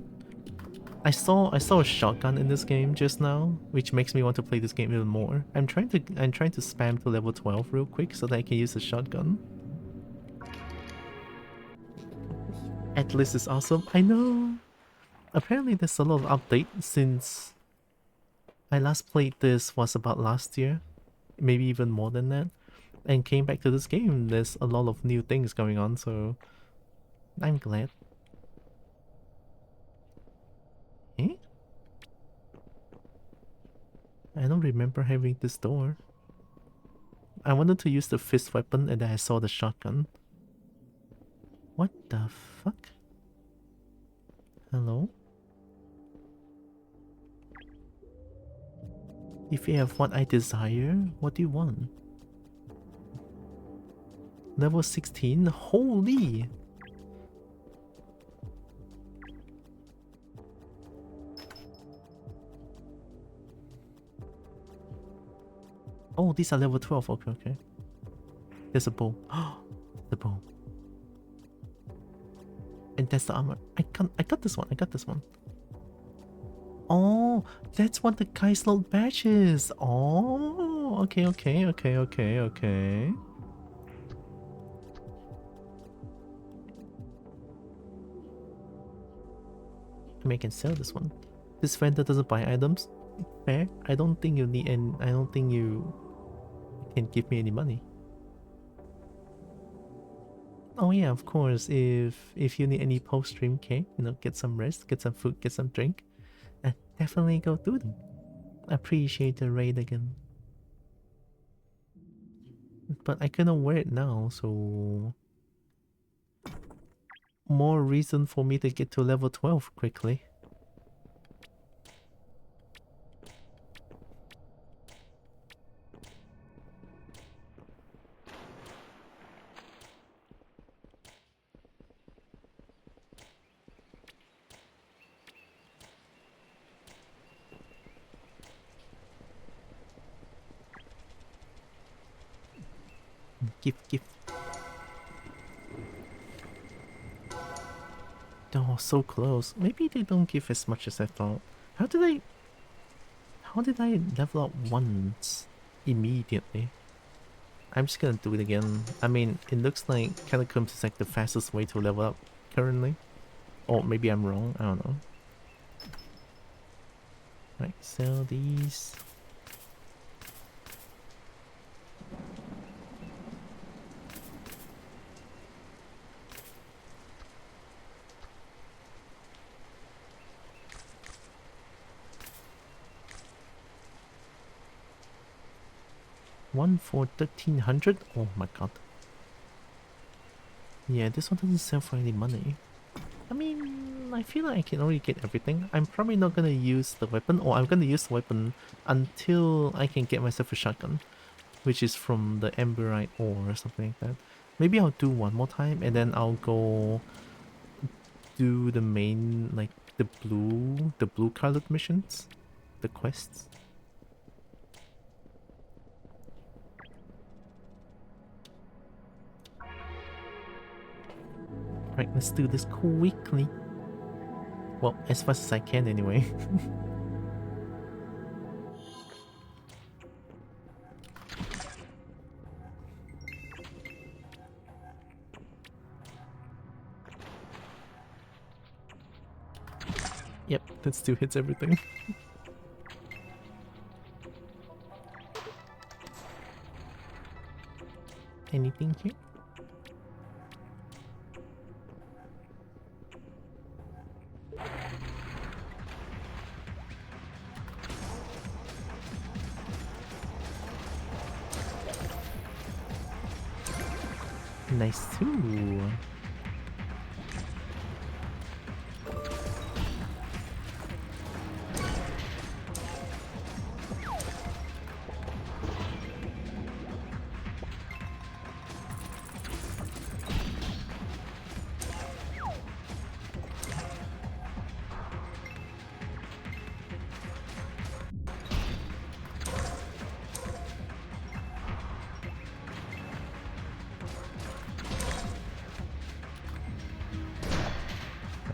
Speaker 1: I saw a shotgun in this game just now, which makes me want to play this game even more. I'm trying to spam to level 12 real quick so that I can use the shotgun. Atlyss is awesome. I know. Apparently there's a lot of update since I last played this was about last year, maybe even more than that, and came back to this game. There's a lot of new things going on, so I'm glad. Eh? I don't remember having this door. I wanted to use the fist weapon and then I saw the shotgun. What the fuck? Hello? If you have what I desire, what do you want? Level 16? Holy! Oh, these are level 12. Okay, okay. There's a bow. The bow. And that's the armor. I got this one. I got this one. Oh, that's what the Kaislot badge is. Oh, okay, okay, okay, okay, okay. I mean, I can sell this one. This vendor doesn't buy items. Fair. I don't think you need, and I don't think you can give me any money. Oh yeah, of course. If you need any post stream care, you know, get some rest, get some food, get some drink, definitely go do them. Appreciate the raid again. But I cannot wear it now, so more reason for me to get to level 12 quickly. Gift. Oh, so close. Maybe they don't give as much as I thought. How did I level up once immediately? I'm just gonna do it again. I mean, it looks like Catacombs is like the fastest way to level up currently. Or maybe I'm wrong, I don't know. Right, sell these. One for 1300? Oh my god. Yeah, this one doesn't sell for any money. I mean, I feel like I can already get everything. I'm probably not gonna use the weapon, or I'm gonna use the weapon until I can get myself a shotgun, which is from the Emberite ore or something like that. Maybe I'll do one more time and then I'll go do the main, like the blue colored missions, the quests. Right, let's do this quickly. Well, as fast as I can anyway. Yep, that still hits everything. Anything here? Nice too.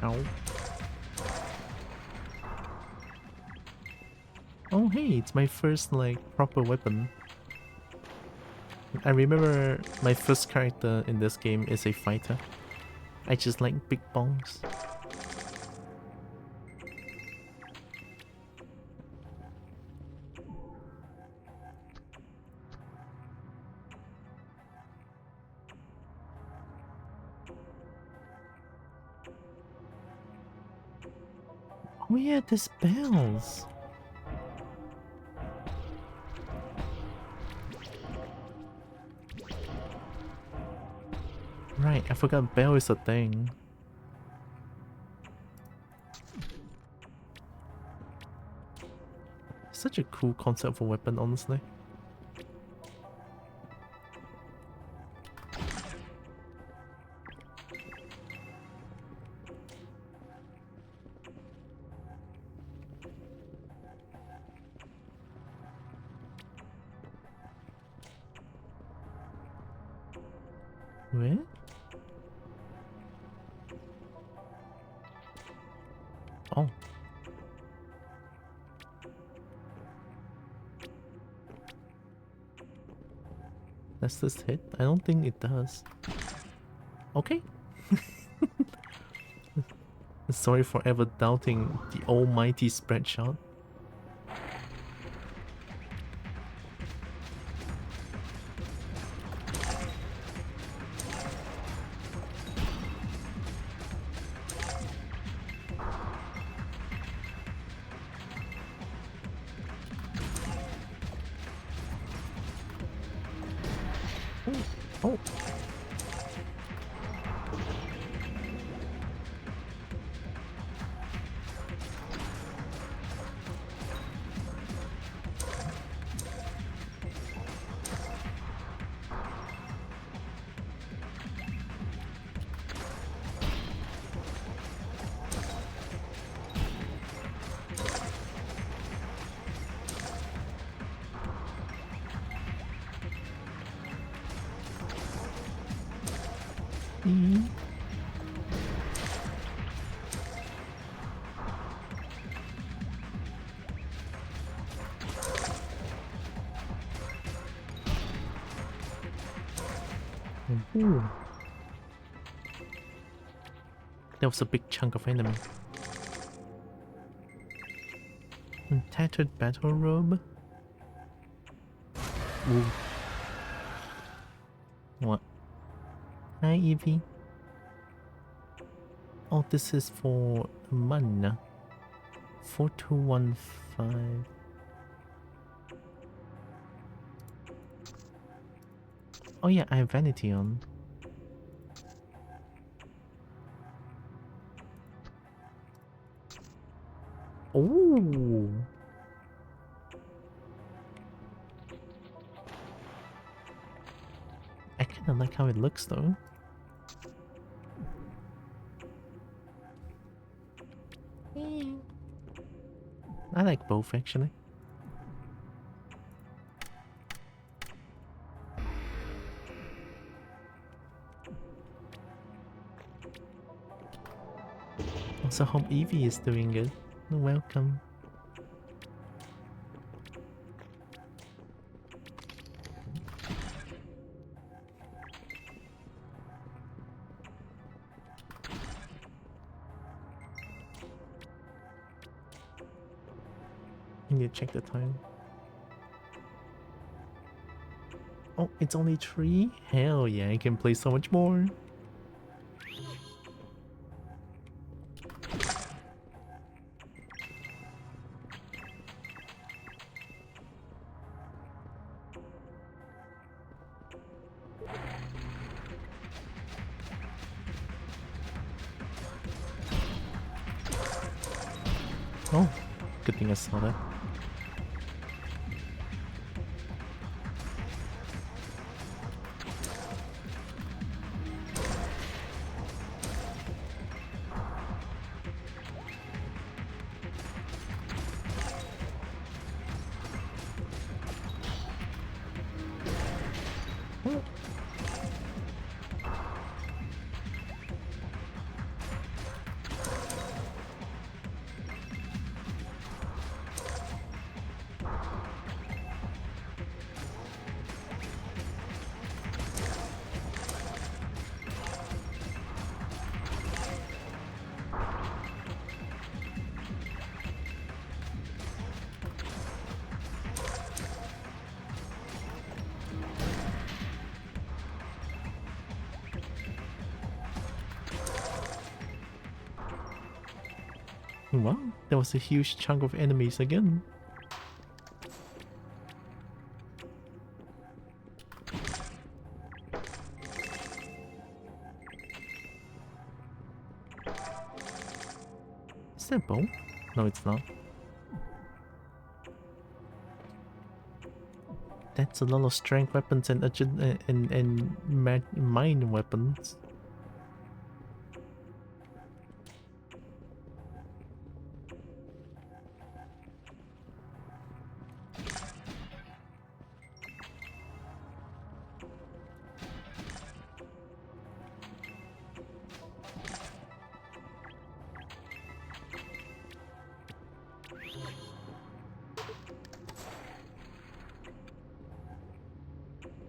Speaker 1: Ow. Oh hey, it's my first like proper weapon. I remember my first character in this game is a fighter. I just like big bongs. Oh yeah, there's bells. Right, I forgot bell is a thing. Such a cool concept for weapon, honestly. Where? Oh. Does this hit? I don't think it does. Okay. Sorry for ever doubting the almighty spread shot. Oh. Ooh. That was a big chunk of enemy. Tattered battle robe. Ooh. What? Hi, Evie. Oh, this is for mana. 4215. Oh yeah, I have vanity on. Oh. I kinda like how it looks though. I like both actually. Also hope Evie is doing good. Welcome. I need to check the time. Oh, it's only 3? Hell yeah, I can play so much more. Oh, good thing I saw that. Wow, there was a huge chunk of enemies again. Is that a bow? No, it's not. That's a lot of strength weapons and mine weapons.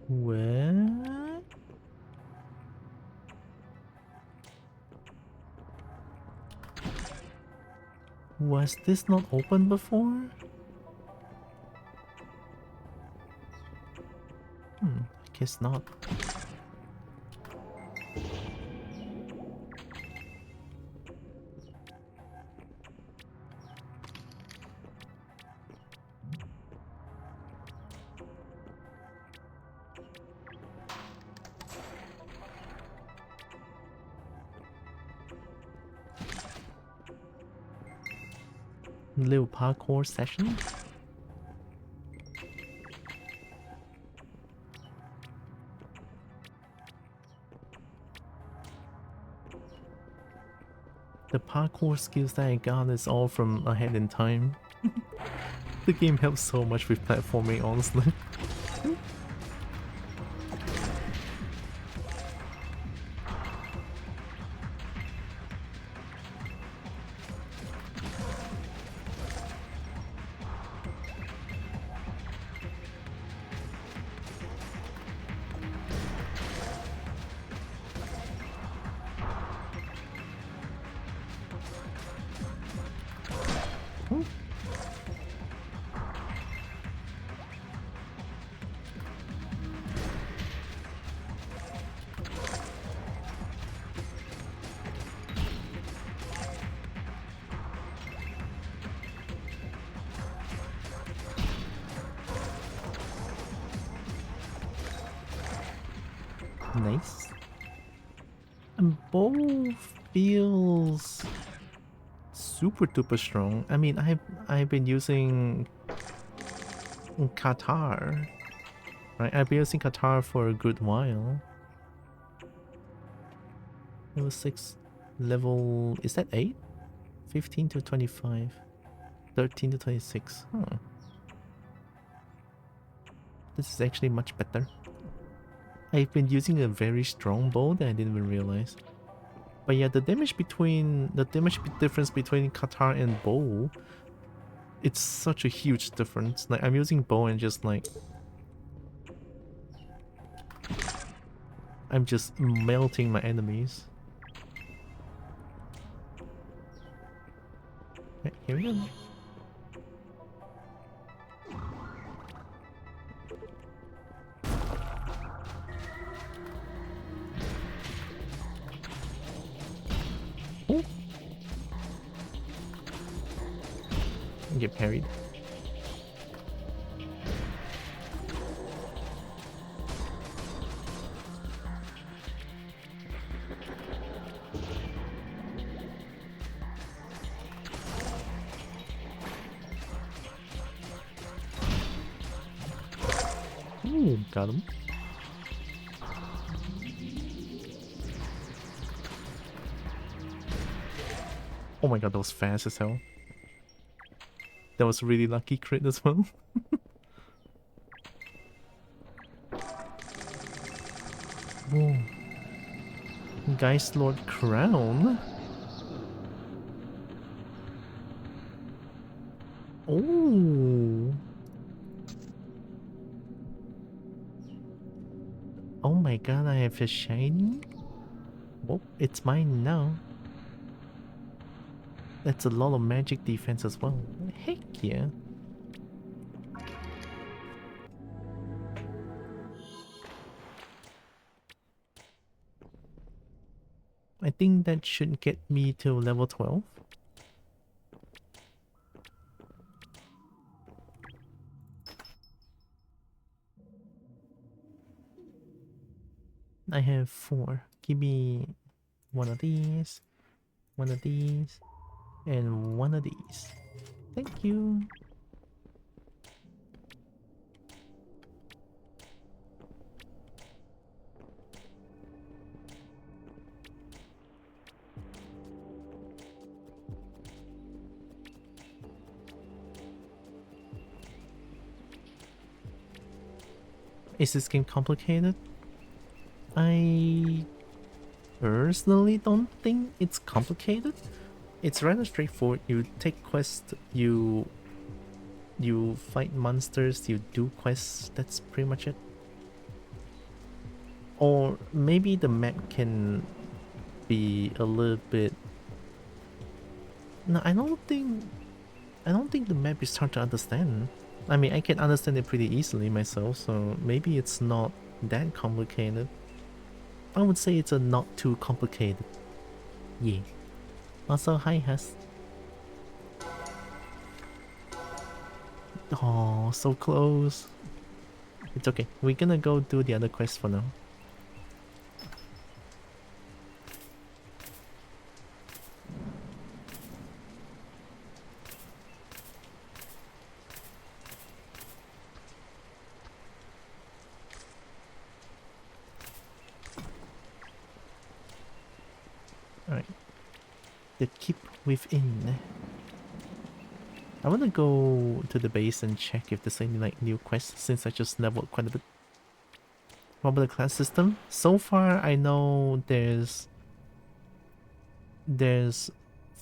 Speaker 1: What? Was this not open before? I guess not. Little parkour session? The parkour skills that I got is all from Ahead in Time. The game helps so much with platforming, honestly. Nice. And both feels super duper strong. I mean, I've been using Qatar, right? I've been using Qatar for a good while. Level 6, level... is that 8? 15 to 25. 13 to 26. Huh. This is actually much better. I've been using a very strong bow that I didn't even realize. But yeah, the damage difference between Qatar and bow, it's such a huge difference. Like, I'm using bow and just like... I'm just melting my enemies. Right, here we go. Oh. Get parried. Ooh, got him. Oh my god, that was fast as hell. That was really lucky crit as well. Whoa. Geist Lord Crown? Oh. Oh my god, I have a shiny? Whoop, it's mine now. That's a lot of magic defense as well. Heck yeah. I think that should get me to level 12. I have 4. Give me one of these, and one of these. Thank you. Is this game complicated? I personally don't think it's complicated. It's rather straightforward. You take quests, you fight monsters, you do quests, that's pretty much it. Or maybe the map can be a little bit... No, I don't think the map is hard to understand. I mean, I can understand it pretty easily myself, so maybe it's not that complicated. I would say it's a not too complicated. Yeah. Also, hi Hess. Oh, so close. It's okay. We're gonna go do the other quest for now. Alright. The keep within. I wanna go to the base and check if there's any like new quests since I just leveled quite a bit. What about the class system? So far I know there's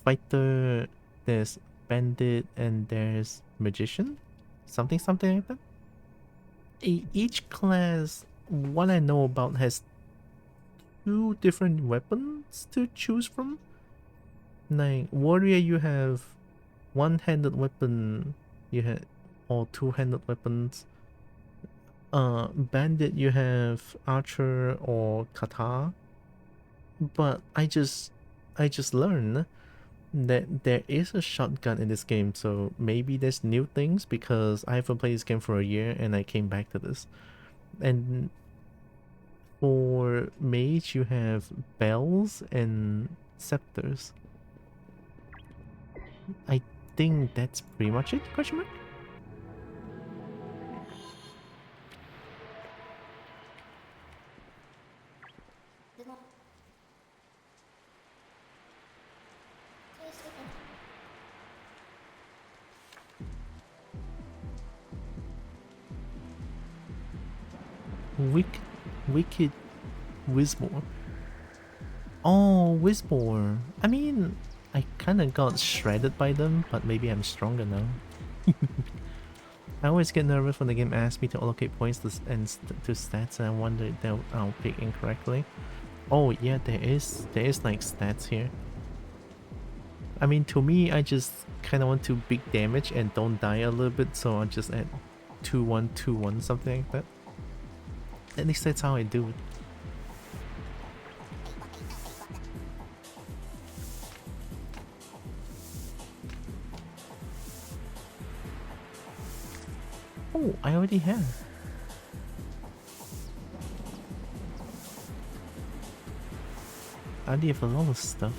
Speaker 1: fighter, there's bandit, and there's magician? Something like that? Each class, what I know about, has 2 different weapons to choose from. Like warrior, you have one-handed weapon, or two-handed weapons. Bandit, you have archer or kata. But I just learned that there is a shotgun in this game, so maybe there's new things because I haven't played this game for a year and I came back to this. And for mage, you have bells and scepters. I think that's pretty much it, question mark? Wicked Wismore. Oh, Wismore. I mean, I kinda got shredded by them, but maybe I'm stronger now. I always get nervous when the game asks me to allocate points to stats, and I wonder that I'll pick incorrectly. Oh yeah, there is like stats here. I mean, to me, I just kind of want to big damage and don't die a little bit, so I'll just add 2-1-2-1, something like that. At least that's how I do it. Oh, I already have. I already have a lot of stuff.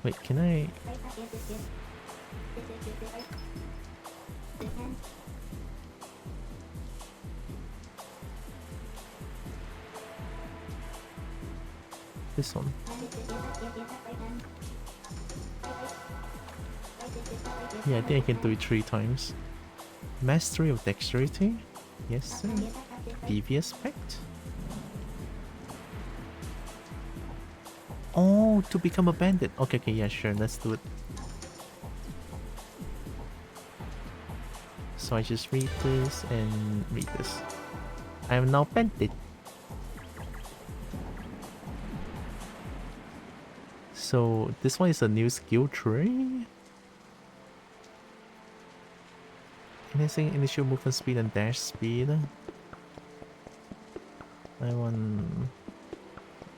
Speaker 1: Wait, can I... This one. Yeah, I think I can do it 3 times. Mastery of Dexterity? Yes, sir. Devious Pact? Oh, to become a bandit. Okay, yeah, sure, let's do it. So I just read this and read this. I am now bandit. So this one is a new skill tree. Anything initial movement speed and dash speed. I want...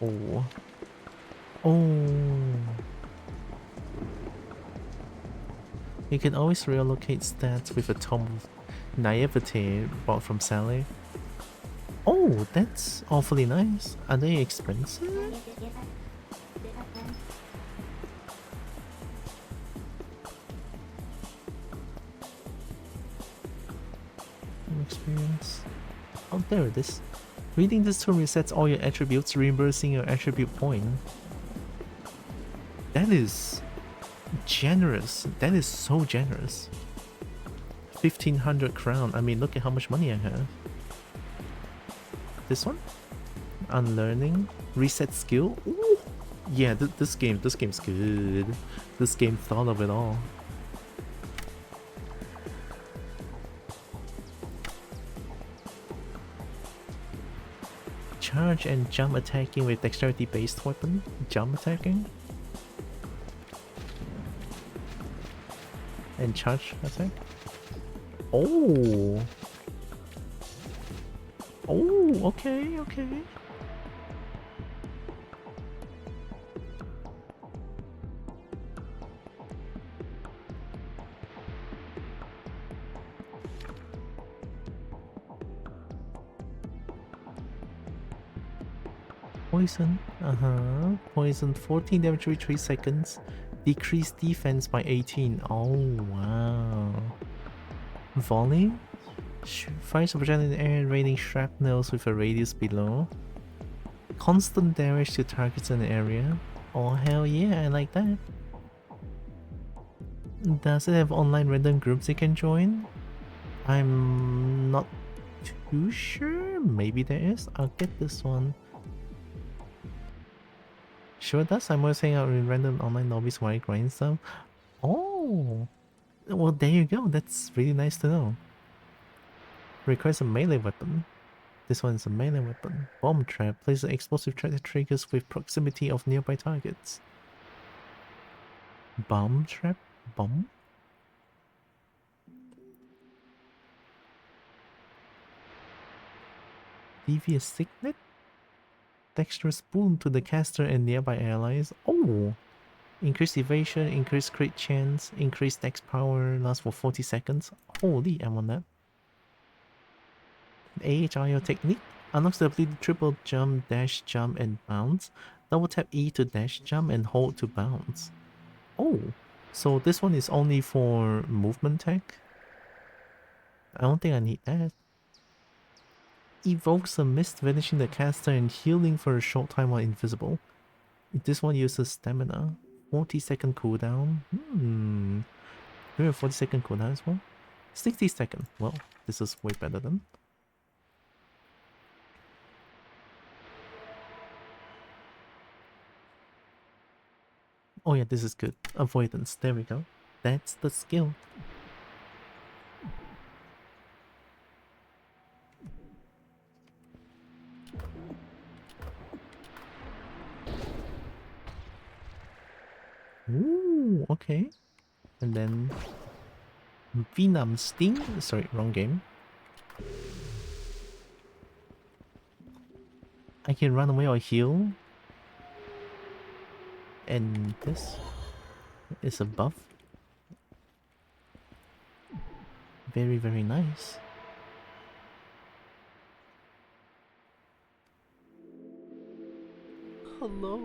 Speaker 1: Oh. Oh. You can always reallocate stats with a Tome of Naivete bought from Sally. Oh, that's awfully nice. Are they expensive? Experience. Oh, there it is. Reading this tool resets all your attributes, reimbursing your attribute point. That is generous. That is so generous. 1500 crown. I mean, look at how much money I have. This one? Unlearning. Reset skill. Ooh. Yeah, this game's good. This game thought of it all. Charge and jump attacking with dexterity based weapon. Jump attacking. And charge attack. Oh. Oh, okay, okay. Poison. Poison 14 damage every 3 seconds. Decrease defense by 18. Oh, wow. Volley? Fires a projectile in the air, raining shrapnels with a radius below. Constant damage to targets in the area. Oh, hell yeah, I like that. Does it have online random groups you can join? I'm not too sure. Maybe there is. I'll get this one. Sure does. I'm always hanging out in random online lobbies while I grind stuff. Oh, well, there you go. That's really nice to know. Requires a melee weapon. This one is a melee weapon. Bomb trap. Places explosive trap that triggers with proximity of nearby targets. Bomb trap? Bomb? Devious signet? Dexterous boon to the caster and nearby allies. Oh! Increased evasion, increased crit chance, increased dex power, lasts for 40 seconds. Holy, I want that. AHIO technique unlocks the ability to triple jump, dash, jump, and bounce. Double tap E to dash, jump, and hold to bounce. Oh, so this one is only for movement tech? I don't think I need that. Evokes a mist, vanishing the caster and healing for a short time while invisible. This one uses stamina. 40-second cooldown. Do we have 40-second cooldown as well? 60-second. Well, this is way better than. Oh yeah, this is good. Avoidance. There we go. That's the skill. Ooh, okay. And then Venom Sting. Sorry, wrong game. I can run away or heal. And this is a buff. Very, very nice.
Speaker 2: Hello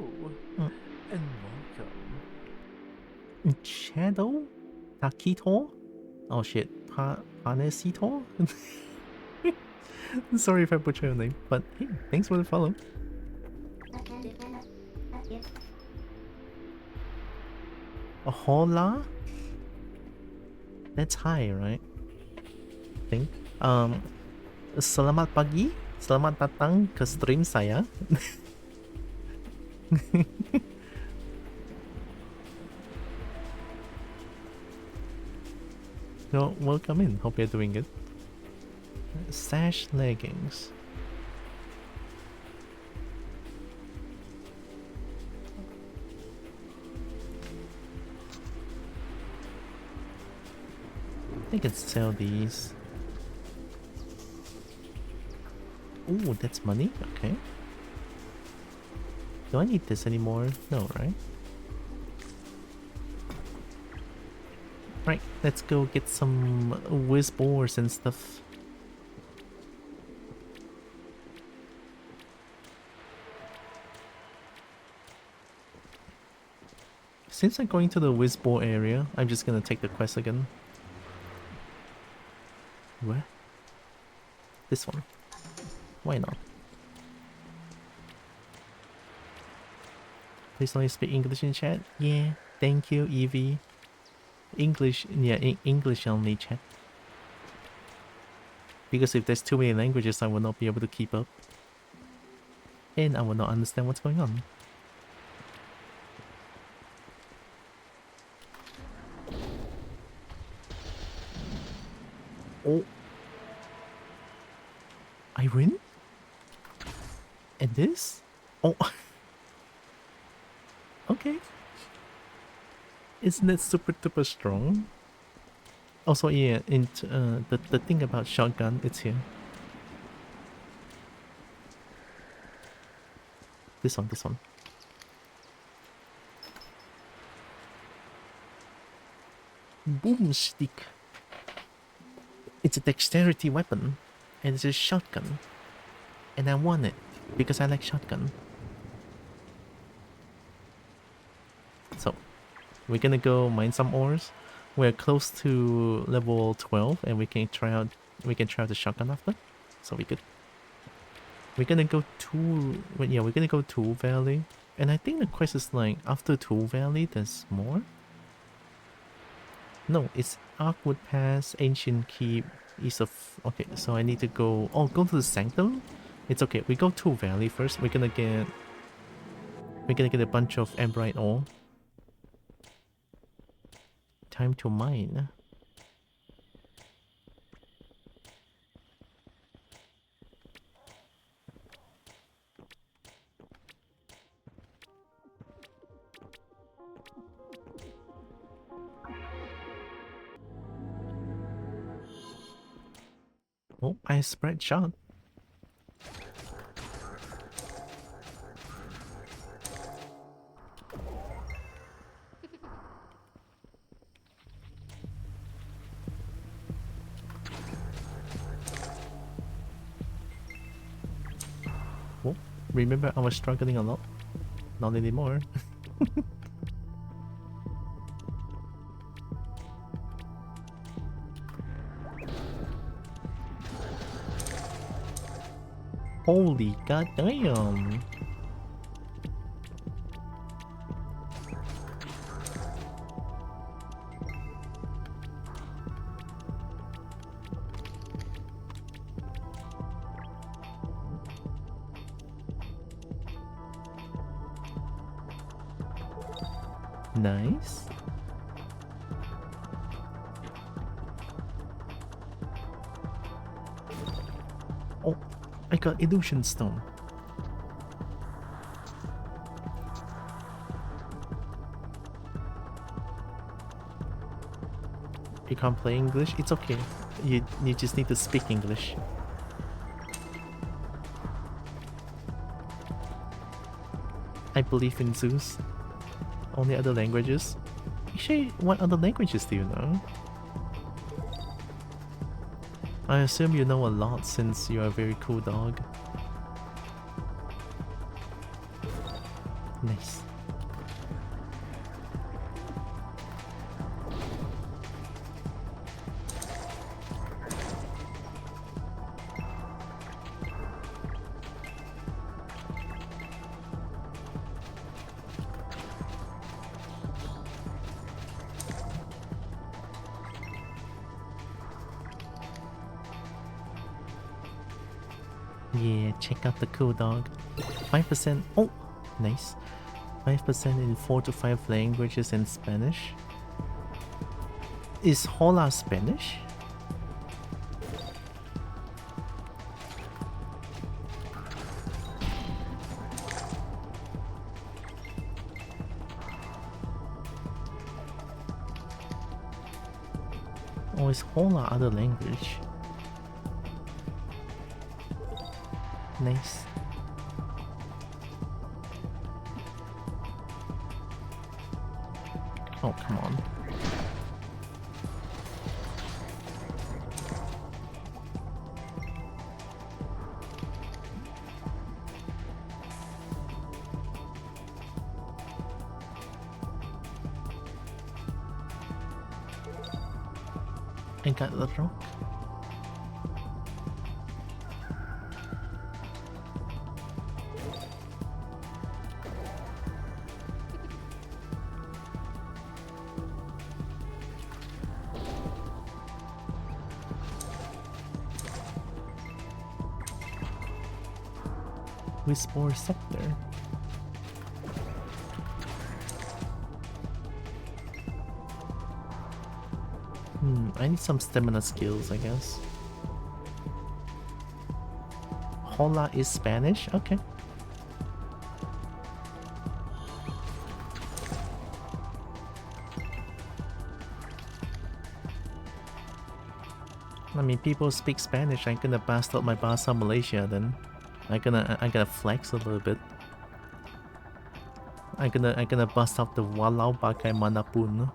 Speaker 2: and welcome.
Speaker 1: Shadow? Takito? Oh shit. Panesito? Sorry if I butcher your name, but hey, thanks for the follow. A hola? That's high, right? I think. Selamat pagi. Selamat datang ke stream saya. No, welcome in. Hope you're doing good. Sash leggings. I can sell these. Ooh, that's money? Okay. Do I need this anymore? No, right? Right, let's go get some whiz boars and stuff. Since I'm going to the Wizball area, I'm just gonna take the quest again. Where? This one. Why not? Please only speak English in chat. Yeah, thank you, Evie. English, yeah, English only chat. Because if there's too many languages, I will not be able to keep up. And I will not understand what's going on. Oh. I win? And this? Oh. Okay. Isn't it super duper strong? Also, yeah, the thing about shotgun, it's here. This one. Boomstick. It's a dexterity weapon, and it's a shotgun. And I want it, because I like shotgun. So, we're gonna go mine some ores. We're close to level 12, and we can try out the shotgun after. So we good. We're gonna go to, well, yeah, we're gonna go to Valley. And I think the quest is like, after Tool Valley, there's more? No, it's Arkwood Pass, Ancient Keep, East of... Okay, so I need to go... Oh, go to the Sanctum? It's okay, we go to Valley first. We're gonna get a bunch of Amberite ore. Time to mine. Oh, I spread shot. Oh, remember I was struggling a lot? Not anymore. Holy goddamn! Nice. Oh, I got Illusion Stone. You can't play English? It's okay. You just need to speak English. I believe in Zeus. Only other languages? Actually, what other languages do you know? I assume you know a lot since you're a very cool dog. Nice. Yeah, check out the cool dog. 5%. Oh, nice. 5% in 4 to 5 languages and Spanish. Is Hola Spanish? Or is Hola other language? Nice. Oh, come on. I got the rock. Whisper sector. I need some stamina skills, I guess. Hola is Spanish? Okay. I mean, people speak Spanish. I'm gonna bust out my Bahasa Malaysia then. I'm gonna flex a little bit. I'm gonna bust out the walau bagaimanapun.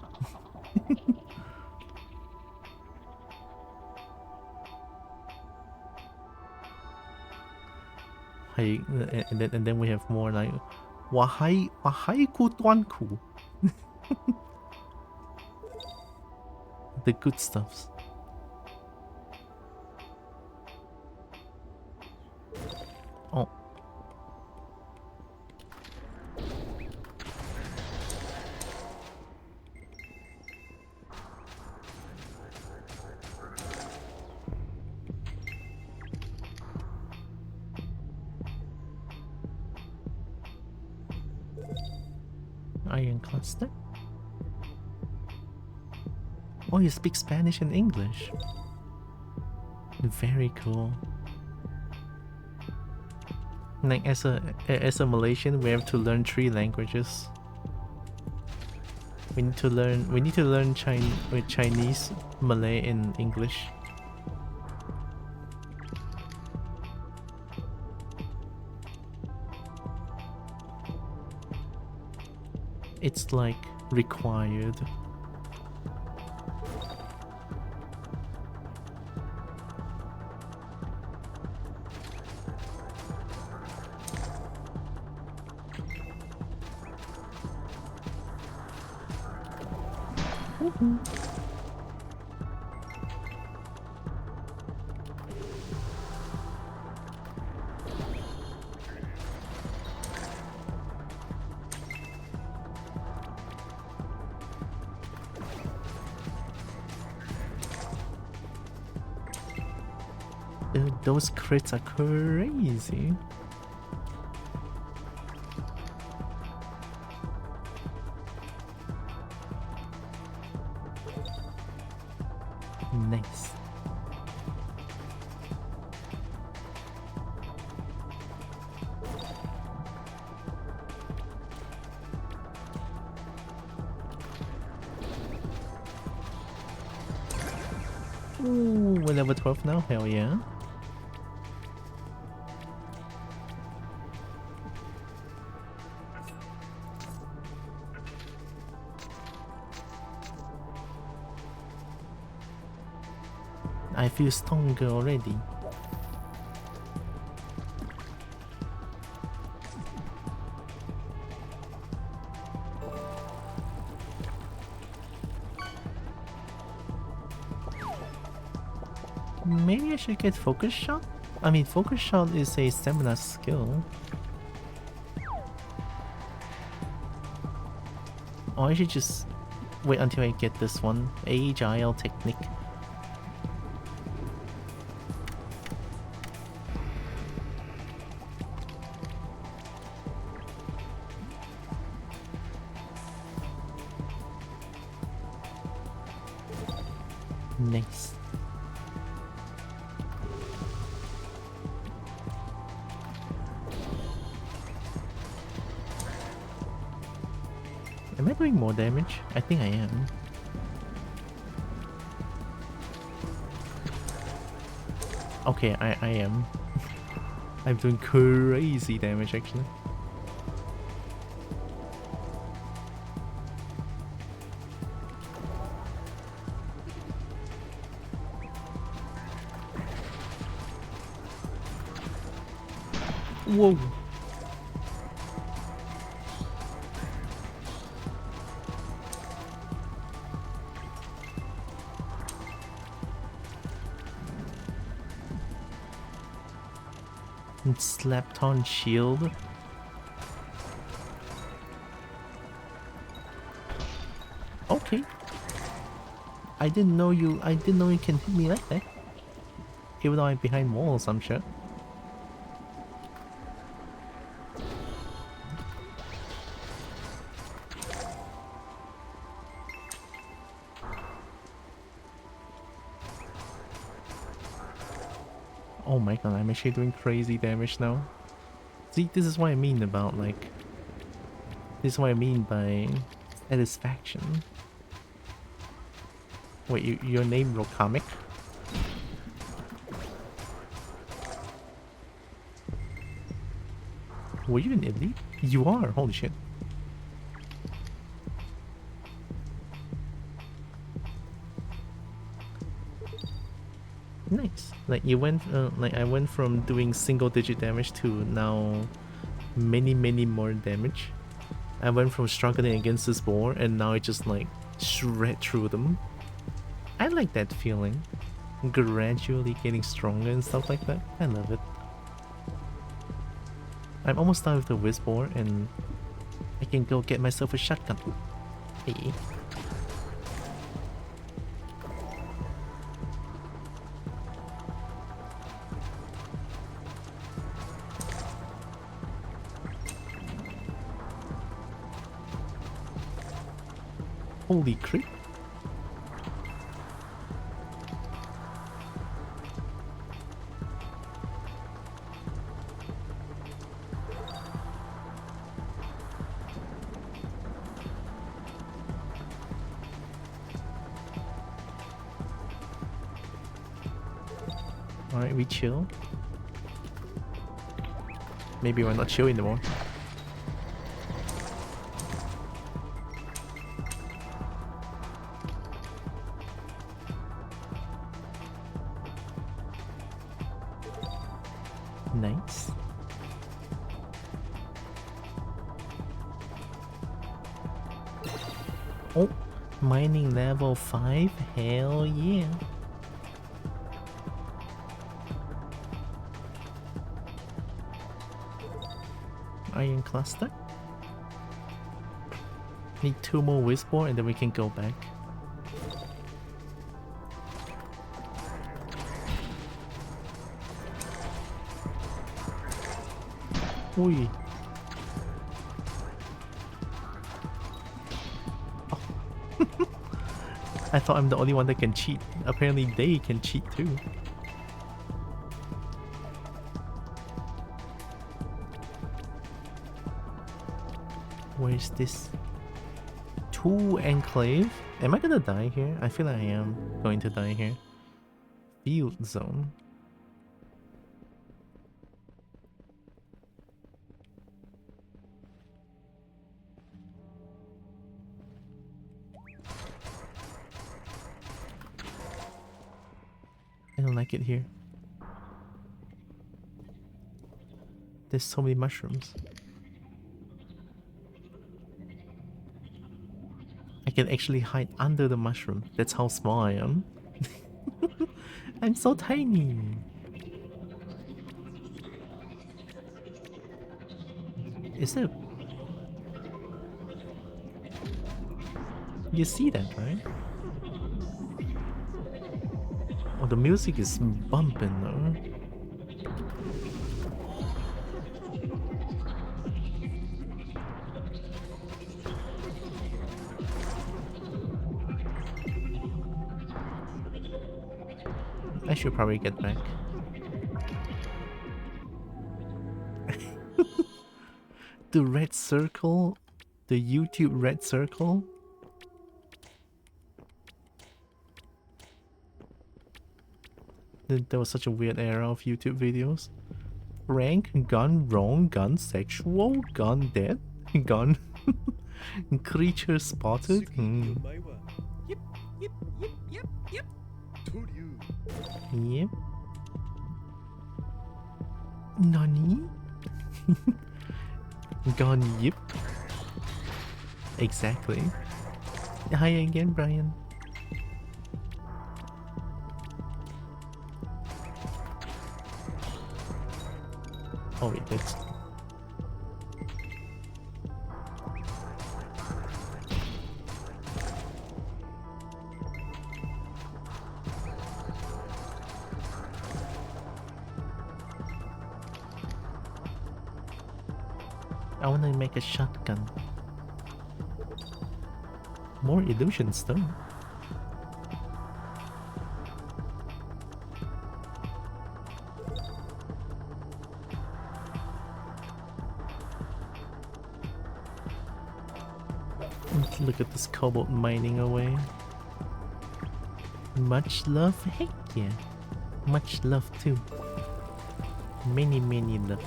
Speaker 1: Hey, and then we have more like wahai ku tuanku. The good stuffs. Oh. Iron cluster. Oh, you speak Spanish and English. Very cool. Like as a Malaysian, we have to learn 3 languages. We need to learn Chinese, Malay, and English. It's like required. Those crits are crazy. Nice. Ooh, we're level 12 now? Hell yeah. I feel stronger already. Maybe I should get focus shot? I mean, focus shot is a stamina skill. Or I should just wait until I get this one. Agile technique. Nice. Am I doing more damage? I think I am. Okay, I am. I'm doing crazy damage actually. Whoa. And slapped on shield. Okay. I didn't know you can hit me like that. Even though I'm behind walls, I'm sure. Oh my god, I'm actually doing crazy damage now. See, this is what I mean about like... This is what I mean by satisfaction. Wait, your name Rokamic? Were you an elite? You are, holy shit. Nice. Like you went, like I went from doing single digit damage to now many more damage. I went from struggling against this boar and now I just like shred through them. I like that feeling. Gradually getting stronger and stuff like that. I love it. I'm almost done with the whiz boar and I can go get myself a shotgun. Hey. Holy crap. Alright, we chill. Maybe we're not chill anymore. Nice. Oh, mining level 5? Hell yeah. Iron cluster. Need 2 more whisper and then we can go back. Oi. Oh. I thought I'm the only one that can cheat. Apparently they can cheat too. Where's this? 2 enclave? Am I gonna die here? I feel like I am going to die here. Field zone. I don't like it here. There's so many mushrooms. I can actually hide under the mushroom. That's how small I am. I'm so tiny. Is it? You see that, right? Oh, the music is bumping though. I should probably get back. The red circle? The YouTube red circle? There was such a weird era of YouTube videos. Rank, gun wrong, gun sexual, gun dead, gun creature spotted.
Speaker 2: Yep, yep, yep, yep, yep.
Speaker 1: Yep. Nani? Gone yip. Exactly. Hi again, Brian. Oh wait, that's... I wanna make a shotgun. More illusions though. Look at this cobalt mining away. Much love? Heck yeah. Much love too. Many love.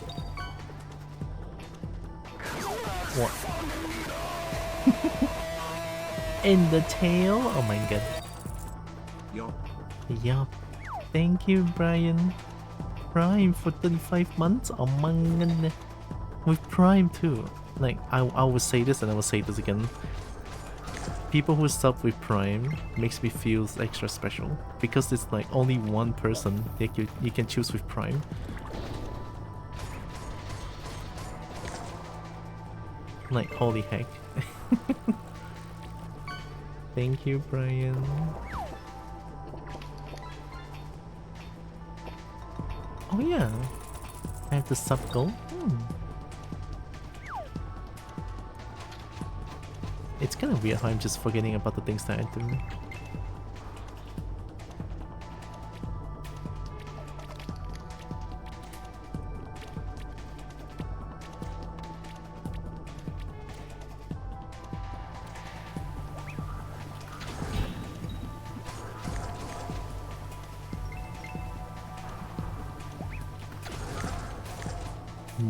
Speaker 1: What? In the tail? Oh my god. Yup. Thank you, Brian. Prime for 35 months? Oh my god. With Prime too. Like, I will say this and I will say this again. People who sub with Prime makes me feel extra special. Because it's like only one person that you can choose with Prime. Like, holy heck. Thank you, Brian. Oh yeah. I have the sub goal. It's kind of weird how I'm just forgetting about the things that I do.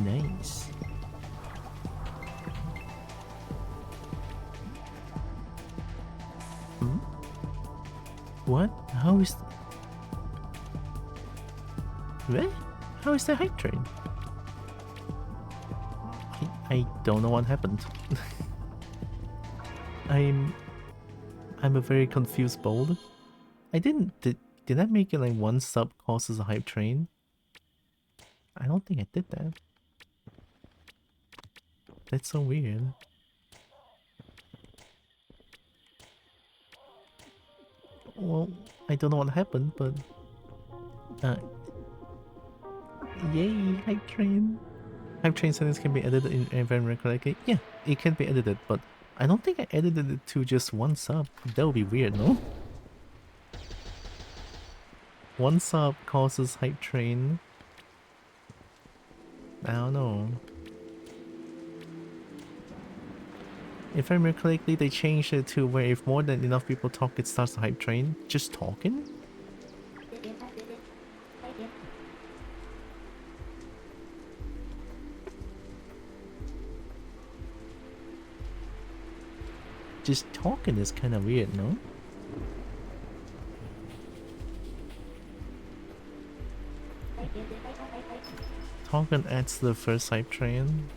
Speaker 1: Nice. What? How is... What? How is the hype train? I don't know what happened. I'm a very confused bold. I didn't... Did I make it like one sub causes a hype train? I don't think I did that. That's so weird. Well, I don't know what happened, but... Yay, hype train. Hype train settings can be edited in environment correctly. Yeah, it can be edited, but I don't think I edited it to just one sub. That would be weird, no? One sub causes hype train. I don't know. If I remember correctly, they changed it to where if more than enough people talk, it starts the hype train. Just talking? Just talking is kind of weird, no? Talking adds the first hype train.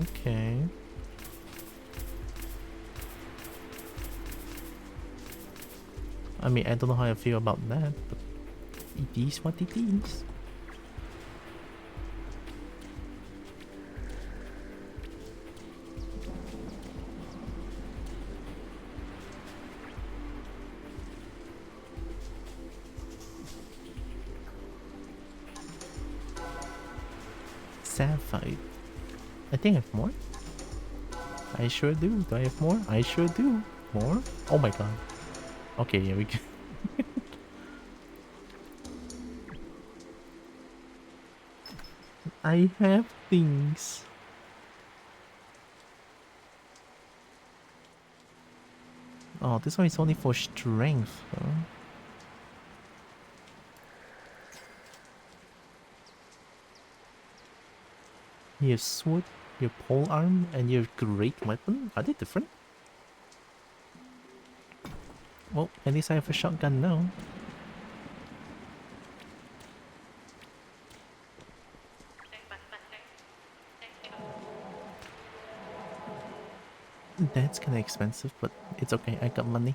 Speaker 1: Okay. I mean, I don't know how I feel about that, but it is what it is. Sapphire. I think I have more. I sure do. Do I have more? I sure do. More? Oh my god. Okay, here we go. I have things. Oh, this one is only for strength, huh? You have sword, you have pole arm, and you have great weapon. Are they different? Well, at least I have a shotgun now. That's kinda expensive, but it's okay, I got money.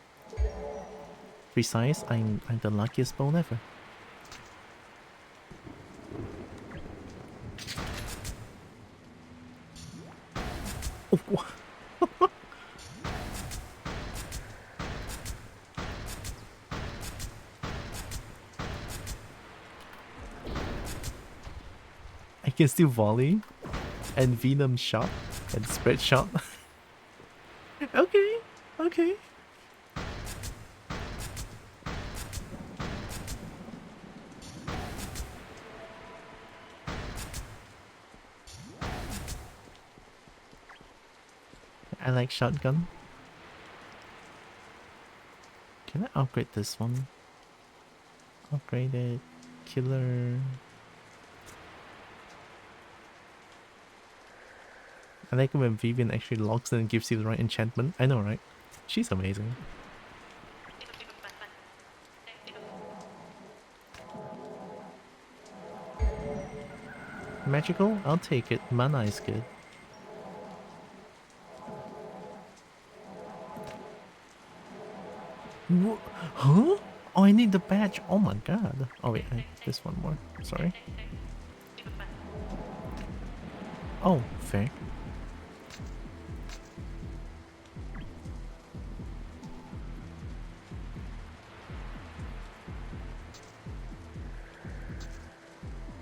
Speaker 1: Besides, I'm the luckiest bone ever. I can still volley and venom shot and spread shot. Okay, okay. I like shotgun. Can I upgrade this one? Upgrade it. Killer. I like it when Vivian actually logs in and gives you the right enchantment. I know, right? She's amazing. Magical? I'll take it. Mana is good. Huh? Oh, I need the badge. Oh my god. Oh wait, this one more. Sorry. Oh, fair.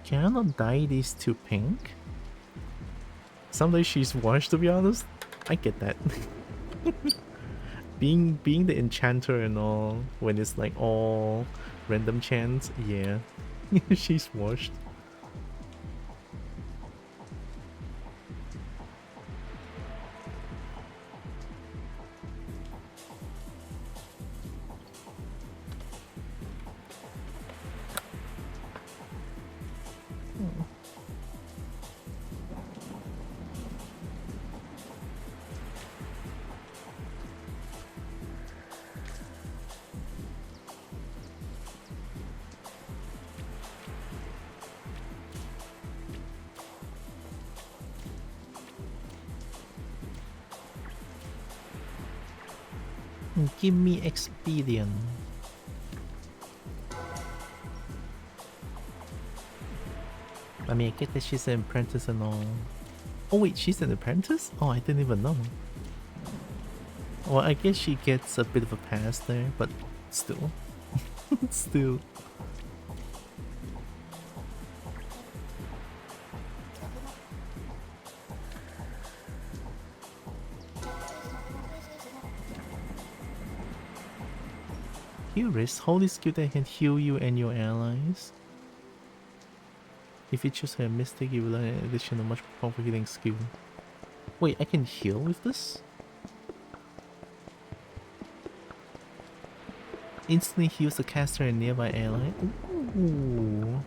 Speaker 1: Can I not dye these two pink? Someday she's washed, to be honest. I get that. being the enchanter and all, when it's like all random chants, yeah. She's washed. Give me experience. I mean, I get that she's an apprentice and all. Oh wait, she's an apprentice? Oh, I didn't even know. Well, I guess she gets a bit of a pass there, but still. Still. Curious, holy skill that can heal you and your allies. If you choose a mystic, you will learn an additional much powerful healing skill. Wait, I can heal with this? Instantly heals the caster and nearby ally. Ooh.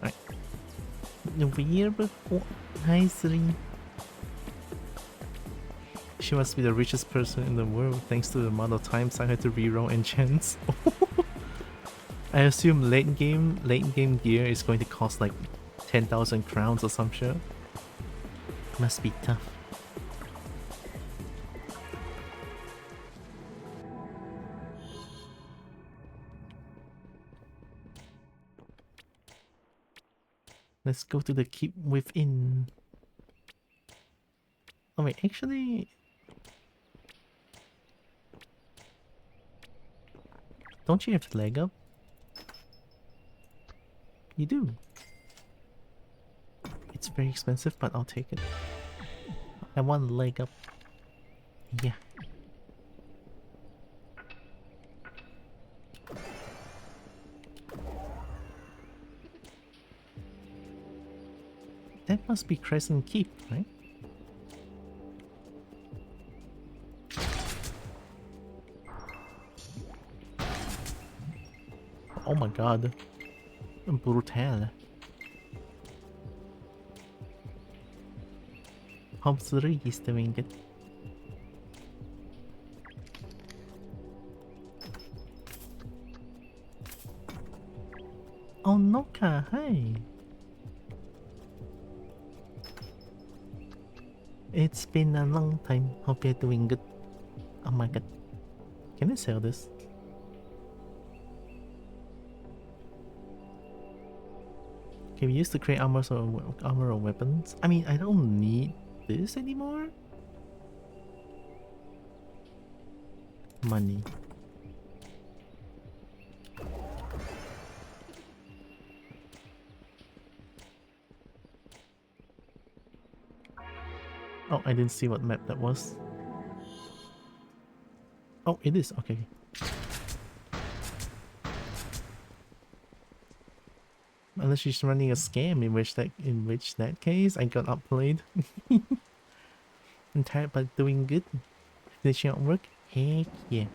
Speaker 1: Alright. Weird, oh, nicely. She must be the richest person in the world thanks to the amount of times I had to reroll enchants. I assume late game gear is going to cost like 10,000 crowns or some shit. Must be tough. Let's go to the keep within. Oh wait, actually... Don't you have the leg up? You do. It's very expensive, but I'll take it. I want leg up. Yeah. That must be Crescent Keep, right? Oh my god. Brutal. Home 3 is doing it. Oh no, hi. It's been a long time. Hope you're doing good. Oh my god. Can I sell this? Can we use to create armor or weapons? I mean, I don't need this anymore. Money. Oh, I didn't see what map that was. Oh, it is. Okay. Unless she's running a scam, in which that case I got outplayed. I'm tired but doing good. Finishing up work? Heck yeah.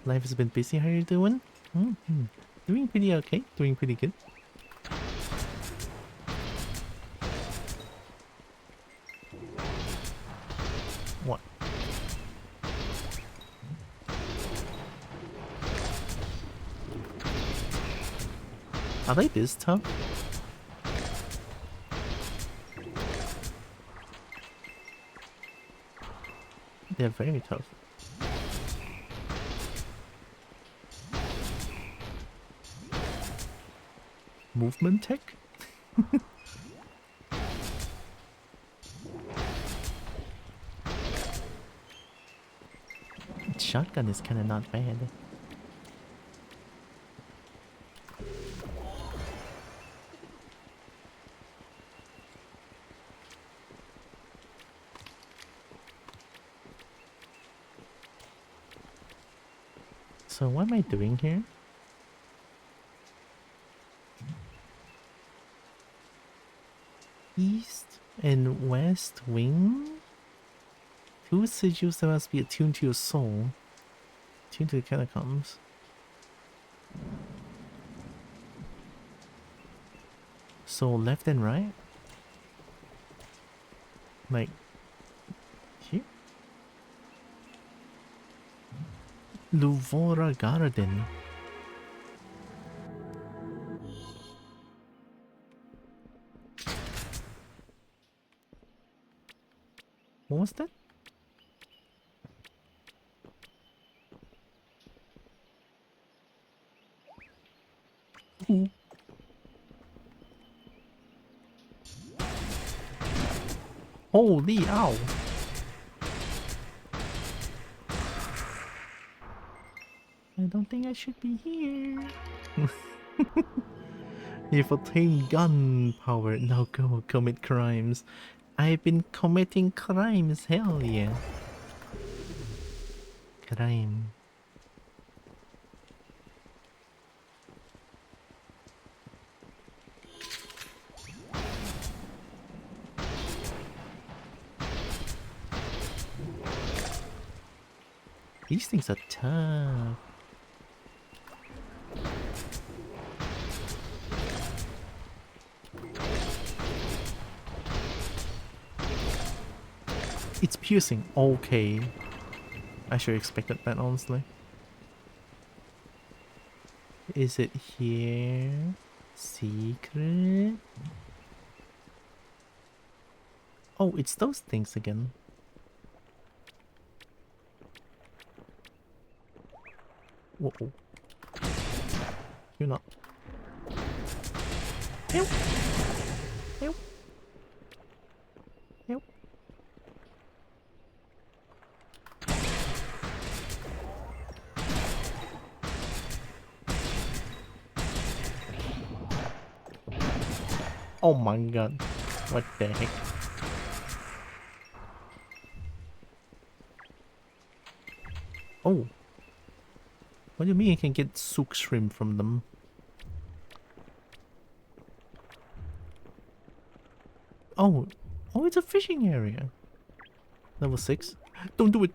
Speaker 1: Life has been busy. How are you doing? Doing pretty okay. Doing pretty good. What? Are they this tough? They're very tough. Movement tech? Shotgun is kinda not bad. So what am I doing here? East and west wing? Two sigils that must be attuned to your soul. Attuned to the catacombs. So left and right? Like here? Luvora Garden. What was that? Ooh. Holy ow! I don't think I should be here. You've obtained gun power. Now go commit crimes. I've been committing crimes. Hell yeah. Crime. These things are tough. It's piercing. Okay. I should have expected that, honestly. Is it here? Secret? Oh, it's those things again. Whoa. You're not. Help! Help! Help! Oh my god. What the heck? Oh. What do you mean I can get souk shrimp from them? Oh. Oh, it's a fishing area. Level 6. Don't do it.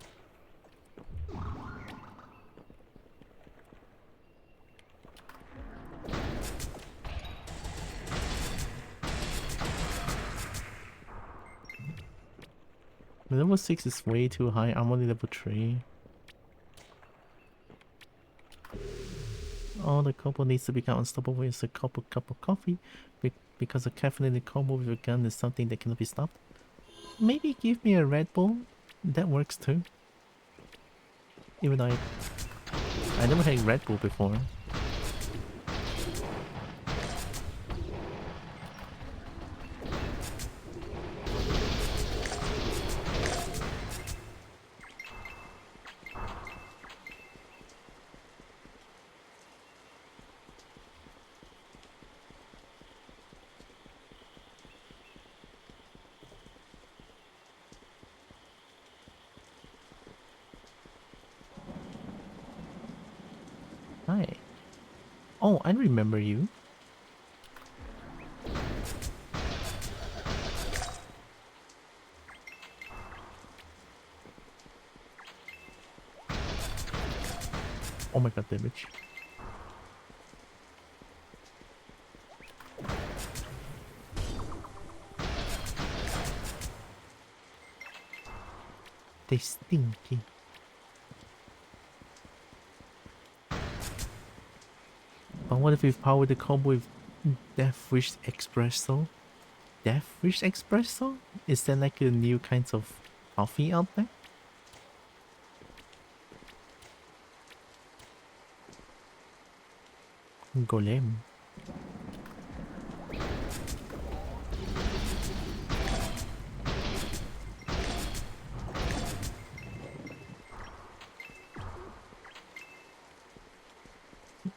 Speaker 1: Level 6 is way too high. I'm only level 3. All the Kobo needs to become unstoppable is a cup of coffee. Because a caffeinated Kobo with a gun is something that cannot be stopped. Maybe give me a Red Bull. That works too. Even though I never had Red Bull before. Hi. Oh, I remember you. Oh my god, damage. They stinky. But what if we power the Kobo with Death Wish Espresso? Death Wish Espresso? Is there like a new kinds of coffee out there? Golem.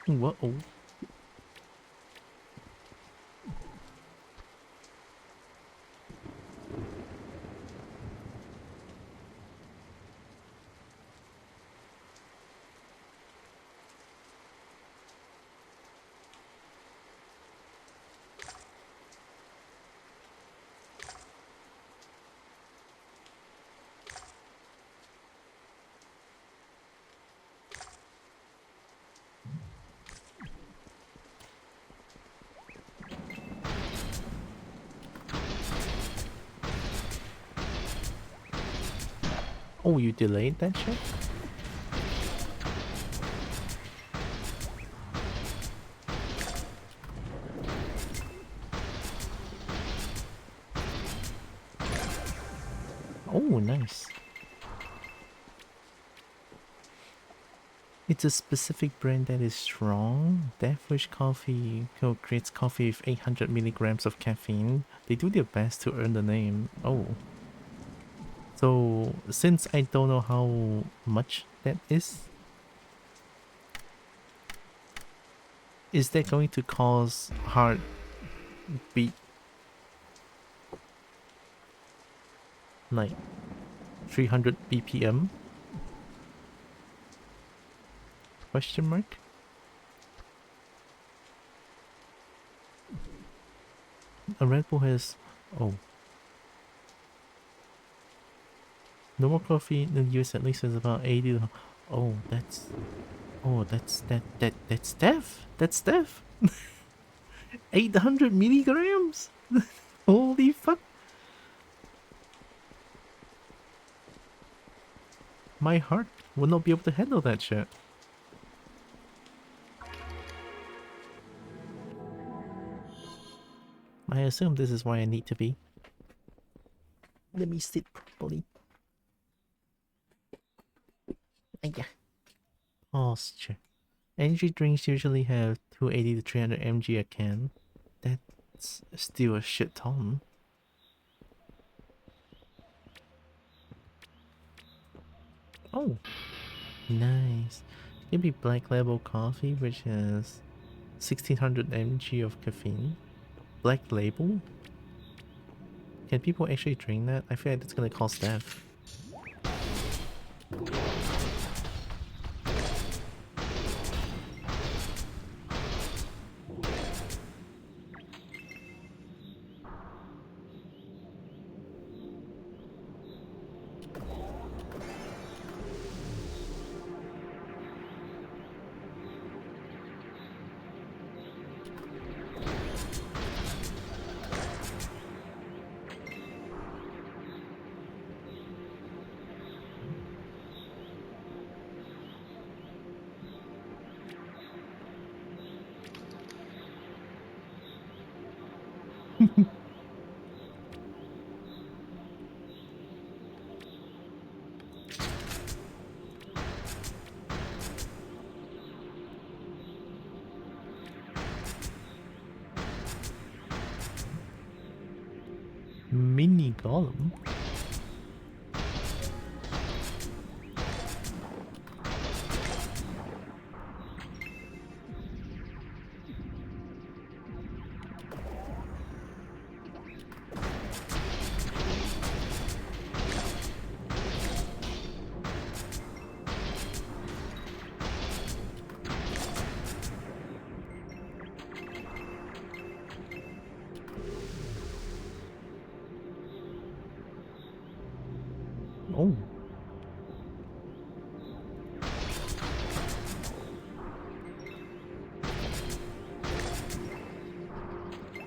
Speaker 1: Whoa. Oh, you delayed that shit? Oh, nice. It's a specific brand that is strong. Deathwish Coffee creates coffee with 800 milligrams of caffeine. They do their best to earn the name. Oh. So, since I don't know how much that is that going to cause heart beat like 300 BPM? Question mark? A Red Bull has... Oh. Normal coffee in the US at least is about 80 to... Oh, that's... Oh, that's death. That's death. 800 milligrams? Holy fuck. My heart will not be able to handle that shit. I assume this is where I need to be. Let me sit properly. Yeah. Posture. Energy drinks usually have 280 to 300 mg a can. That's still a shit ton. Oh, nice. Maybe Black Label Coffee, which has 1600 mg of caffeine. Black Label? Can people actually drink that? I feel like that's gonna cause death. Mini golem. Oh.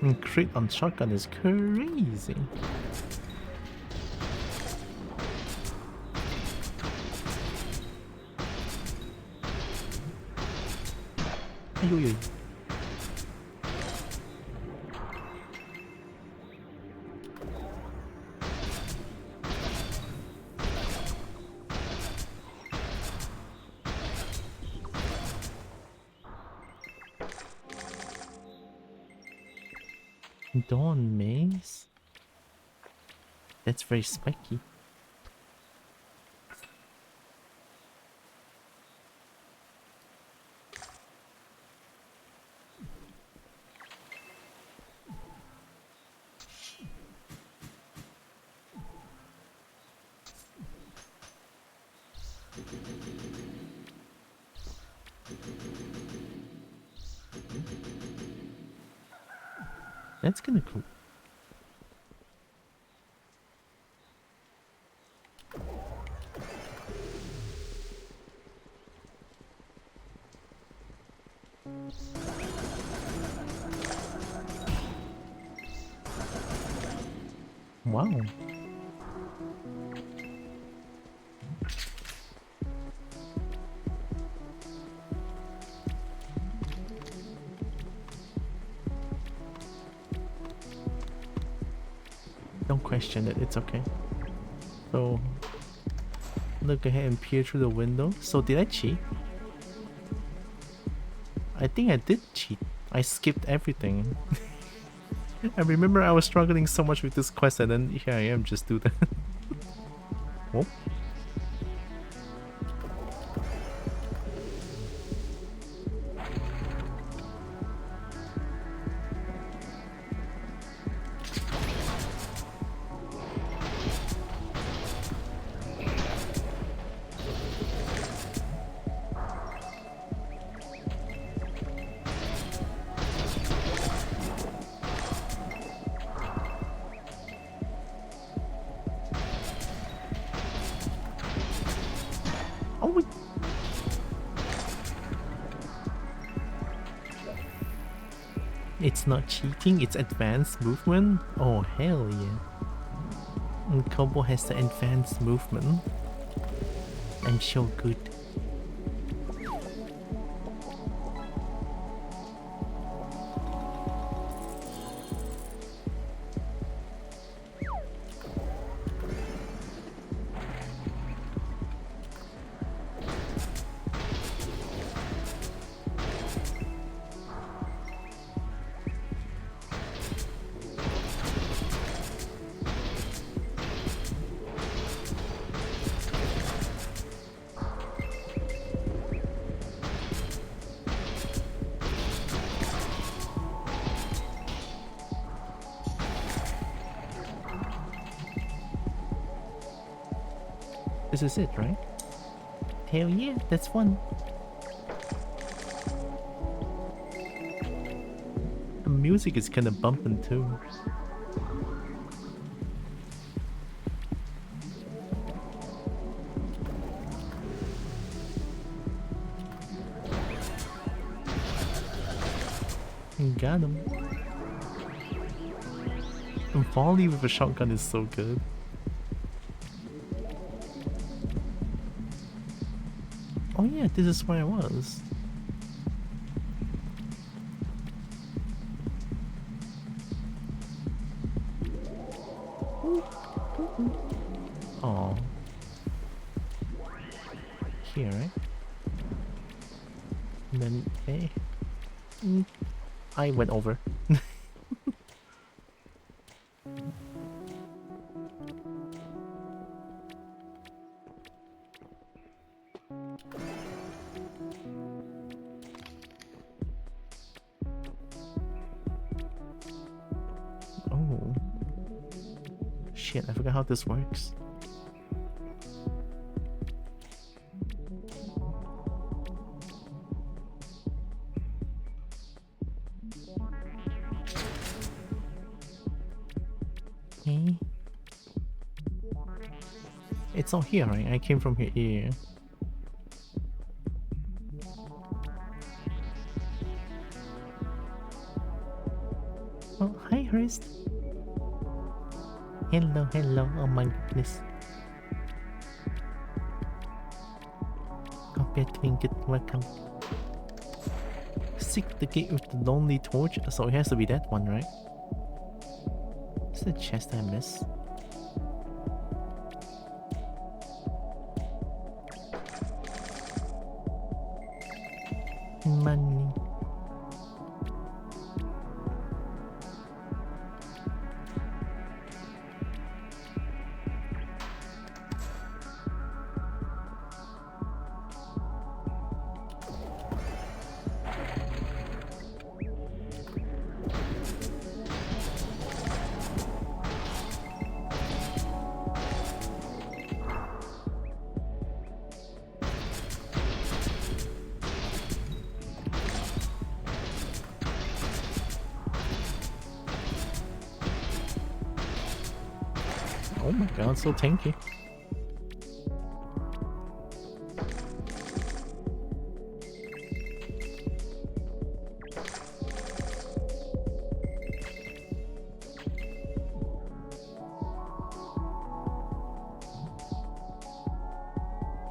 Speaker 1: And crit on shotgun is crazy. Ay. Dawn maze? That's very spiky. That's kinda cool. Wow. Don't question it, it's okay. So, look ahead and peer through the window. So did I cheat? I think I did cheat. I skipped everything. I remember I was struggling so much with this quest and then here I am, just do that. Oh. It's not cheating, it's advanced movement? Oh, hell yeah. And Kobo has the advanced movement. I'm so good. This is it, right? Hell yeah, that's fun. The music is kinda bumping too. Got him. And volley with a shotgun is so good. Oh yeah, this is where I was. Oh. Here, right? And then, hey. I went over. shit, I forgot how this works. Okay. It's all here, right? I came from here. Oh, hi, Hurst. Hello, hello. Oh my goodness. Copy Trinket, welcome. Seek the gate with the lonely torch. So it has to be that one, right? Is the chest I miss? Money. Oh my god, so tanky.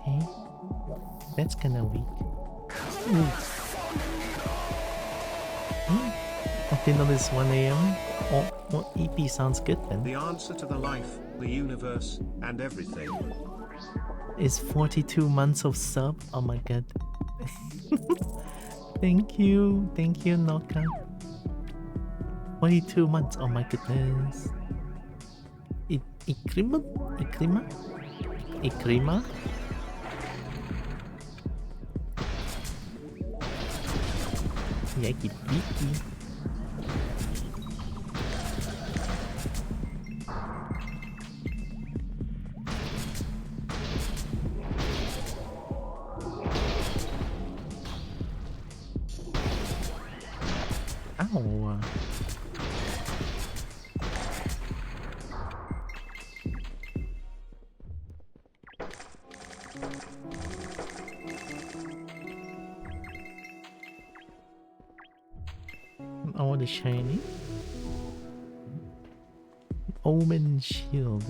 Speaker 1: Okay. That's kinda weak. Okay, now it's 1 AM. Oh, well, EP sounds good then.
Speaker 3: The answer to the life, the universe, and everything.
Speaker 1: Is 42 months of sub. Oh my god. Thank you, Noka. 42 months. Oh my goodness. Ikrima? Yaki biki. Ow. I want a shiny. Omen shield.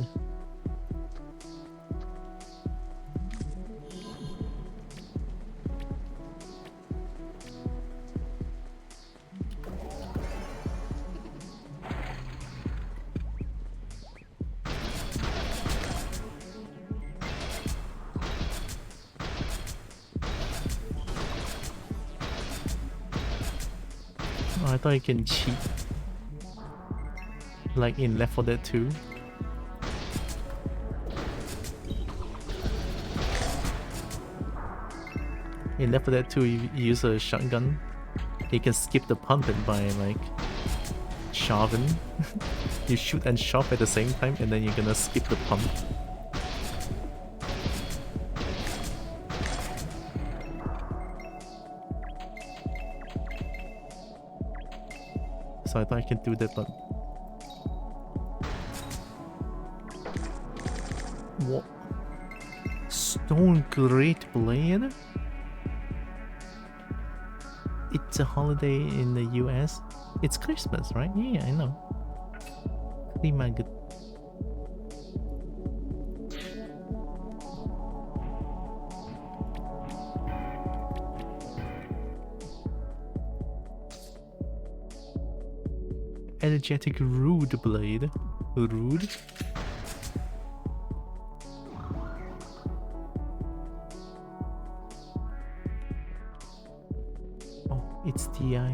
Speaker 1: Oh, I thought you can cheat. Like in Left 4 Dead 2. In Left 4 Dead 2, you use a shotgun. You can skip the pump it by like shoving. You shoot and shove at the same time, and then you're gonna skip the pump. So I thought I can do that, but what? Stone Great Blade? It's a holiday in the US. It's Christmas, right? Yeah, I know. Pretty my good. Energetic Rude Blade. Rude? Oh, it's TI.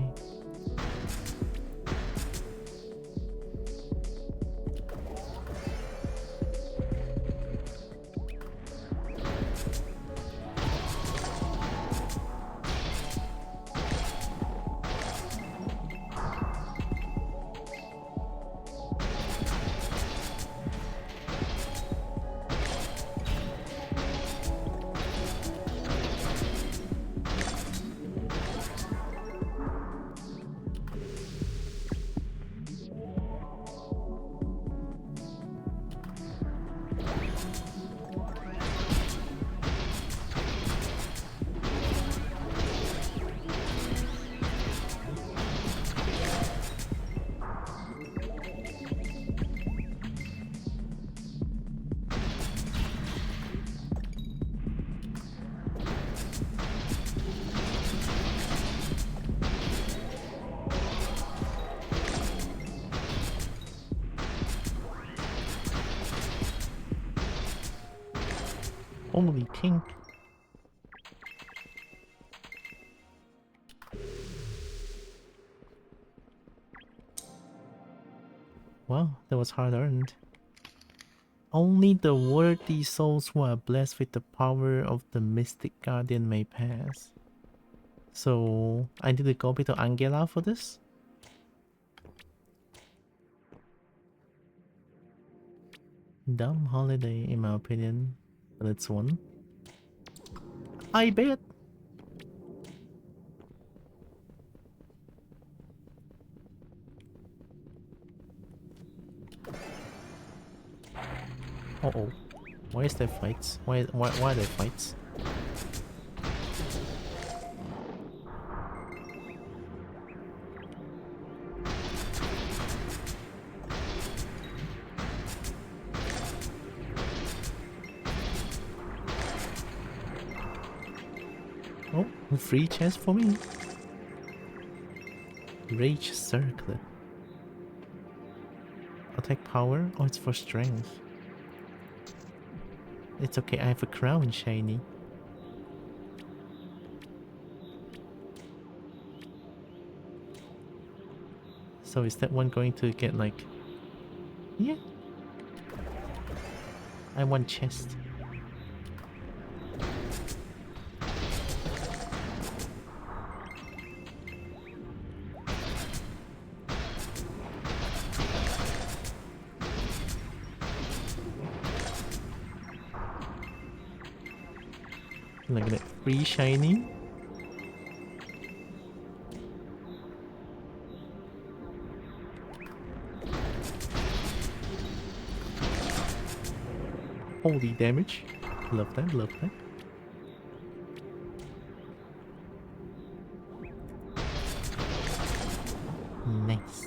Speaker 1: Holy king. Wow, that was hard earned. Only the worthy souls who are blessed with the power of the Mystic Guardian may pass. So, I need to go back to Angela for this? Dumb holiday, in my opinion. But it's one. I bet! Uh-oh. Why is there fights? Why are there fights? Oh, a free chest for me. Rage Circlet. Attack power? Oh, it's for strength. It's okay, I have a crown shiny. So is that one going to get like... Yeah. I want chest. Look at that, free shiny. Holy damage. Love that, love that. Nice.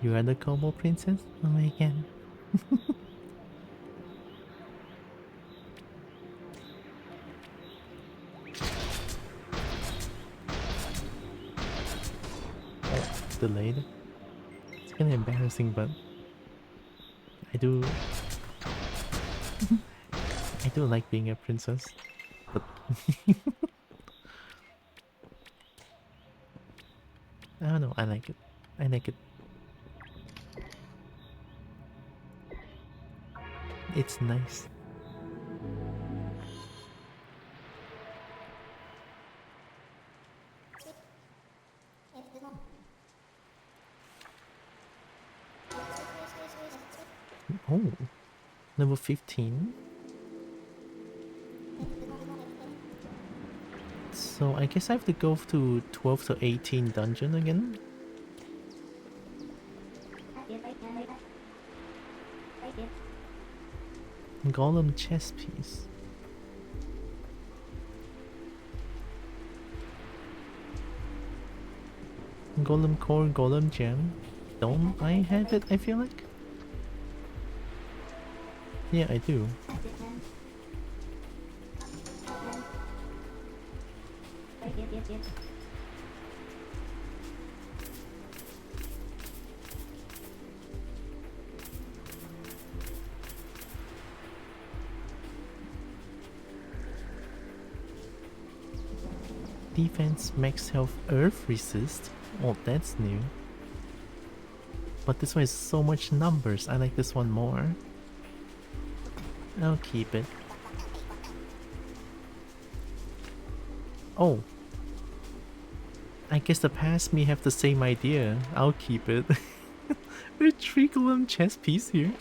Speaker 1: You are the Kobo princess? Oh my god. Oh, delayed. It's kind of embarrassing, but I do I do like being a princess. But I don't know, I like it. I like it. It's nice. Oh, level 15. So I guess I have to go to 12 to 18 dungeon again. Golem chess piece. Golem core, golem gem. Don't I have it, I feel like? Yeah, I do. Defense, max health, earth resist. Oh, that's new. But this one is so much numbers. I like this one more. I'll keep it. Oh. I guess the past me have the same idea. I'll keep it. With three golem chess piece here.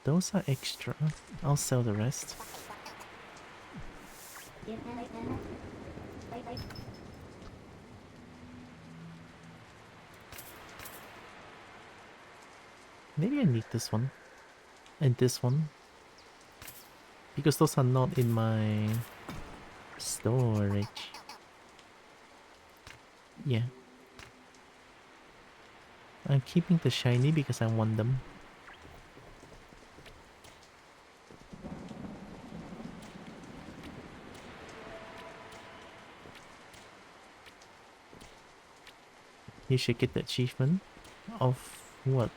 Speaker 1: Those are extra. I'll sell the rest. Maybe I need this one. And this one. Because those are not in my storage. Yeah. I'm keeping the shiny because I want them. You should get the achievement of what?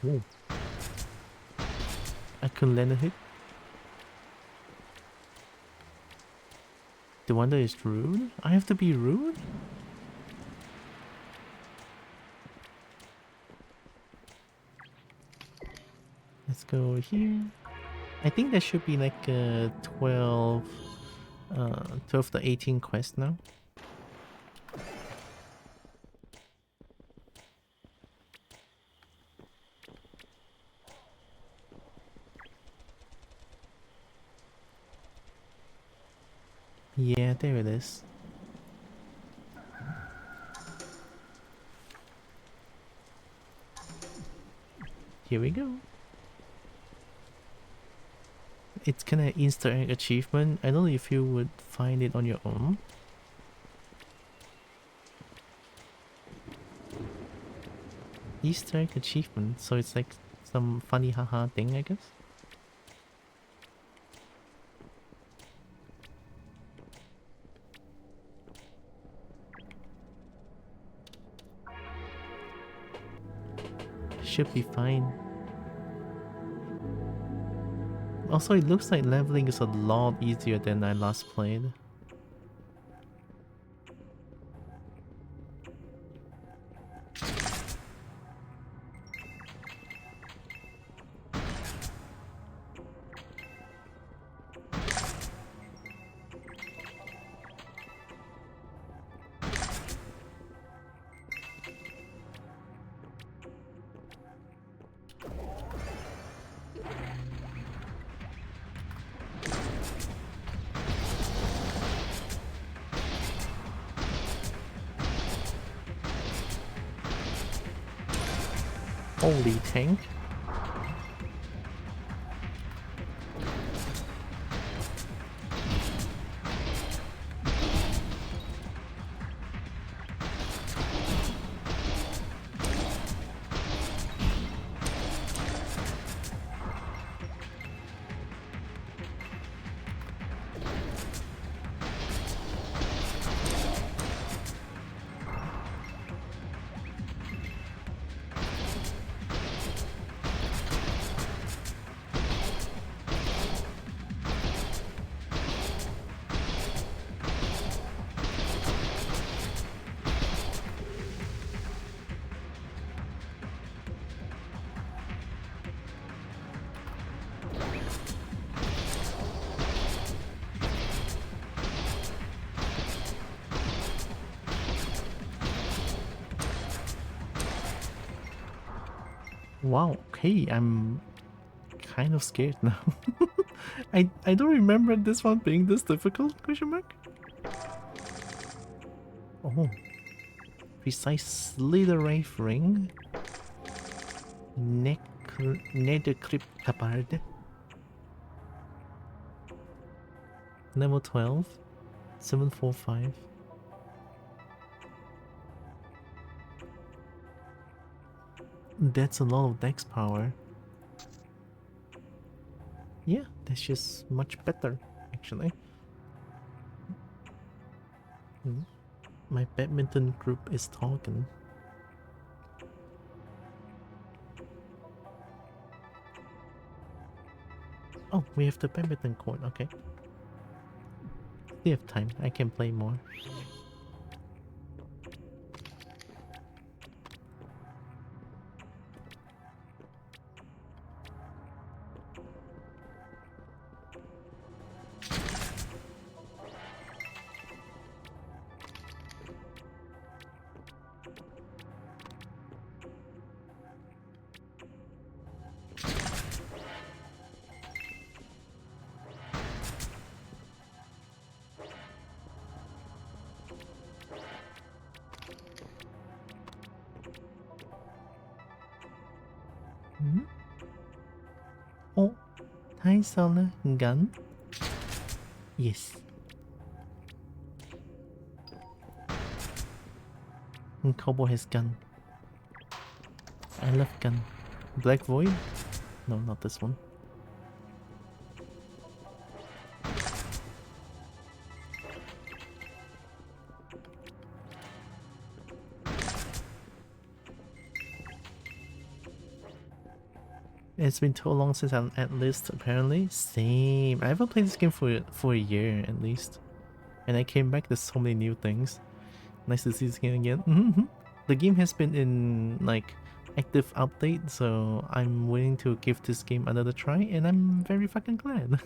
Speaker 1: Ooh. I couldn't land a hit. The one that is rude? I have to be rude? Let's go here. I think there should be like a 12 to 18 quest now. Yeah, there it is. Here we go. It's kinda Easter egg achievement. I don't know if you would find it on your own. Easter egg achievement, so it's like some funny haha thing, I guess. Should be fine. Also, it looks like leveling is a lot easier than I last played. Holy tank. Wow, okay, I'm kind of scared now. I don't remember this one being this difficult, question mark? Oh. Precise slither wraith ring. Nether cryptabard. Level 12. 745. That's a lot of dex power. Yeah, that's just much better, actually. My badminton group is talking. Oh, we have the badminton court, okay. Still have time, I can play more. Hi, Solar. Gun? Yes. And Kobo has gun. I love gun. Black Void? No, not this one. It's been too long since I'm at least apparently. Same. I haven't played this game for a year at least. And I came back, there's so many new things. Nice to see this game again. The game has been in like active update, so I'm willing to give this game another try, and I'm very fucking glad.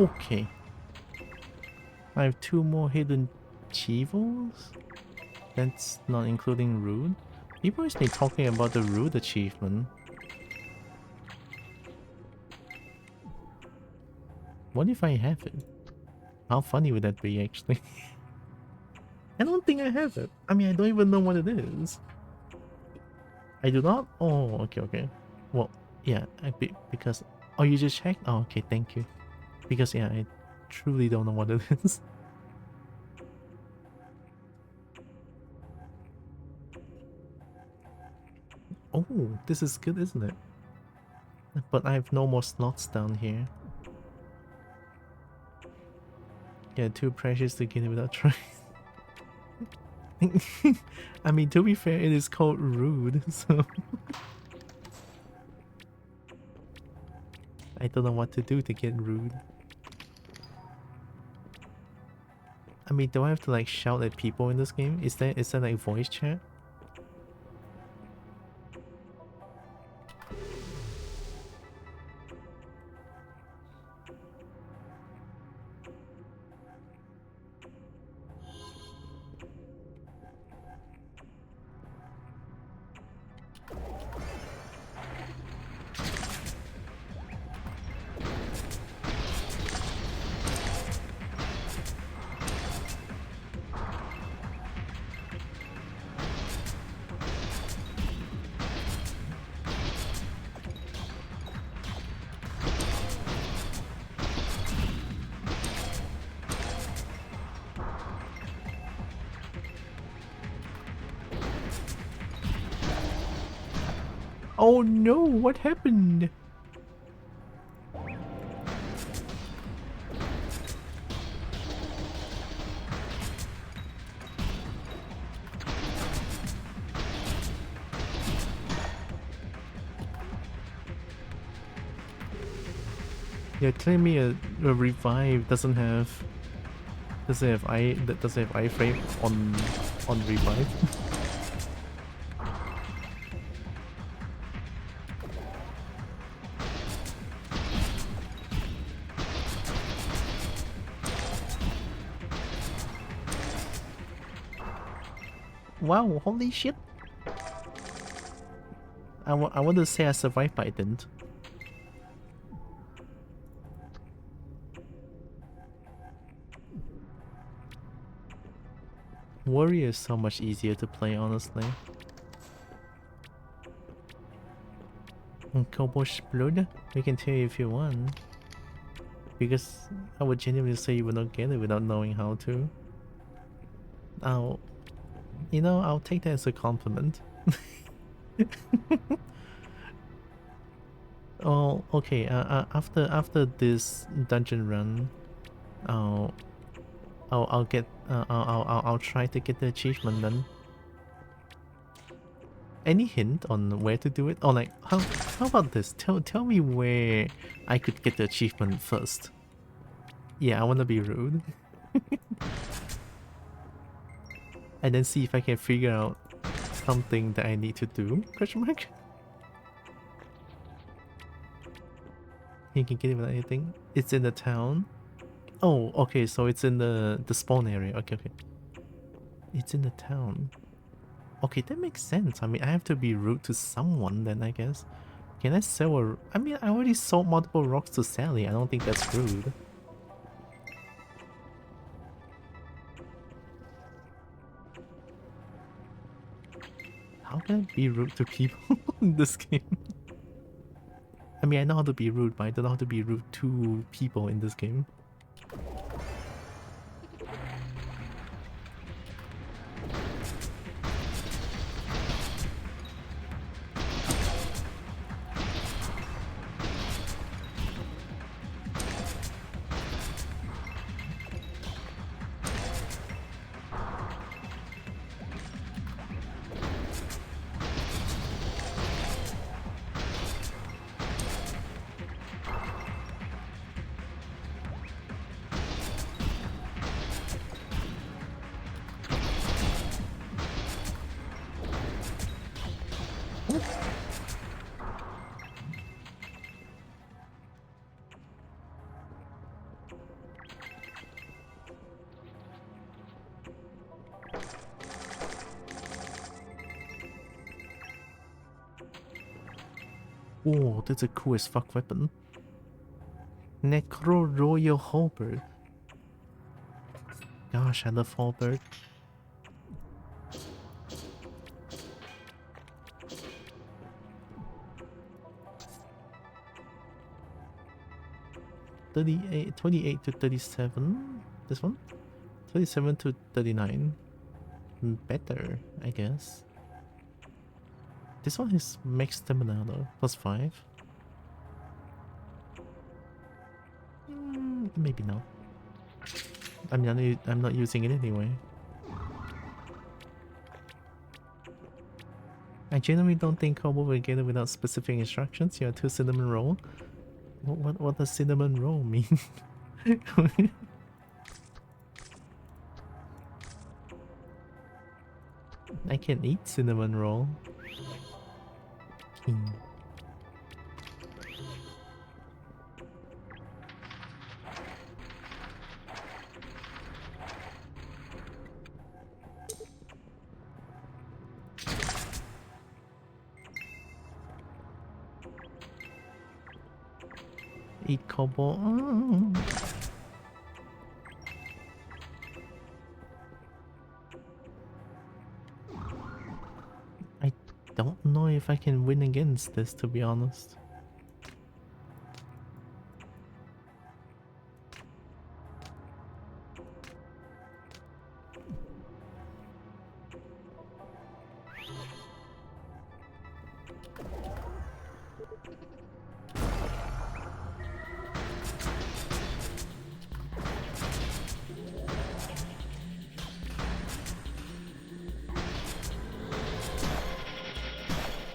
Speaker 1: Okay. I have 2 more hidden achievements? That's not including Rude? People is talking about the Rude achievement. What if I have it? How funny would that be, actually? I don't think I have it. I mean, I don't even know what it is. I do not? Oh, okay. Well, yeah, because... Oh, you just checked? Oh, okay, thank you. Because, yeah, I truly don't know what it is. Oh, this is good, isn't it? But I have no more slots down here. Yeah, too precious to get it without trying. I mean, to be fair, it is called Rude, so... I don't know what to do to get Rude. I mean, do I have to like shout at people in this game? Is that like voice chat? Oh no, what happened? You're telling me a revive doesn't have iframe on revive? Wow, holy shit. I want to say I survived, but I didn't. Warrior is so much easier to play, honestly. Kobo's blood? We can tell you if you want. Because I would genuinely say you would not get it without knowing how to. I'll, I'll take that as a compliment. Oh, okay. After this dungeon run, I'll get I'll try to get the achievement then. Any hint on where to do it? Or like, how about this? Tell me where I could get the achievement first. Yeah, I wanna be rude. And then see if I can figure out something that I need to do? Question mark? You can get it without anything. It's in the town. Oh, okay, so it's in the spawn area. Okay. It's in the town. Okay, that makes sense. I mean, I have to be rude to someone then, I guess. Can I sell a... I mean, I already sold multiple rocks to Sally. I don't think that's rude. How can I be rude to people in this game? I mean, I know how to be rude, but I don't know how to be rude to people in this game. Whoa, that's a cool as fuck weapon. Necro Royal Halberd. Gosh, I love Halberd. $38, 28 to 37. This one? 27 to 39. Better, I guess. This one is max stamina though, +5. Maybe not. I mean, I'm not using it anyway. I genuinely don't think Kobo will get it without specific instructions. You have 2 cinnamon roll. What does cinnamon roll mean? I can eat cinnamon roll. Eat Kobo. I don't know if I can win against this, to be honest.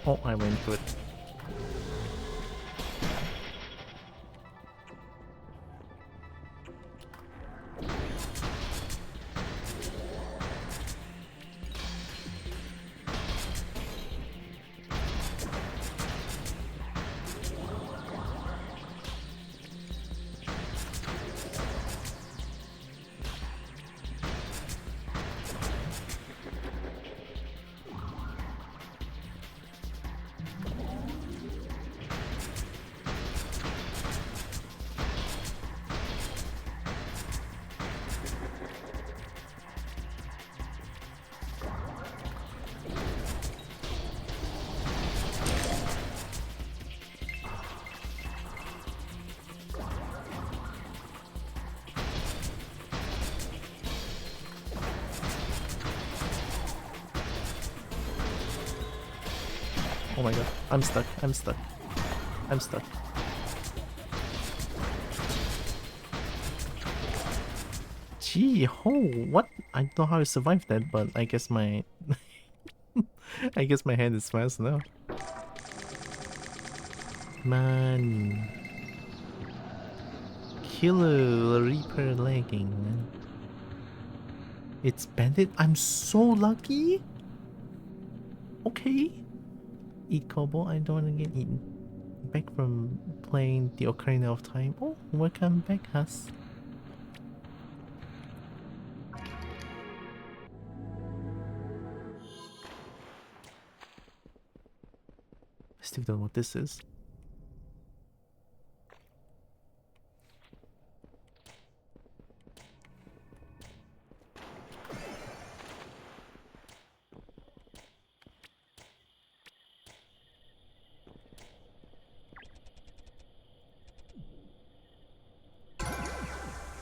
Speaker 1: Oh, I went to it. Oh my god. I'm stuck. I'm stuck. I'm stuck. Gee, what? I don't know how I survived that, but I guess my I guess my hand is fast now. Man. Killer Reaper lagging, man. It's bandit. I'm so lucky. Okay. Eat Kobo. I don't want to get eaten. Back from playing the Ocarina of Time. Oh, welcome back, Huss. I still don't know what this is.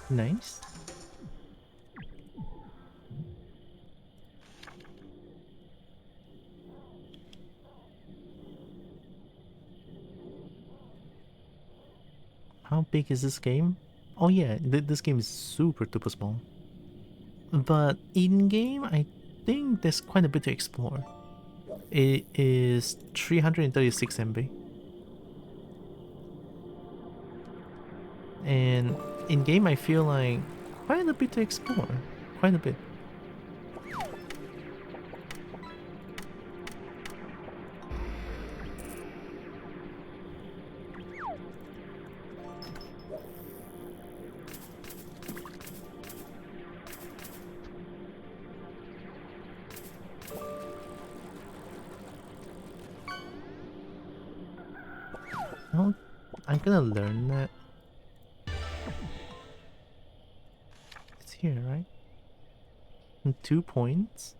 Speaker 1: Nice. How big is this game? Oh yeah, this game is super duper small. But in-game, I think there's quite a bit to explore. It is 336 MB. And in-game, I feel like quite a bit to explore. Quite a bit. Oh, I'm gonna learn that. It's here, right? And 2 points.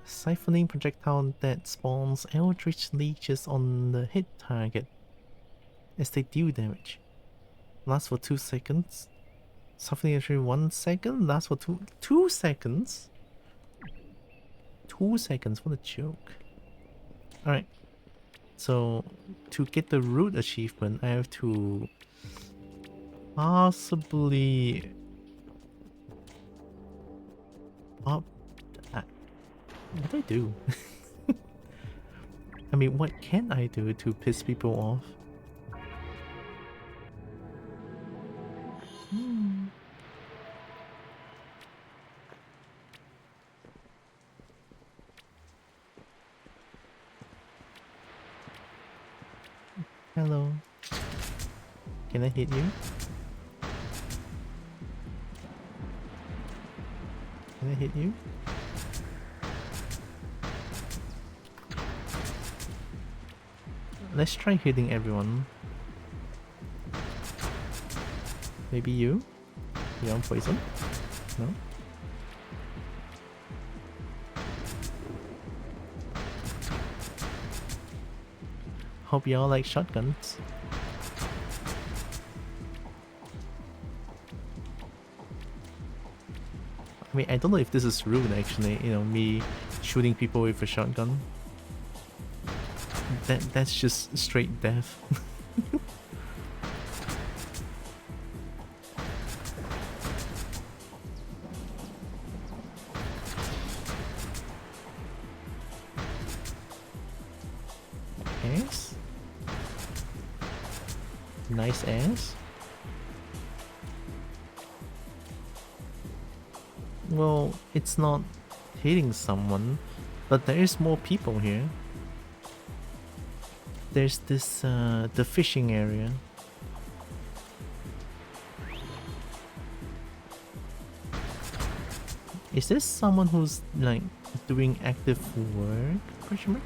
Speaker 1: Siphoning projectile that spawns eldritch leeches on the hit target as they deal damage. Lasts for 2 seconds. Siphoning every 1 second. Lasts for 2 seconds. 2 seconds. What a joke. Alright. So to get the root achievement, I have to possibly what do I do? I mean, what can I do to piss people off? Hello. Can I hit you? Can I hit you? Let's try hitting everyone. Maybe you? You're on poison? No? Hope y'all like shotguns. I mean, I don't know if this is rude actually, you know, me shooting people with a shotgun. That's just straight death. Ass? Nice ass? Well, it's not hitting someone, but there is more people here. There's this, the fishing area. Is this someone who's, like, doing active work? Question mark?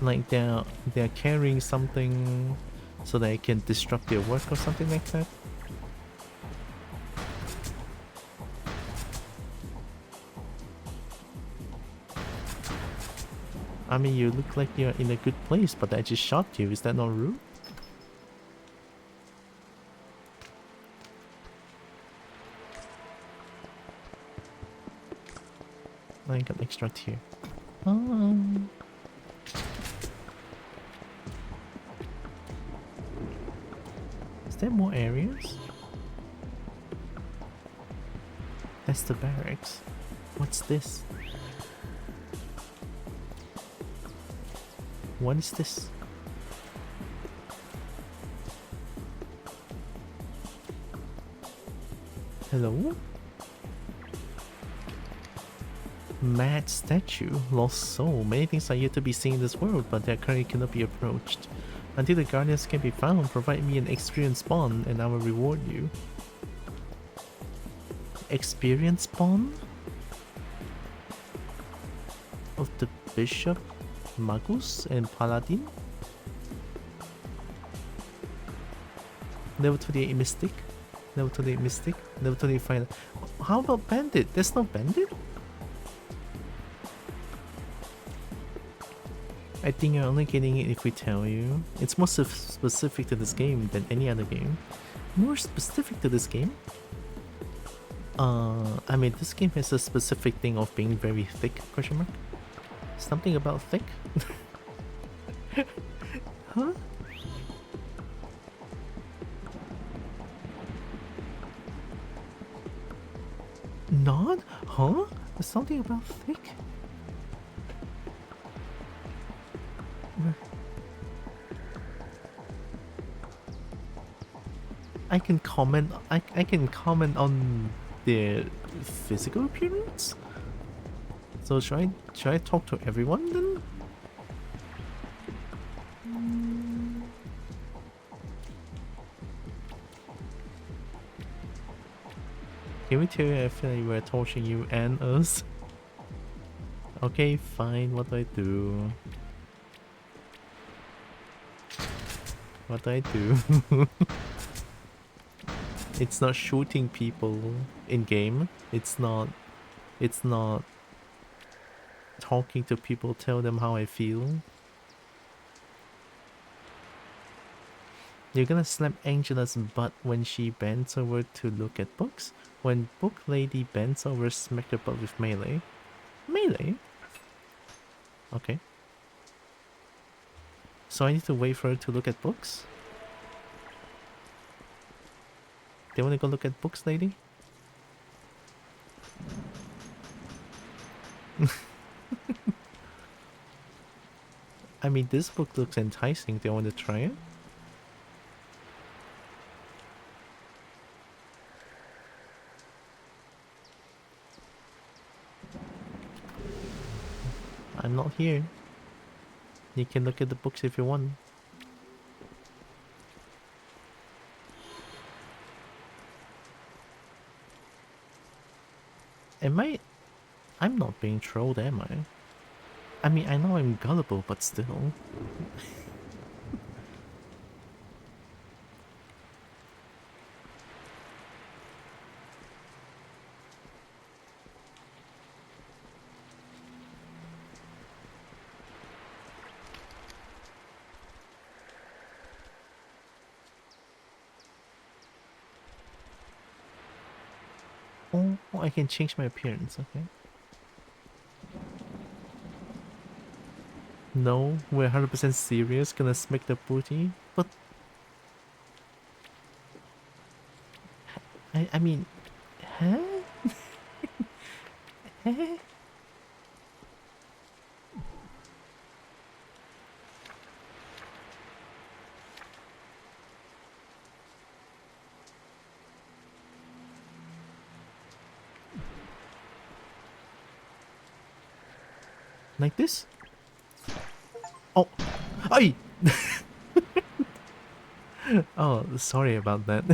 Speaker 1: Like they're carrying something so they can disrupt their work or something like that? I mean, you look like you're in a good place, but I just shot you. Is that not rude? I got extra here. Um, is there more areas? That's the barracks. What's this? What is this? Hello? Mad statue, lost soul. Many things are yet to be seen in this world, but they currently cannot be approached. Until the guardians can be found, provide me an experience bond and I will reward you. Experience bond? Of the bishop, magus, and paladin? Level 28 mystic? Level 28 mystic? Level 28 final. How about bandit? There's no bandit? I think you're only getting it if we tell you. It's more specific to this game than any other game. More specific to this game? I mean, this game has a specific thing of being very thick, question mark? Something about thick? Huh? Not? Huh? There's something about thick? I can comment. I can comment on their physical appearance. So should I talk to everyone then? Can we tell you I feel like we're torturing you and us? Okay, fine. What do I do? What do I do? It's not shooting people in game. It's not talking to people, tell them how I feel. You're gonna slap Angela's butt when she bends over to look at books? When book lady bends over, smack her butt with melee. Melee? Okay. So I need to wait for her to look at books? They wanna go look at books, lady? I mean, this book looks enticing. Do you want to try it? I'm not here. You can look at the books if you want. I'm not being trolled, am I? I mean, I know I'm gullible, but still. Oh, I can change my appearance, okay. No, we're 100% serious, gonna smack the booty, but... I mean... Huh? Huh? Like this? Oh! Ay! Oh, sorry about that.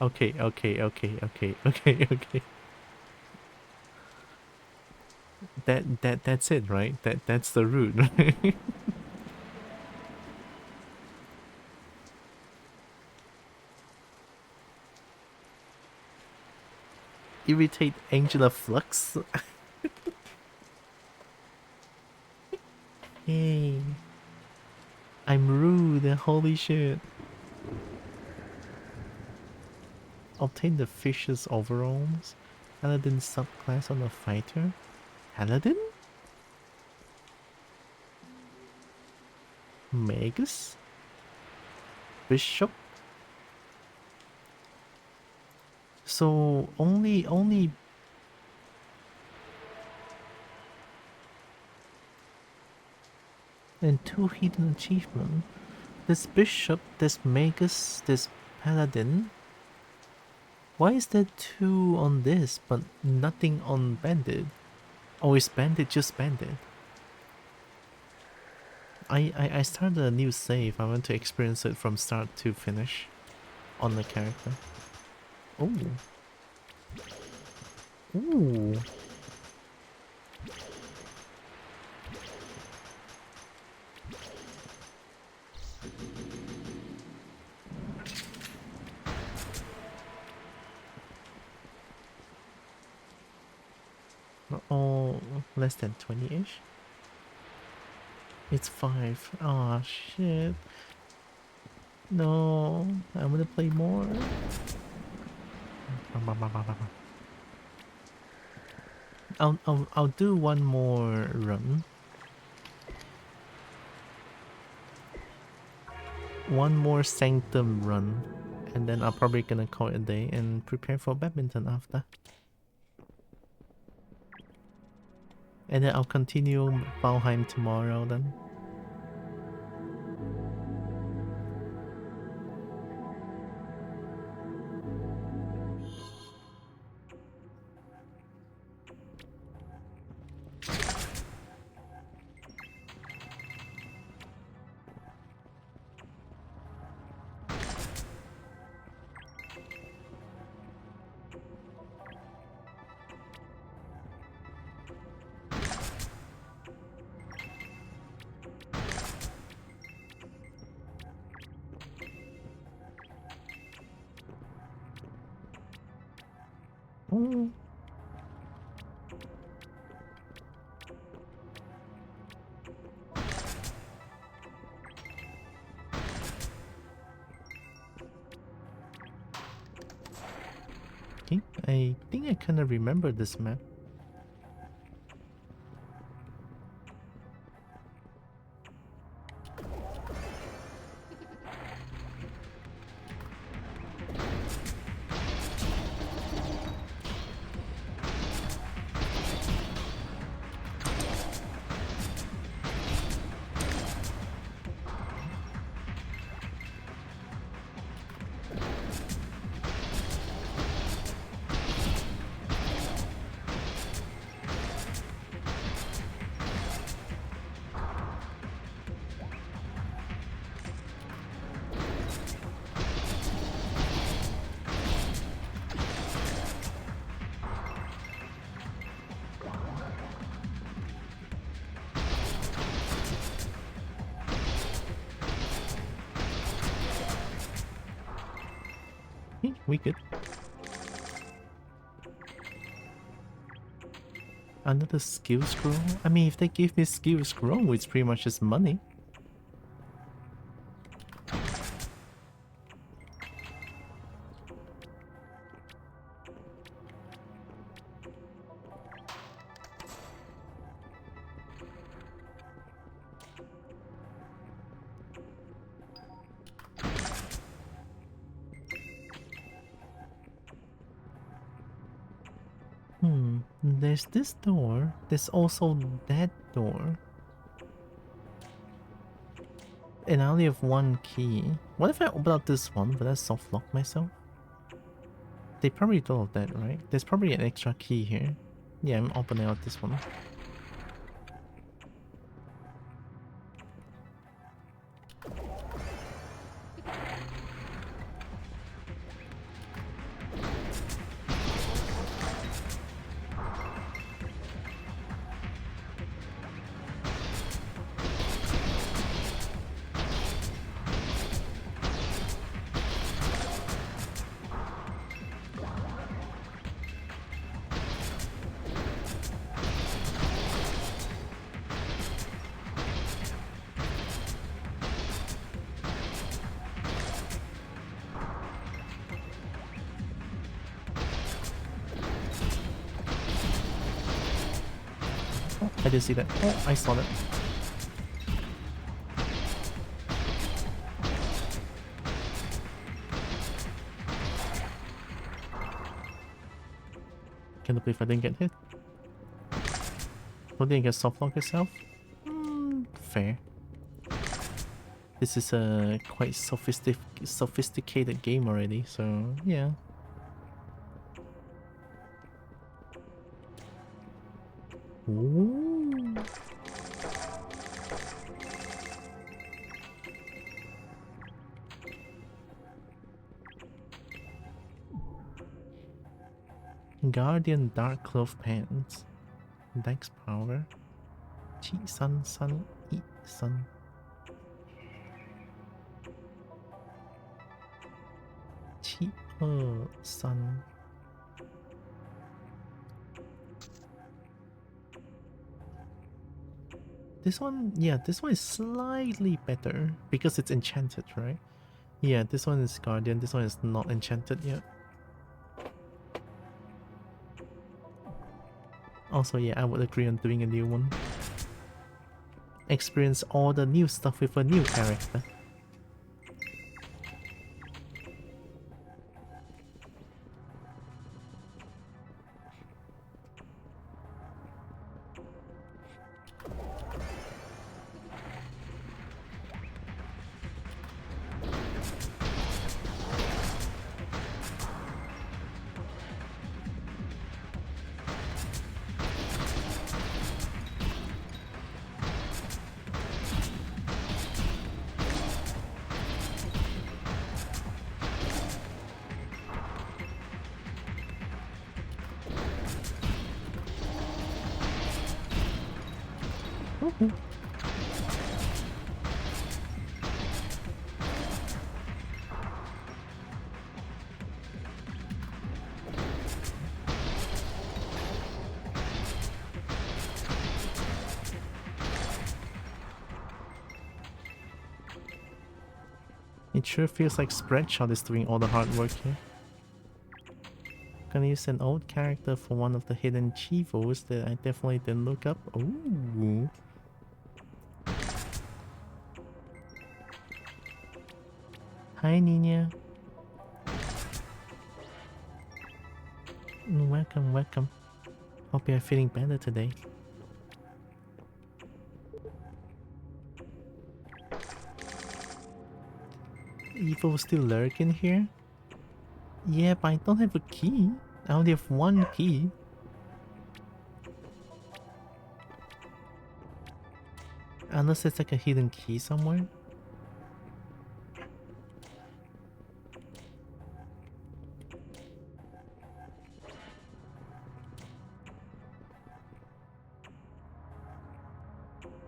Speaker 1: Okay. That's it, right? That's the route, right? Irritate Angela Flux? Hey. I'm rude, holy shit. Obtain the fish's overalls. Paladin subclass on a fighter? Paladin? Magus? Bishop? So only and 2 hidden achievement. This bishop, this magus, this paladin. Why is there 2 on this but nothing on bandit? Oh, is bandit just bandit? I started a new save. I want to experience it from start to finish on the character. Oh. Ooh. Oh, less than 20-ish? It's 5. Oh shit. No, I want to play more. I'll do one more run. One more Sanctum run. And then I'm probably gonna call it a day and prepare for badminton after. And then I'll continue Valheim tomorrow then. Oh. Okay, I think I kind of remember this map. We good. Another skill scroll? I mean, if they give me skill scroll, it's pretty much just money. There's this door. There's also that door. And I only have 1 key. What if I open up this one? Will I soft lock myself? They probably do all of that, right? There's probably an extra key here. Yeah, I'm opening out this one. Oh, I didn't see that. Oh, I saw that. Can't believe I didn't get hit. Oh, didn't get soft lock yourself? Fair. This is a quite sophisticated game already, so yeah. Ooh. Guardian Dark Cloth Pants. Dex power. Chi Sun Sun Eat Sun. Chi Sun. This one, yeah, this one is slightly better because it's enchanted, right? Yeah, this one is Guardian, this one is not enchanted yet. Also, yeah, I would agree on doing a new one. Experience all the new stuff with a new character. It sure feels like Spreadshot is doing all the hard work here. Gonna use an old character for one of the hidden chivos that I definitely didn't look up. Ooh. Hi, Nina. Welcome, welcome. Hope you're feeling better today. Evil still lurking here? Yeah, but I don't have a key. I only have one key. Unless it's like a hidden key somewhere.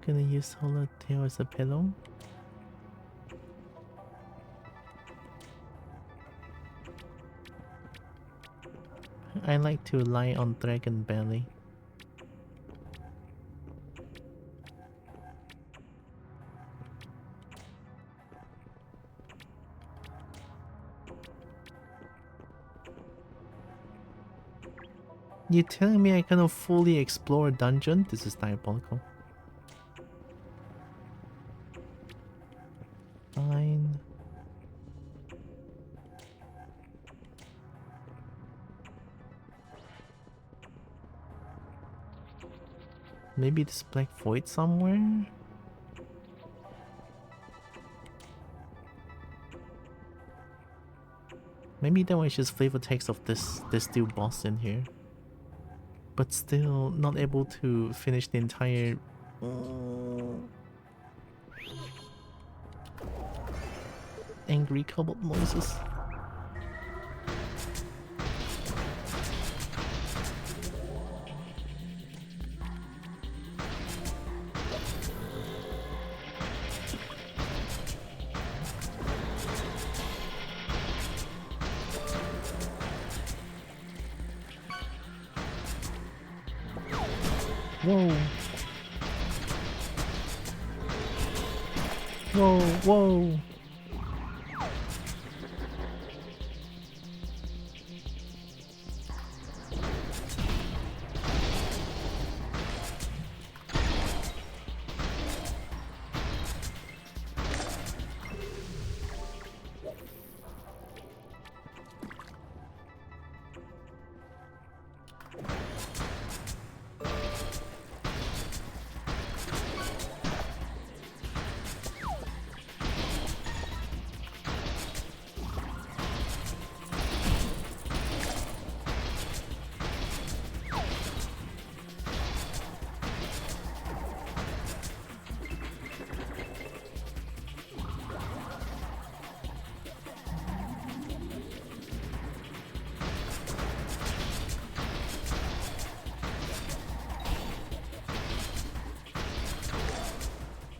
Speaker 1: Gonna use Solar Tail as a pillow. I like to lie on dragon belly. You telling me I cannot fully explore a dungeon? This is diabolical. Fine. Maybe this black void somewhere? Maybe that was just flavor text of this still boss in here. But still not able to finish the entire... Angry cobalt noises. Whoa. Whoa, whoa.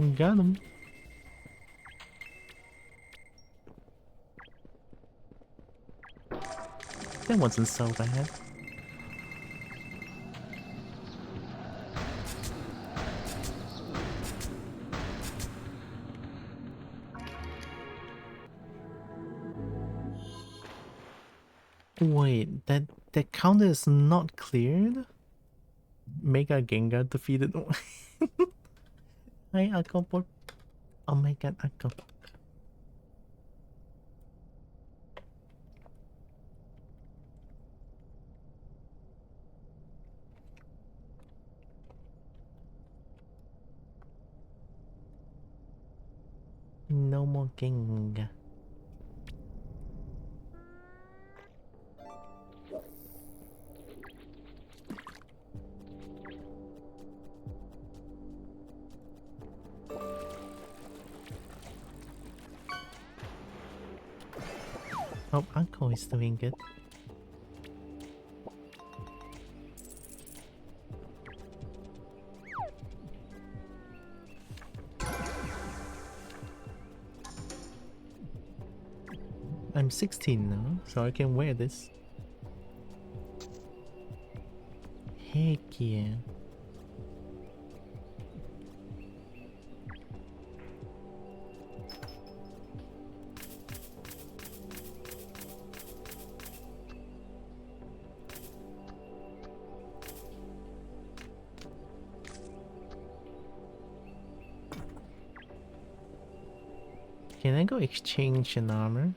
Speaker 1: Got him. That wasn't so bad. Wait, that counter is not cleared? Mega Gengar defeated. Hi, Akko. Oh my god, Akko. No more Gengar. Oh, Uncle is doing good. I'm 16 now, so I can wear this. Heck yeah. Can I go exchange an armor?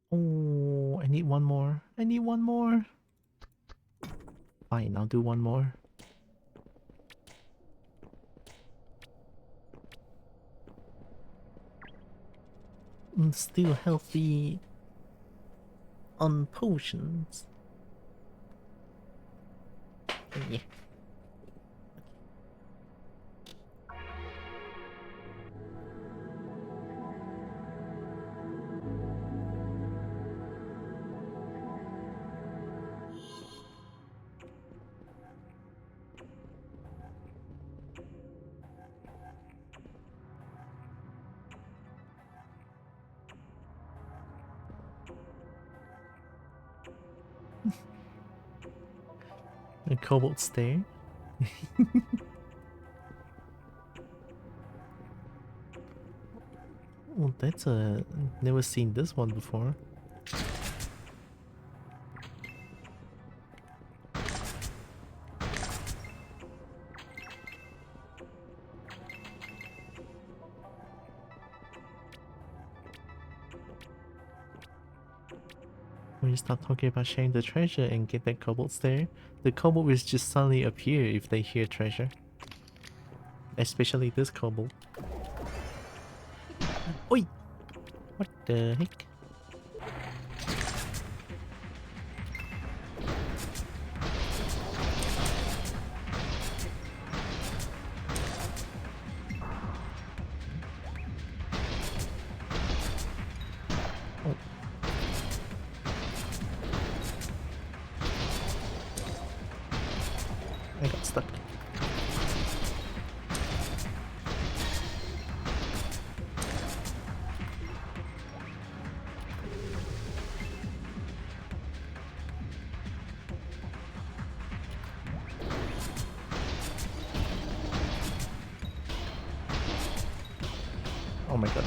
Speaker 1: Oh, I need one more. I need one more. Fine, I'll do one more. I'm still healthy on potions. Yeah. A cobalt stare. Oh, that's a... never seen this one before. When you start talking about sharing the treasure and get that cobalt stare, the cobalt will just suddenly appear if they hear treasure. Especially this cobalt. Oi! What the heck? Oh. I got stuck. Oh my god.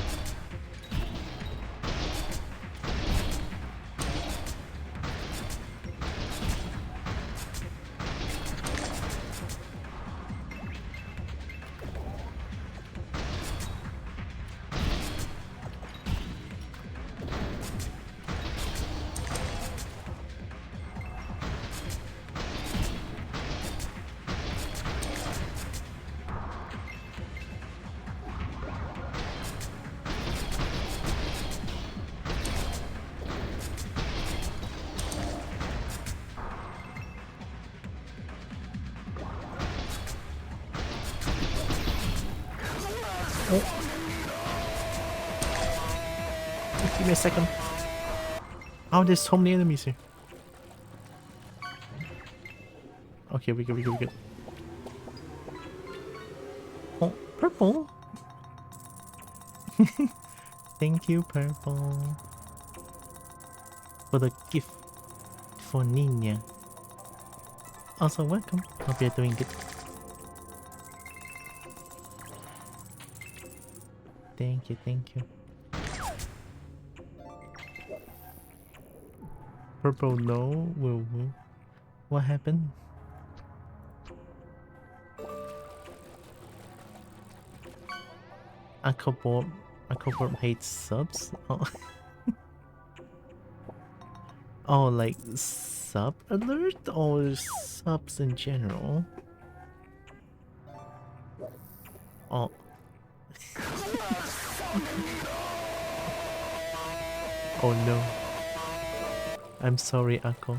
Speaker 1: Oh. Give me a second. Oh, there's so many enemies here. Okay, we good. Oh, purple. Thank you, purple, for the gift for Nina. Also, welcome. Hope you're doing good. Thank you. Purple, no. Whoa. What happened? Aquaborb hates subs? Oh. Oh, like sub alert or subs in general? Oh. Oh no. I'm sorry, Akko.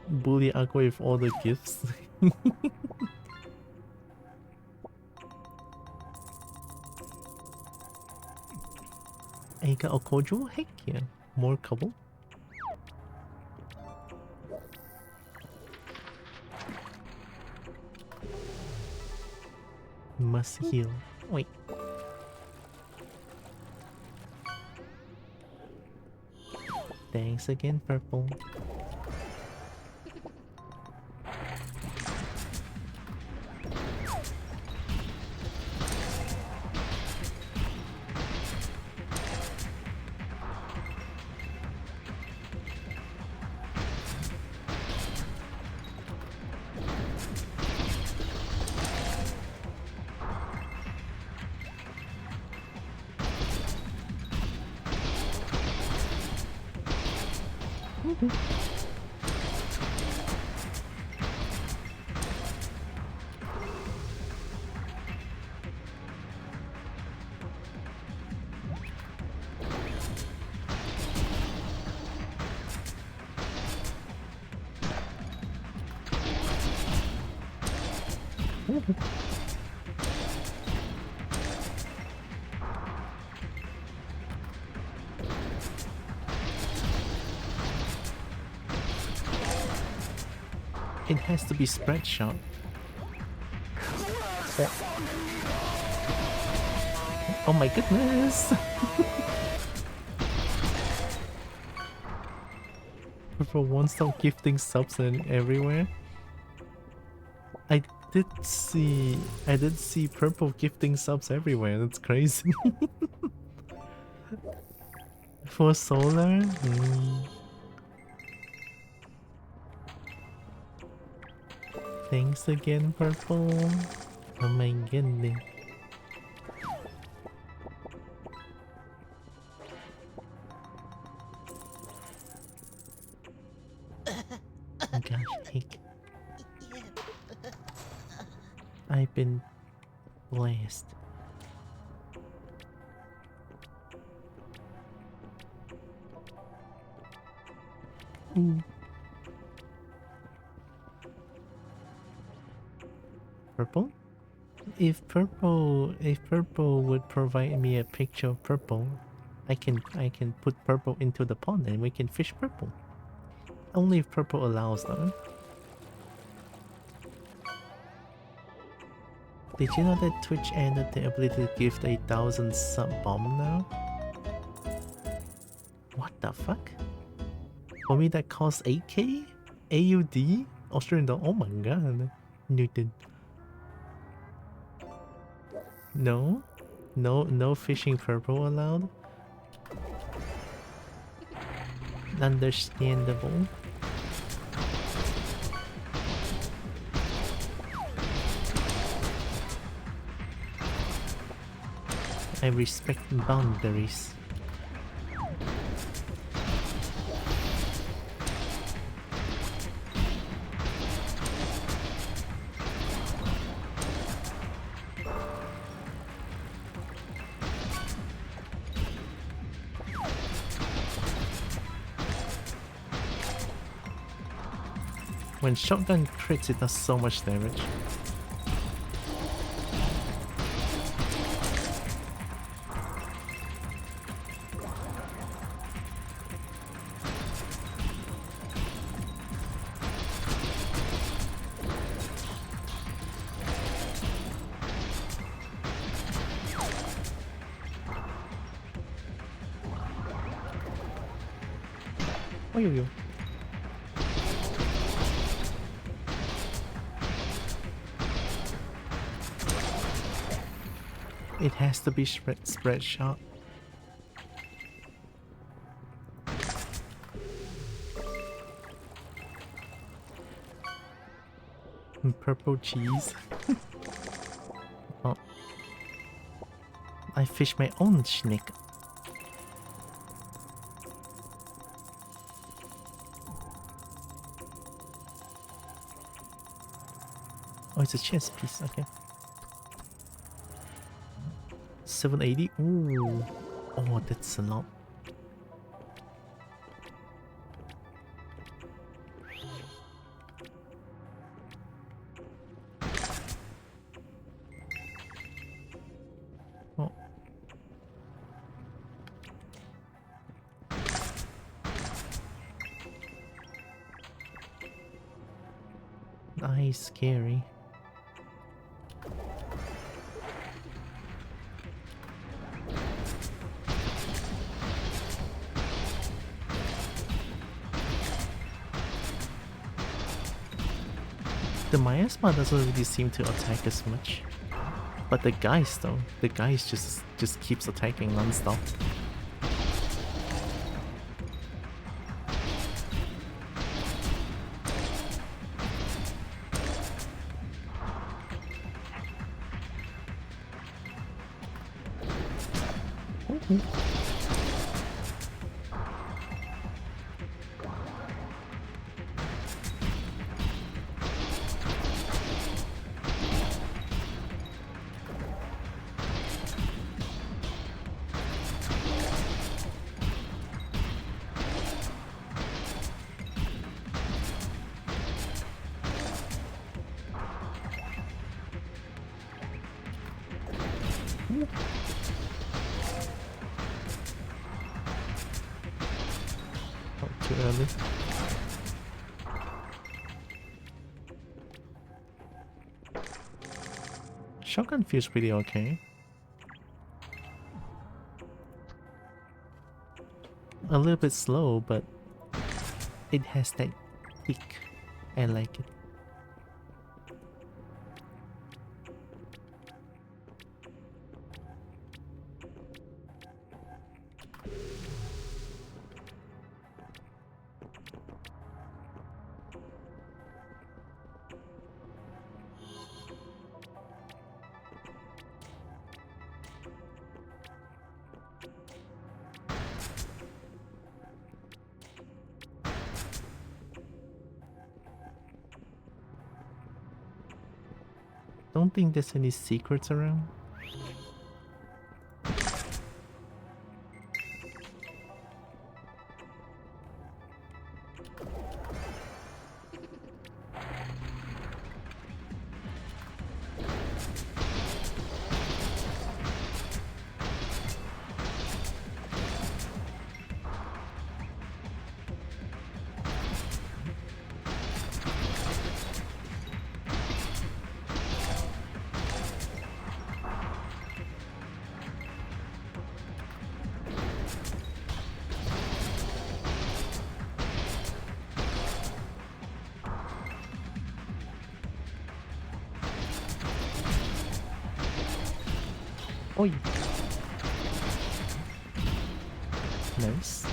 Speaker 1: Bully Akko with all the gifts. Ega Okojo? Heck yeah. More Kobo? Must heal. Wait. Thanks again, purple. It has to be spread shot. Oh my goodness! Purple won't stop gifting subs and everywhere. I did see purple gifting subs everywhere. That's crazy. For solar? Thanks again, purple. Oh my goodness. Gosh, heck. I've been blessed. Purple? If purple would provide me a picture of purple, I can put purple into the pond and we can fish purple. Only if purple allows though. Did you know that Twitch added the ability to gift 1,000 sub bomb now? What the fuck? For me that costs 8k? AUD? Australian dollar? Oh my god. Newton. No? No fishing purple allowed? Understandable. I respect boundaries. When shotgun crits, it does so much damage. Oh, yo. It has to be spread shot. Purple cheese. Oh. I fish my own snake. Oh, it's a chess piece, okay. 780? Ooh. Oh, that's a lot. Oh. Nice, scary. The miasma doesn't really seem to attack as much. But the guys though, the guys just keeps attacking non-stop. Not too early. Shotgun feels pretty okay. A little bit slow, but it has that kick. I like it. Don't think there's any secrets around. Oh, nice.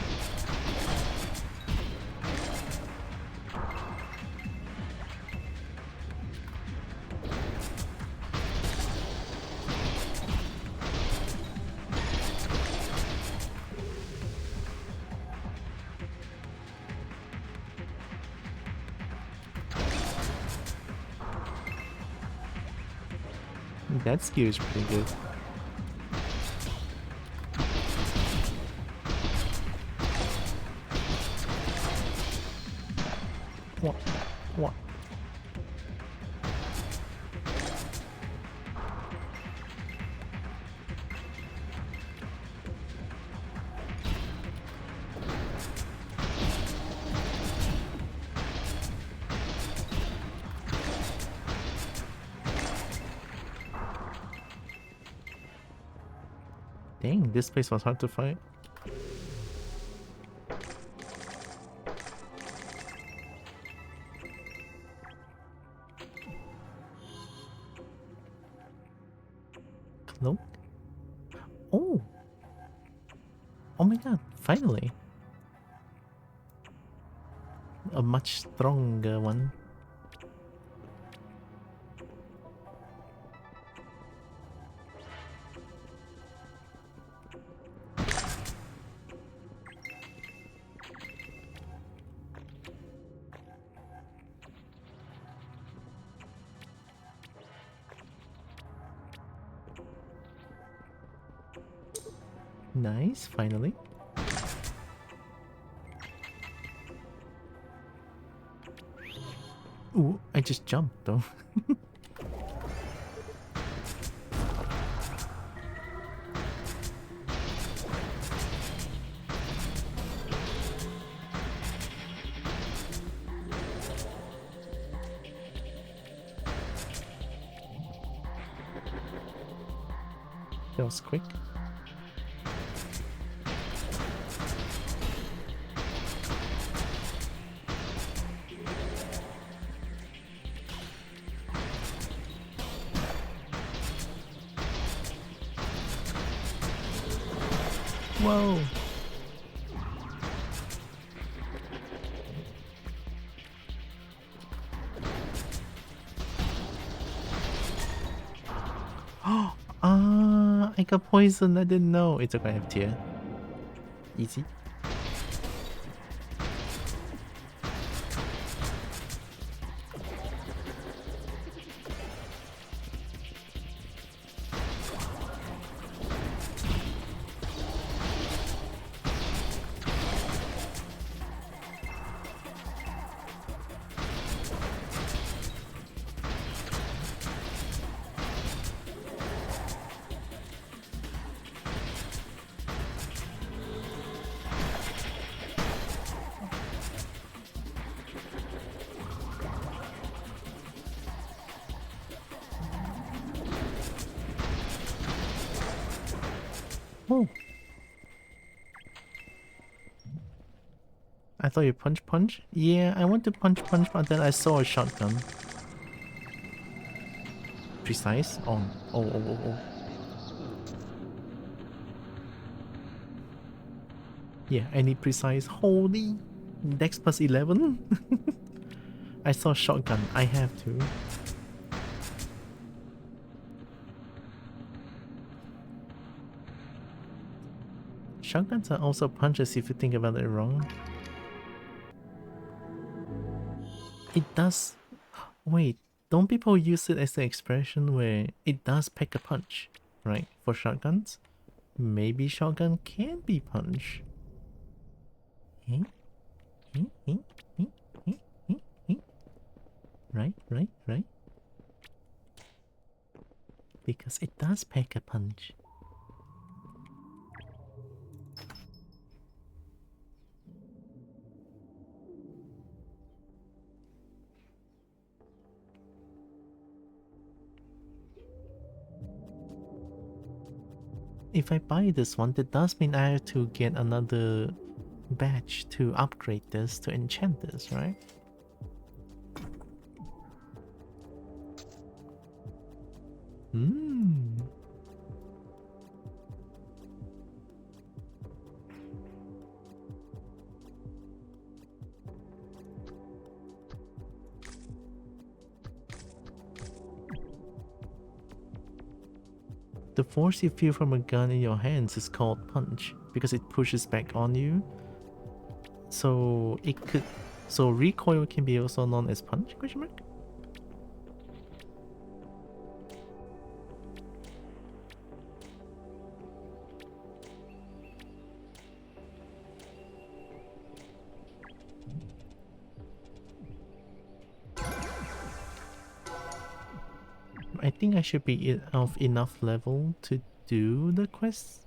Speaker 1: That skill is pretty good. What? What? Dang, this place was hard to fight. Nope. Oh! Oh my god, finally! A much stronger one. Nice, finally. Ooh, I just jumped though. That was quick. Whoa! I got poisoned. I didn't know. It's okay, I have tear. Easy. Oh. I thought you punch? Yeah, I want to punch, but then I saw a shotgun. Precise? Oh. Yeah, I need precise. Holy! Dex plus 11? I saw shotgun. I have to. Shotguns are also punches if you think about it wrong. It does... Wait, don't people use it as an expression where it does pack a punch, right? For shotguns? Maybe shotgun can be punch. Right? Because it does pack a punch. If I buy this one, that does mean I have to get another badge to upgrade this, to enchant this, right? The force you feel from a gun in your hands is called punch because it pushes back on you. So recoil can be also known as punch? Question mark? I think I should be of enough level to do the quest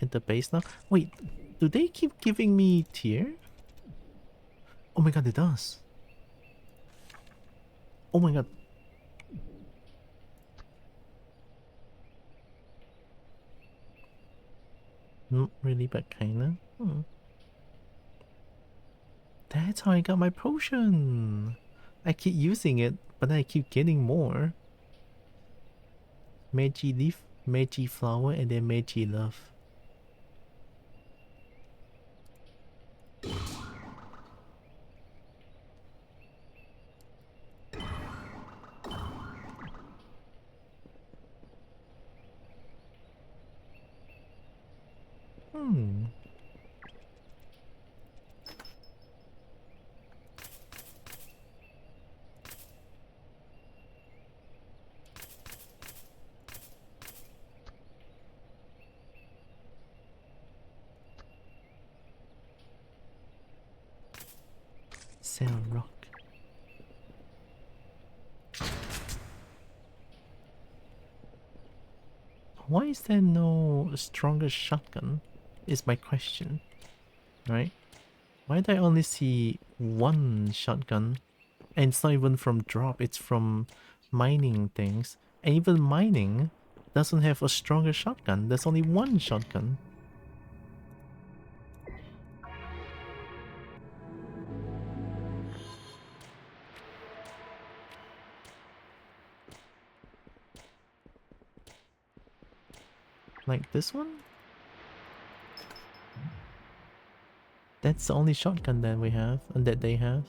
Speaker 1: at the base now. Wait, do they keep giving me tier? Oh my god, it does. Oh my god. Not really, but kinda. That's how I got my potion. I keep using it, but I keep getting more. Meiji leaf, Meiji flower, and then Meiji love. Hmm. Cell rock. Why is there no stronger shotgun? Is my question. Right? Why did I only see one shotgun? And it's not even from drop, it's from mining things. And even mining doesn't have a stronger shotgun. There's only one shotgun. Like this one? That's the only shotgun that we have, and that they have.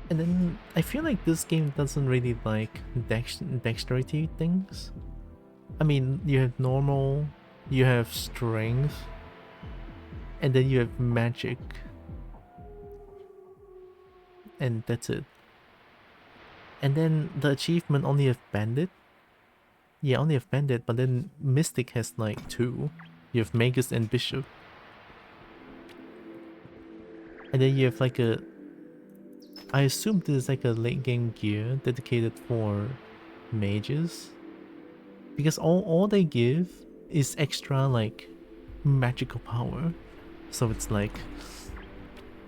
Speaker 1: And then I feel like this game doesn't really like dexterity things. I mean, you have normal, you have strength, and then you have magic. And that's it. And then the achievement only have bandit. Yeah, only have bandit, but then mystic has like 2. You have magus and bishop. And then you have like a... I assume this is like a late game gear dedicated for mages. Because all they give is extra like magical power. So it's like,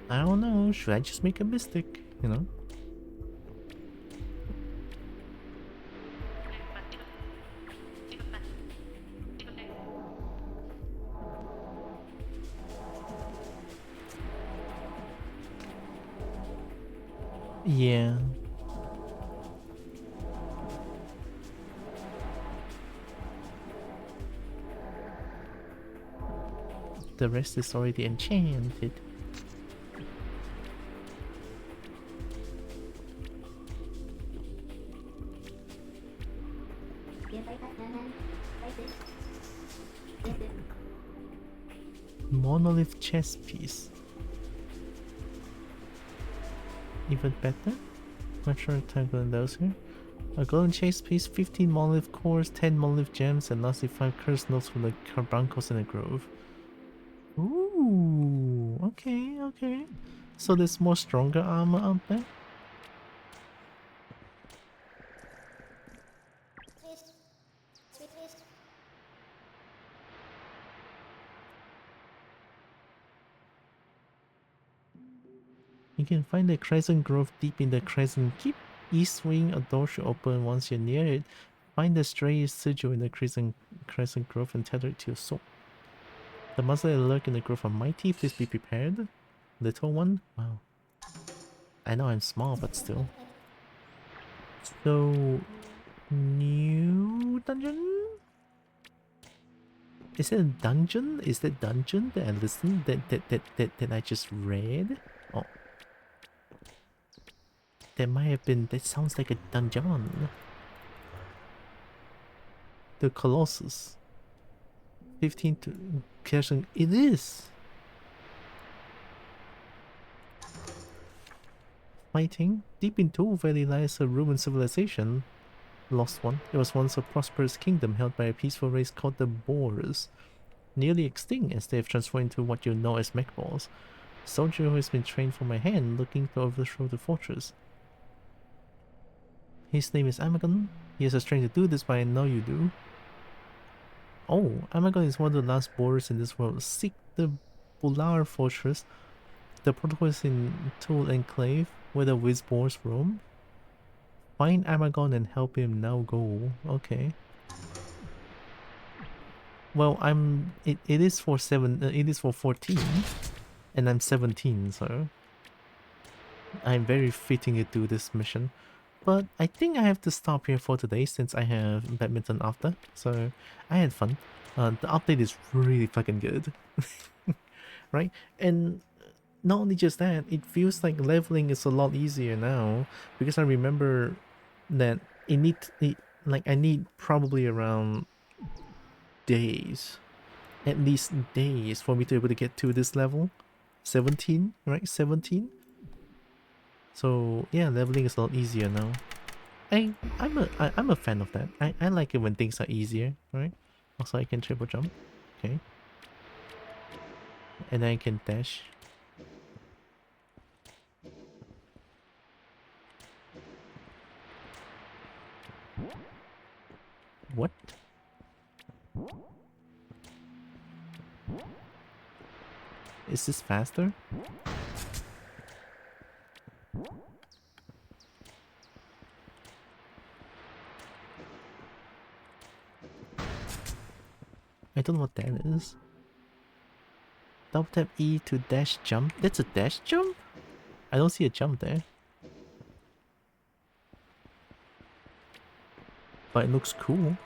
Speaker 1: I don't know, should I just make a mystic, you know? Yeah. The rest is already enchanted. Monolith chess piece. Even better? Not sure tackling those here. A golden chase piece, 15 monolith cores, 10 monolith gems, and lastly 5 curse notes from the carbuncles in the grove. Ooh, okay, okay. So there's more stronger armor out there? You can find the Crescent Grove deep in the Crescent Keep. East wing, a door should open once you're near it. Find the stray sigil in the Crescent Grove and tether it to your sword. The monsters that lurk in the grove are mighty, please be prepared. Little one? Wow. I know I'm small, but still. So... new dungeon? Is it a dungeon? Is that dungeon that I listened that I just read? Oh. That might have been, that sounds like a dungeon. The Colossus. 15 to Crescent, it is! Fighting. Deep in Tool Valley lies a ruined civilization. Lost one. It was once a prosperous kingdom held by a peaceful race called the Boers. Nearly extinct as they have transformed into what you know as mech balls. Soldier who has been trained from my hand looking to overthrow the fortress. His name is Amagon. He has a strength to do this, but I know you do. Oh, Amagon is one of the last Boers in this world. Seek the Bular fortress. The protocol is in Tool Enclave, where the Wiz Boers roam. Find Amagon and help him now go. Okay. Well, it is for 14 and I'm 17, so I'm very fitting to do this mission. But I think I have to stop here for today since I have badminton after. So I had fun. The update is really fucking good. Right? And not only just that, it feels like leveling is a lot easier now because I remember that I need probably around days, at least days for me to be able to get to this level. 17, right? 17. So yeah, leveling is a lot easier now. I'm a fan of that. I like it when things are easier, right? Also I can triple jump. Okay. And then I can dash. What? Is this faster? I don't know what that is. Double tap E to dash jump. That's a dash jump? I don't see a jump there. But it looks cool.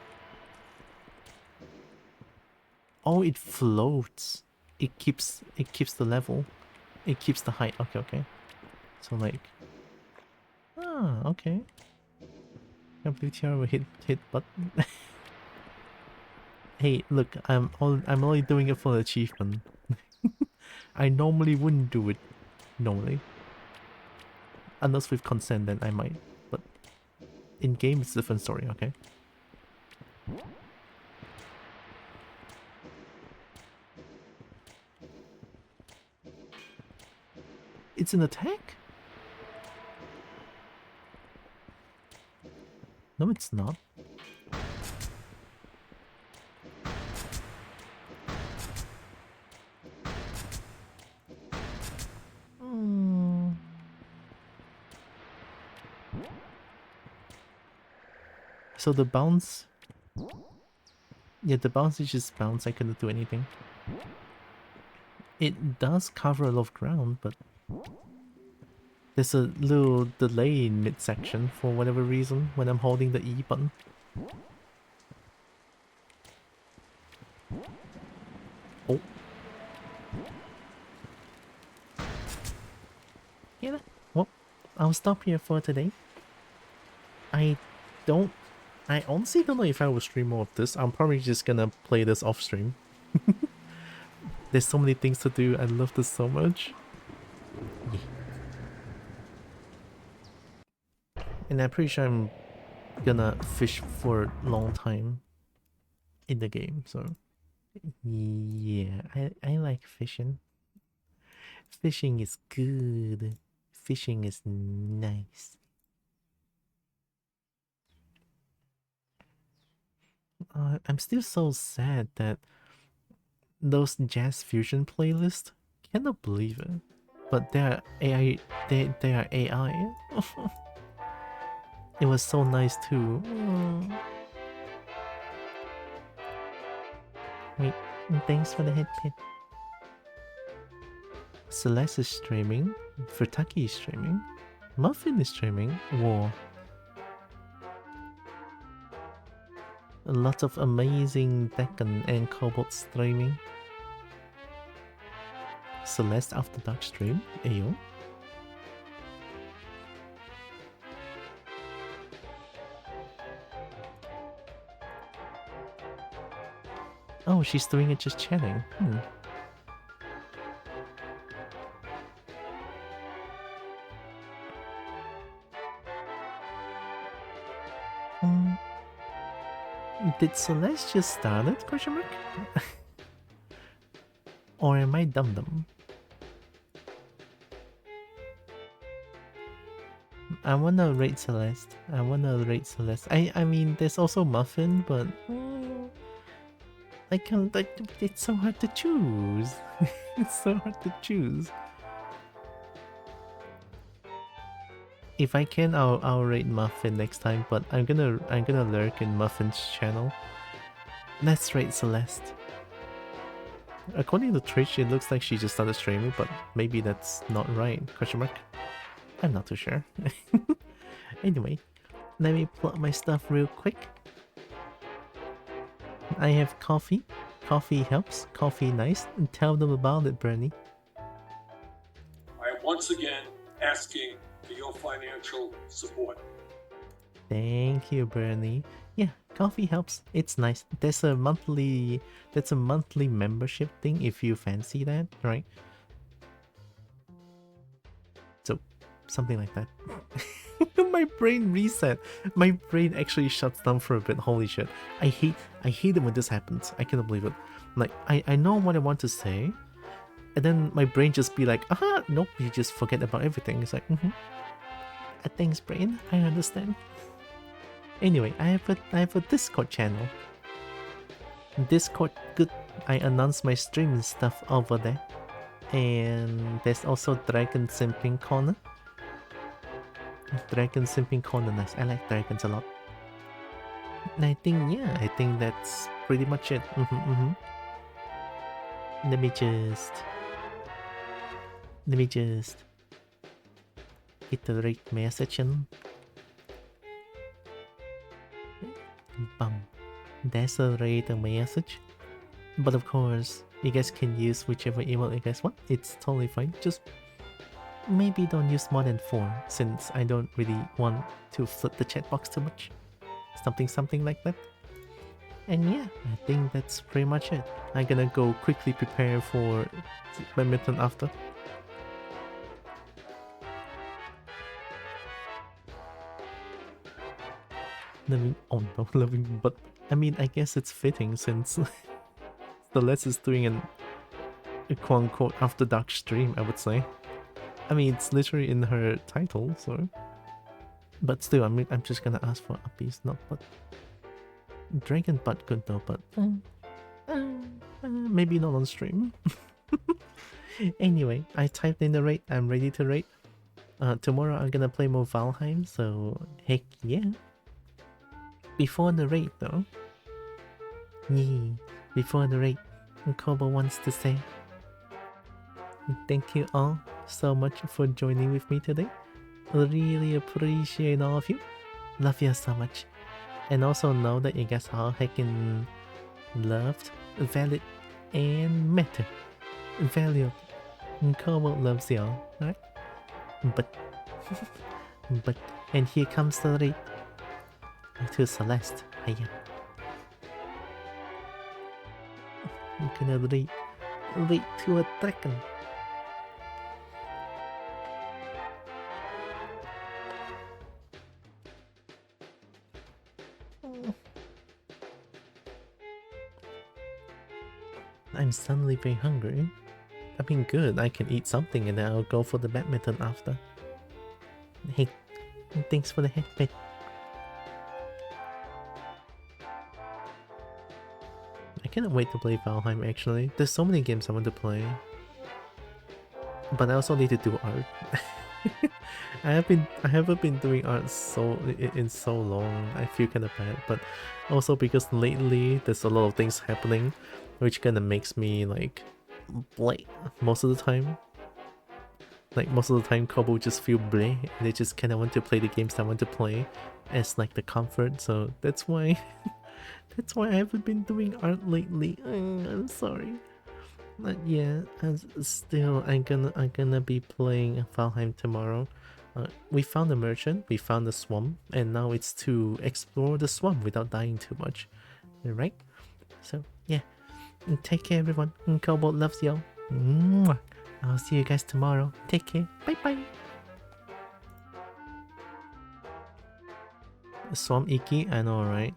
Speaker 1: Oh, it floats. It keeps the level. It keeps the height. Okay, okay. So like, okay. WTR will hit button. Hey, look, I'm only doing it for the achievement. I normally wouldn't do it. Normally. Unless with consent, then I might. But in game, it's a different story, okay? It's an attack? No, it's not. So the bounce... Yeah, the bounce is just bounce. I couldn't do anything. It does cover a lot of ground, but... There's a little delay in midsection for whatever reason when I'm holding the E button. Oh. Yeah, well, I'll stop here for today. I honestly don't know if I will stream more of this. I'm probably just gonna play this off stream. There's so many things to do. I love this so much. Yeah. And I'm pretty sure I'm gonna fish for a long time in the game, so yeah, I like fishing. Fishing is good. Fishing is nice. I'm still so sad that those jazz fusion playlists, cannot believe it. But they're AI, they are AI. It was so nice too. Wait, thanks for the hit pit. Celeste is streaming. Furtaki is streaming. Muffin is streaming. Whoa. A lot of amazing Deccan and Kobo streaming. Celeste After Dark stream. Ayo. Oh, she's doing it just chatting. Did Celeste just start it? Question mark? Or am I dumb? I wanna rate Celeste. I mean, there's also Muffin, but I can't. It's so hard to choose. It's so hard to choose. If I can, I'll rate Muffin next time. But I'm gonna lurk in Muffin's channel. Let's rate Celeste. According to Twitch, it looks like she just started streaming, but maybe that's not right. Question mark? I'm not too sure. Anyway, let me plug my stuff real quick. I have coffee. Coffee helps. Coffee nice. Tell them about it, Bernie.
Speaker 4: I am once again asking for your financial support.
Speaker 1: Thank you, Bernie. Yeah, coffee helps. It's nice. That's a monthly membership thing if you fancy that, right? So something like that. My brain reset. My brain actually shuts down for a bit. Holy shit. I hate it when this happens. I cannot believe it. Like I know what I want to say, and then my brain just be like, aha, nope, you just forget about everything. It's like, thanks brain, I understand. Anyway, I have a Discord channel. Discord, good. I announce my stream and stuff over there. And there's also Dragon Simping Corner. Dragon Simping Corner, nice. I like dragons a lot. And I think that's pretty much it. Let me just get the right message in. Bum. That's a right message. But of course, you guys can use whichever email you guys want. It's totally fine. Just maybe don't use more than 4, since I don't really want to flood the chat box too much. Something like that. And yeah, I think that's pretty much it. I'm gonna go quickly prepare for badminton after. Loving, but I mean, I guess it's fitting since Celeste is doing a quote-unquote after dark stream, I would say. I mean, it's literally in her title, so. But still, I mean, I'm just gonna ask for a piece, not but. Dragon butt good though, but maybe not on stream. Anyway, I typed in the rate. I'm ready to rate. Tomorrow I'm gonna play more Valheim, so heck yeah. Before the raid though, before the raid, Kobo wants to say thank you all so much for joining with me today. Really appreciate all of you. Love you so much. And also know that you guys are heckin' loved, valid, and matter. Valued. Kobo loves y'all, right? But and here comes the raid. To Celeste, I'm gonna rate to a dragon. I'm suddenly very hungry. I mean, good, I can eat something and then I'll go for the badminton after. Hey, thanks for the headband. I cannot wait to play Valheim actually. There's so many games I want to play. But I also need to do art. I haven't been doing art in so long. I feel kind of bad, but also because lately there's a lot of things happening, which kind of makes me like most of the time. Like most of the time, Kobo just feel bleh, and they just kind of want to play the games I want to play as like the comfort. So that's why, that's why I haven't been doing art lately. I'm sorry. But yeah, I'm gonna be playing Valheim tomorrow. We found a merchant, we found a swamp, and now it's to explore the swamp without dying too much. Right? So yeah, take care everyone. Kobo loves y'all. I'll see you guys tomorrow. Take care. Bye bye. Swamp icky, I know, right?